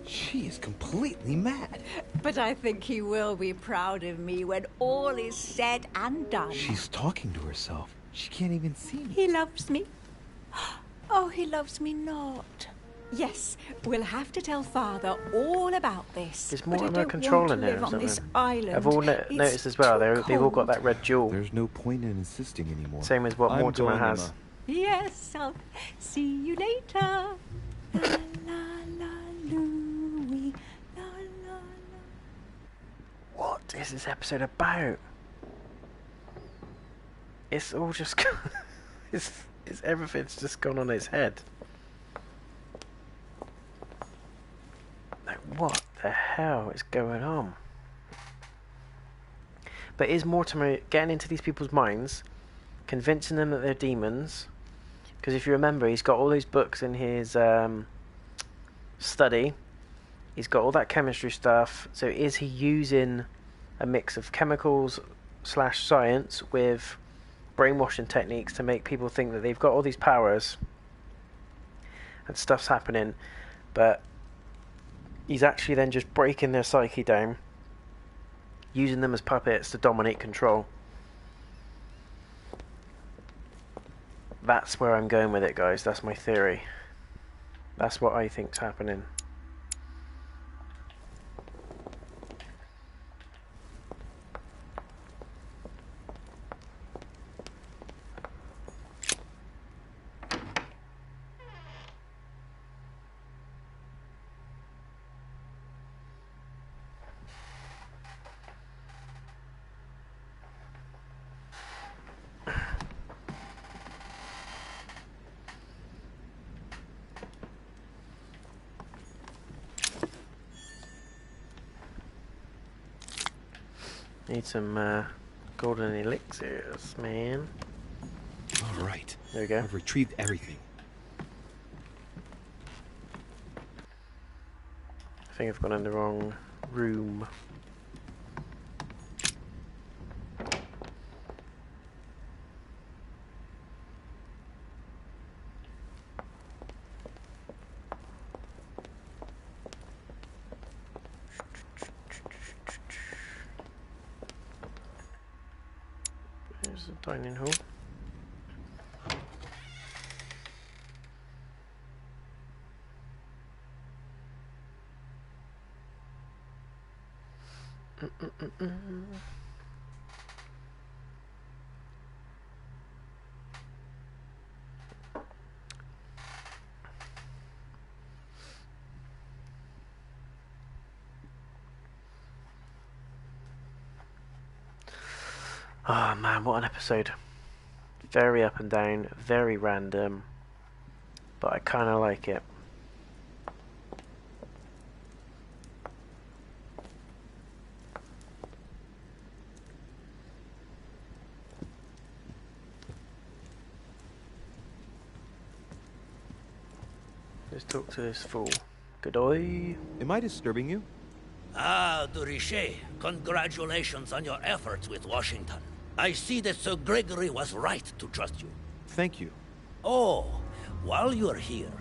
She is completely mad. But I think he will be proud of me when all is said and done. She's talking to herself. She can't even see me. He loves me. Oh, he loves me not. Yes, we'll have to tell Father all about this. Is Mortimer controlling him or something? I've all noticed as well, they've all got that red jewel. There's no point in insisting anymore. Same as what Mortimer has. Emma. Yes, I'll see you later. La la la Louie, la la la. What is this episode about? It's all just it's everything's just gone on its head. Like, what the hell is going on? But is Mortimer getting into these people's minds, convincing them that they're demons? Because if you remember, he's got all these books in his study. He's got all that chemistry stuff. So is he using a mix of chemicals / science with brainwashing techniques to make people think that they've got all these powers and stuff's happening, but he's actually then just breaking their psyche down, using them as puppets to dominate control? That's where I'm going with it, guys. That's my theory. That's what I think's happening. Need some golden elixirs, man. All right. There we go. I've retrieved everything. I think I've gone in the wrong room. There's the dining hall. Oh man, what an episode. Very up and down, very random, but I kind of like it. Let's talk to this fool. Good eye. Am I disturbing you? Ah, Richot, congratulations on your efforts with Washington. I see that Sir Gregory was right to trust you. Thank you. Oh, while you're here,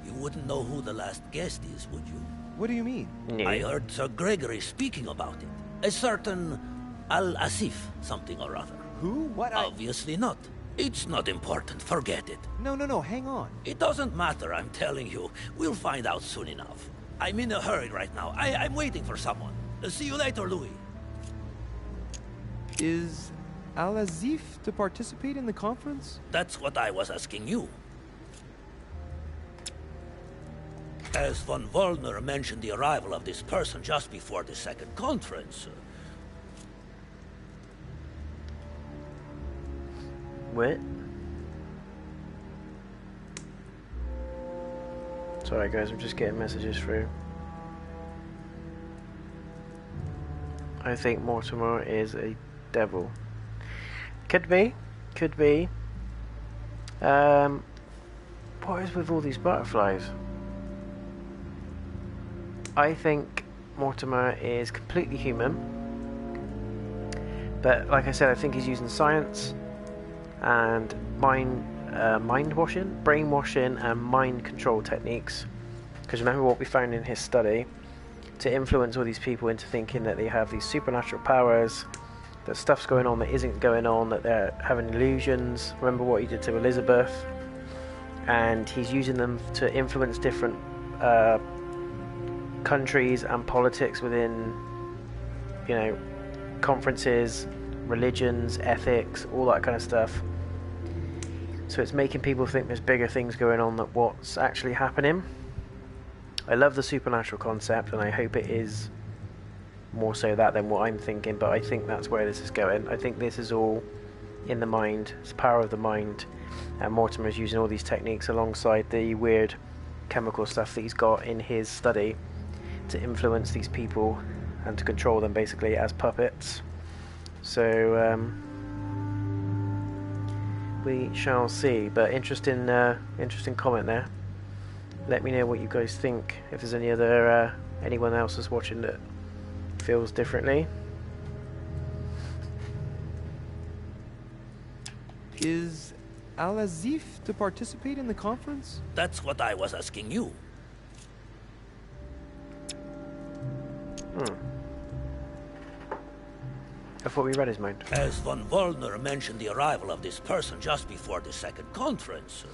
you wouldn't know who the last guest is, would you? What do you mean? No. I heard Sir Gregory speaking about it. A certain Al-Asif something or other. Who? What? Obviously not. It's not important, forget it. No, hang on. It doesn't matter, I'm telling you. We'll find out soon enough. I'm in a hurry right now. I'm waiting for someone. See you later, Louis. Is Al-Azif to participate in the conference? That's what I was asking you. As von Wollner mentioned the arrival of this person just before the second conference. What? Sorry guys, I'm just getting messages through. I think Mortimer is a devil. Could be. Could be. What is with all these butterflies? I think Mortimer is completely human. But like I said, I think he's using science and mind washing, brainwashing, and mind control techniques. Because remember what we found in his study, to influence all these people into thinking that they have these supernatural powers, that stuff's going on that isn't going on, that they're having illusions. Remember what he did to Elizabeth, and he's using them to influence different countries and politics within, you know, conferences, religions, ethics, all that kind of stuff. So it's making people think there's bigger things going on than what's actually happening. I love the supernatural concept, and I hope it is more so that than what I'm thinking, but I think that's where this is going. I think this is all in the mind. It's the power of the mind, and Mortimer is using all these techniques alongside the weird chemical stuff that he's got in his study to influence these people and to control them basically as puppets. So we shall see. But interesting comment there. Let me know what you guys think. If there's any other anyone else that's watching that feels differently. Is Al-Azif to participate in the conference? That's what I was asking you. I thought we read his mind. As von Wollner mentioned the arrival of this person just before the second conference.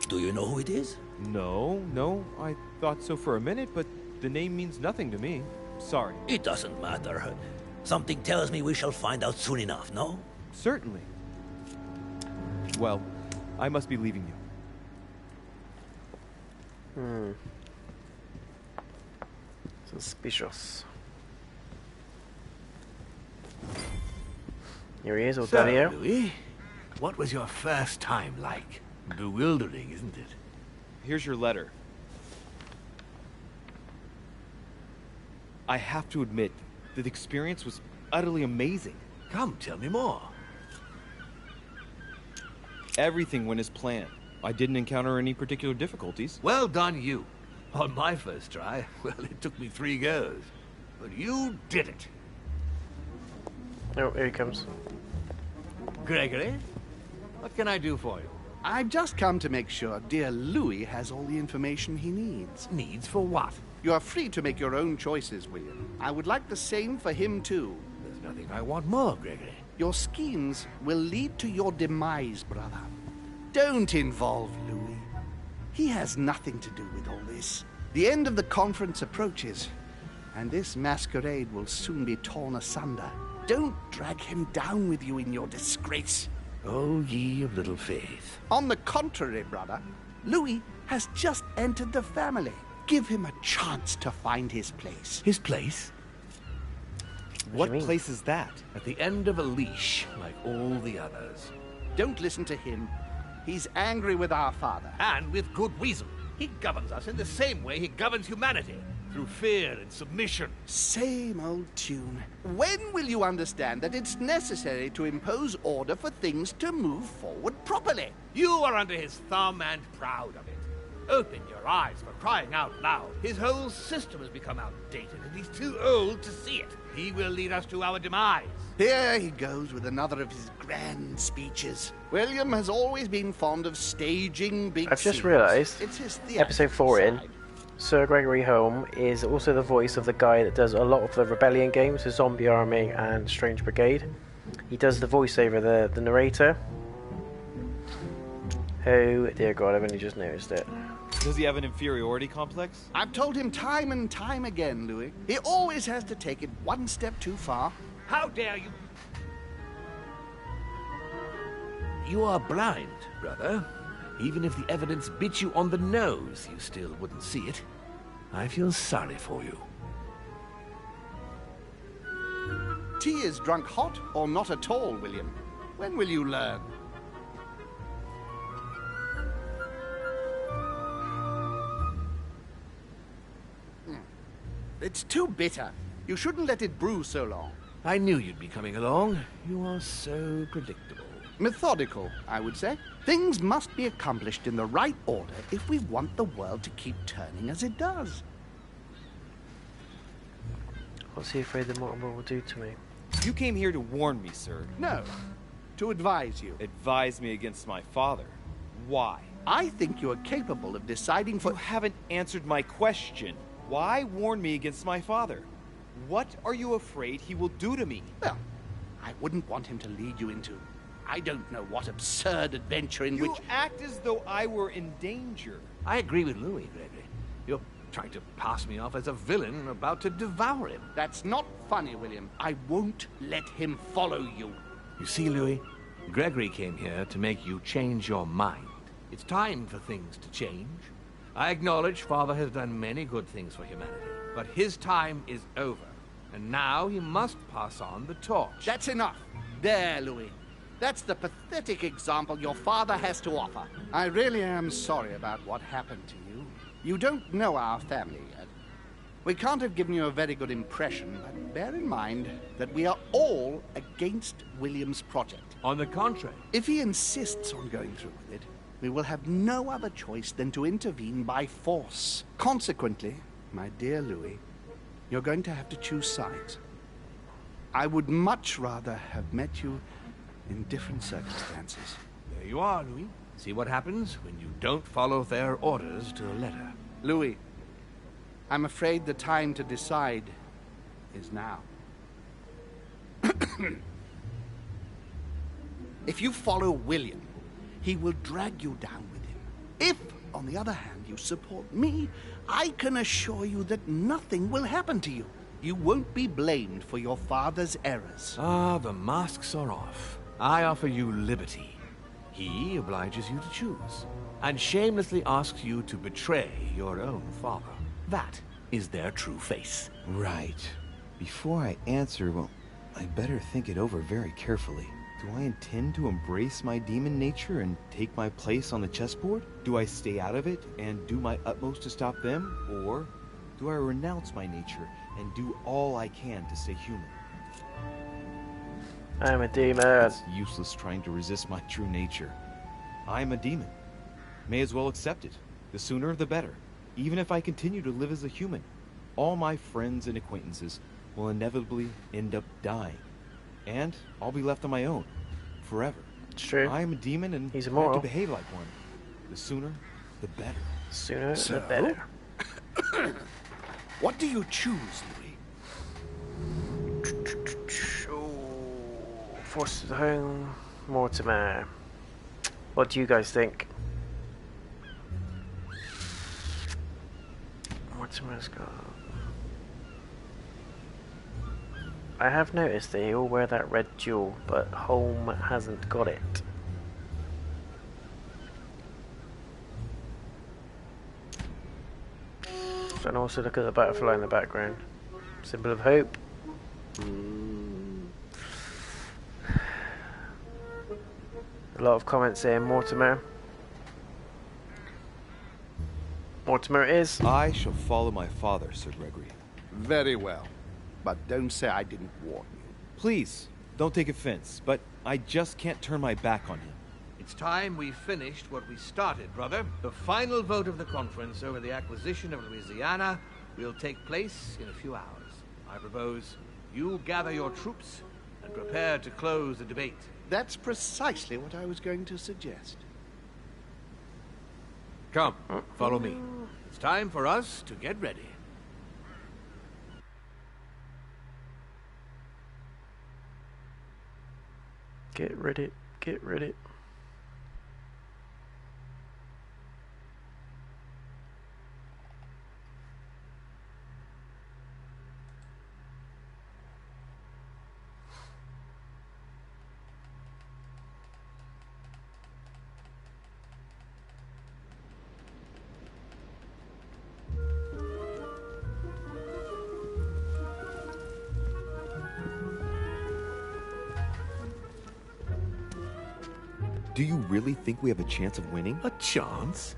Do you know who it is? No, I thought so for a minute, but the name means nothing to me. Sorry. It doesn't matter. Something tells me we shall find out soon enough, no? Certainly. Well, I must be leaving you. Suspicious. Here he is, old Daddy-o. Louis, what was your first time like? Bewildering, isn't it? Here's your letter. I have to admit that the experience was utterly amazing. Come, tell me more. Everything went as planned. I didn't encounter any particular difficulties. Well done, you. On my first try, well, it took me 3 goes. But you did it. Oh, here he comes. Gregory, what can I do for you? I've just come to make sure dear Louis has all the information he needs. Needs for what? You are free to make your own choices, William. I would like the same for him, too. There's nothing I want more, Gregory. Your schemes will lead to your demise, brother. Don't involve Louis. He has nothing to do with all this. The end of the conference approaches, and this masquerade will soon be torn asunder. Don't drag him down with you in your disgrace. Oh, ye of little faith. On the contrary, brother, Louis has just entered the family. Give him a chance to find his place. His place? What place is that? At the end of a leash, like all the others. Don't listen to him. He's angry with our father. And with good reason. He governs us in the same way he governs humanity. Through fear and submission. Same old tune. When will you understand that it's necessary to impose order for things to move forward properly? You are under his thumb and proud of it. Open your eyes, for crying out loud. His whole system has become outdated, and he's too old to see it. He will lead us to our demise. Here he goes with another of his grand speeches. William has always been fond of staging big I've just scenes. realised, It's his episode 4 in, side. Sir Gregory Holm is also the voice of the guy that does a lot of the Rebellion games, the Zombie Army and Strange Brigade. He does the voiceover, the narrator. Oh dear God, I've only just noticed it. Does he have an inferiority complex? I've told him time and time again, Louis. He always has to take it one step too far. How dare you? You are blind, brother. Even if the evidence bit you on the nose, you still wouldn't see it. I feel sorry for you. Tea is drunk hot or not at all, William. When will you learn? It's too bitter. You shouldn't let it brew so long. I knew you'd be coming along. You are so predictable. Methodical, I would say. Things must be accomplished in the right order if we want the world to keep turning as it does. What's he afraid that Mortimer will do to me? You came here to warn me, sir. No, to advise you. Advise me against my father. Why? I think you are capable of deciding for... You haven't answered my question. Why warn me against my father? What are you afraid he will do to me? Well, I wouldn't want him to lead you into... I don't know what absurd adventure in You which... act as though I were in danger. I agree with Louis, Gregory. You're trying to pass me off as a villain about to devour him. That's not funny, William. I won't let him follow you. You see, Louis, Gregory came here to make you change your mind. It's time for things to change. I acknowledge Father has done many good things for humanity, but his time is over, and now he must pass on the torch. That's enough. There, Louis. That's the pathetic example your father has to offer. I really am sorry about what happened to you. You don't know our family yet. We can't have given you a very good impression, but bear in mind that we are all against William's project. On the contrary. If he insists on going through with it, we will have no other choice than to intervene by force. Consequently, my dear Louis, you're going to have to choose sides. I would much rather have met you in different circumstances. There you are, Louis. See what happens when you don't follow their orders to the letter. Louis, I'm afraid the time to decide is now. If you follow William, he will drag you down with him. If, on the other hand, you support me, I can assure you that nothing will happen to you. You won't be blamed for your father's errors. Ah, the masks are off. I offer you liberty. He obliges you to choose, and shamelessly asks you to betray your own father. That is their true face. Right. Before I answer, well, I better think it over very carefully. Do I intend to embrace my demon nature and take my place on the chessboard? Do I stay out of it and do my utmost to stop them? Or do I renounce my nature and do all I can to stay human? I'm a demon. It's useless trying to resist my true nature. I'm a demon. May as well accept it. The sooner the better. Even if I continue to live as a human, all my friends and acquaintances will inevitably end up dying. And I'll be left on my own. Forever. It's true. I am a demon and He's I have immoral. to behave like one. The sooner, the better. Sooner So? the better. What do you choose, Louis? Force to the home. Mortimer. What do you guys think? Mortimer's got... I have noticed they all wear that red jewel, but Home hasn't got it. And also look at the butterfly in the background. Symbol of hope. A lot of comments saying Mortimer. Mortimer it is. I shall follow my father, Sir Gregory. Very well. But don't say I didn't warn you. Please, don't take offense, but I just can't turn my back on him. It's time we finished what we started, brother. The final vote of the conference over the acquisition of Louisiana will take place in a few hours. I propose you gather your troops and prepare to close the debate. That's precisely what I was going to suggest. Come, follow me. It's time for us to get ready. Get ready, get ready. Do you really think we have a chance of winning? A chance?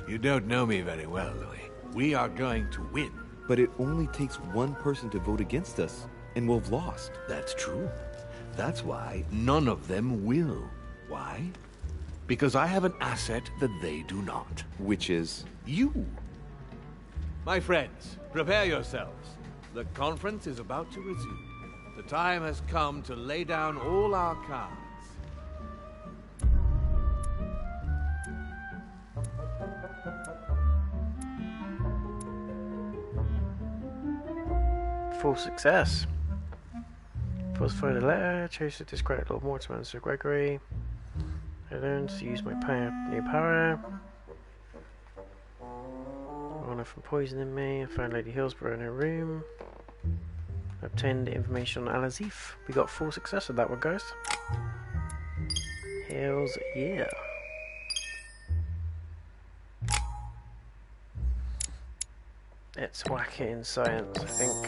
You don't know me very well, Louis. We are going to win. But it only takes one person to vote against us, and we'll have lost. That's true. That's why none of them will. Why? Because I have an asset that they do not. Which is? You. My friends, prepare yourselves. The conference is about to resume. The time has come to lay down all our cards. Full success. Falsified a letter, chose to discredit Lord Mortimer and Sir Gregory. I learned to use my new power. Honor from poisoning me. I found Lady Hillsborough in her room. Obtained information on Al-Azif. We got full success with that one, guys. Hells yeah. Let's whack it in science, I think.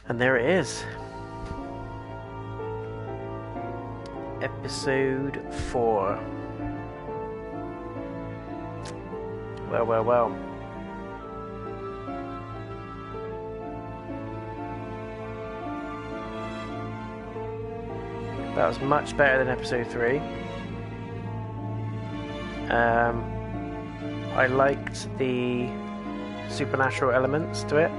And there it is. Episode 4. Well, well, well. That was much better than episode 3. I liked the supernatural elements to it.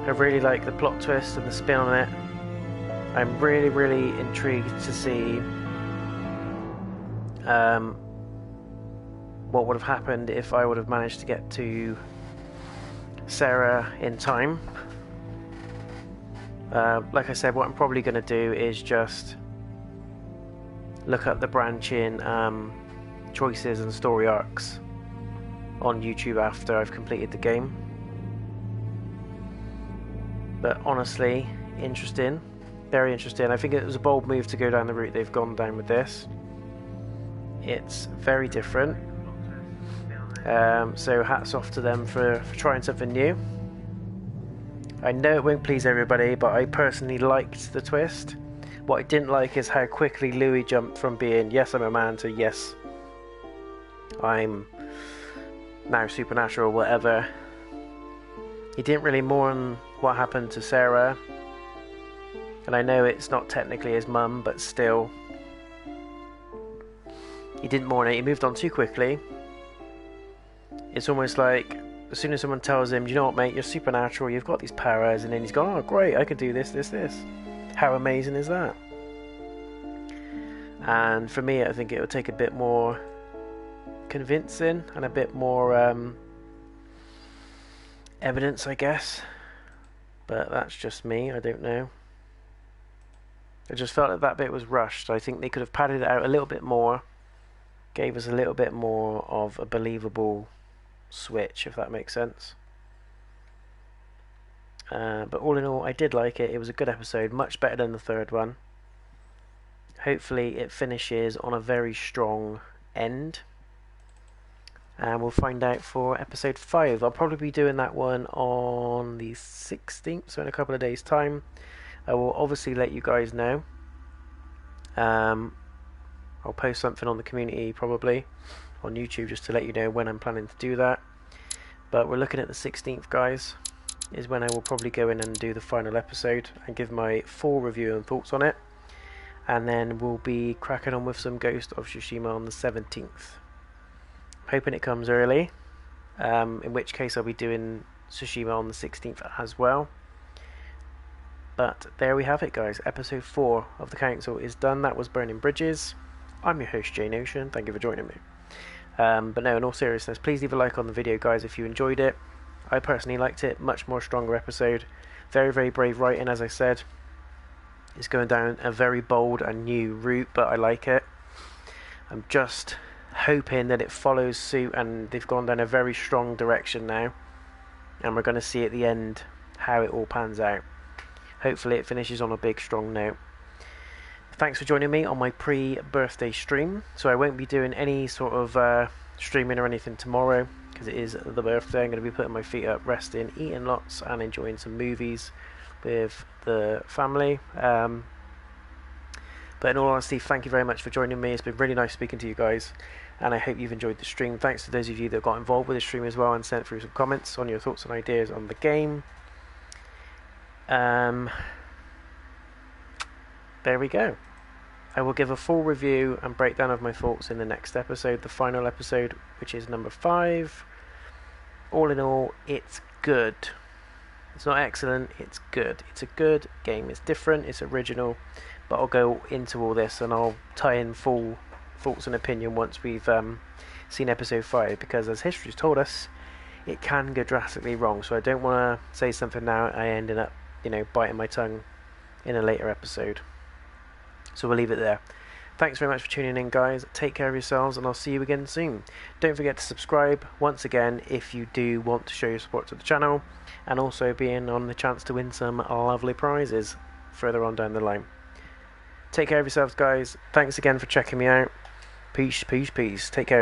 I really like the plot twist and the spin on it. I'm really, really intrigued to see what would have happened if I would have managed to get to Sarah in time. Like I said, what I'm probably going to do is just look up the branching choices and story arcs on YouTube after I've completed the game. But honestly, interesting. Very interesting. I think it was a bold move to go down the route they've gone down with this. It's very different. So hats off to them for trying something new. I know it won't please everybody, but I personally liked the twist. What I didn't like is how quickly Louis jumped from being, yes, I'm a man, to yes, I'm now supernatural, whatever. He didn't really mourn what happened to Sarah. And I know it's not technically his mum, but still. He didn't mourn it, he moved on too quickly. It's almost like, as soon as someone tells him, you know what mate, you're supernatural, you've got these powers, and then he's gone, oh great, I could do this, this, this. How amazing is that? And for me, I think it would take a bit more convincing, and a bit more evidence, I guess. But that's just me, I don't know. I just felt like that bit was rushed. I think they could have padded it out a little bit more, gave us a little bit more of a believable switch, if that makes sense. But all in all, I did like it. It was a good episode, much better than the third one. Hopefully it finishes on a very strong end. And we'll find out for episode 5. I'll probably be doing that one on the 16th, so in a couple of days' time. I will obviously let you guys know. I'll post something on the community, probably, on YouTube, just to let you know when I'm planning to do that. But we're looking at the 16th, guys, is when I will probably go in and do the final episode and give my full review and thoughts on it. And then we'll be cracking on with some Ghost of Tsushima on the 17th. Hoping it comes early, in which case I'll be doing Tsushima on the 16th as well. But there we have it, guys. Episode 4 of the Council is done. That was Burning Bridges. I'm your host, JayNotion. Thank you for joining me. But no, in all seriousness, please leave a like on the video, guys, if you enjoyed it. I personally liked it. Much more stronger episode. Very, very brave writing, as I said. It's going down a very bold and new route, but I like it. I'm just hoping that it follows suit and they've gone down a very strong direction now. And we're going to see at the end how it all pans out. Hopefully it finishes on a big strong note. Thanks for joining me on my pre-birthday stream. So I won't be doing any sort of streaming or anything tomorrow because it is the birthday. I'm going to be putting my feet up, resting, eating lots and enjoying some movies with the family. But in all honesty, thank you very much for joining me. It's been really nice speaking to you guys, and I hope you've enjoyed the stream. Thanks to those of you that got involved with the stream as well and sent through some comments on your thoughts and ideas on the game. There we go. I will give a full review and breakdown of my thoughts in the next episode, the final episode, which is number 5. All in all, it's good. It's not excellent, it's good. It's a good game. It's different, it's original, but I'll go into all this and I'll tie in full thoughts and opinion once we've seen episode 5, because as history's told us, it can go drastically wrong. So I don't want to say something now I ended up, biting my tongue in a later episode. So we'll leave it there. Thanks very much for tuning in, guys. Take care of yourselves, and I'll see you again soon. Don't forget to subscribe once again if you do want to show your support to the channel, and also be in on the chance to win some lovely prizes further on down the line. Take care of yourselves, guys. Thanks again for checking me out. Peace, peace, peace. Take care.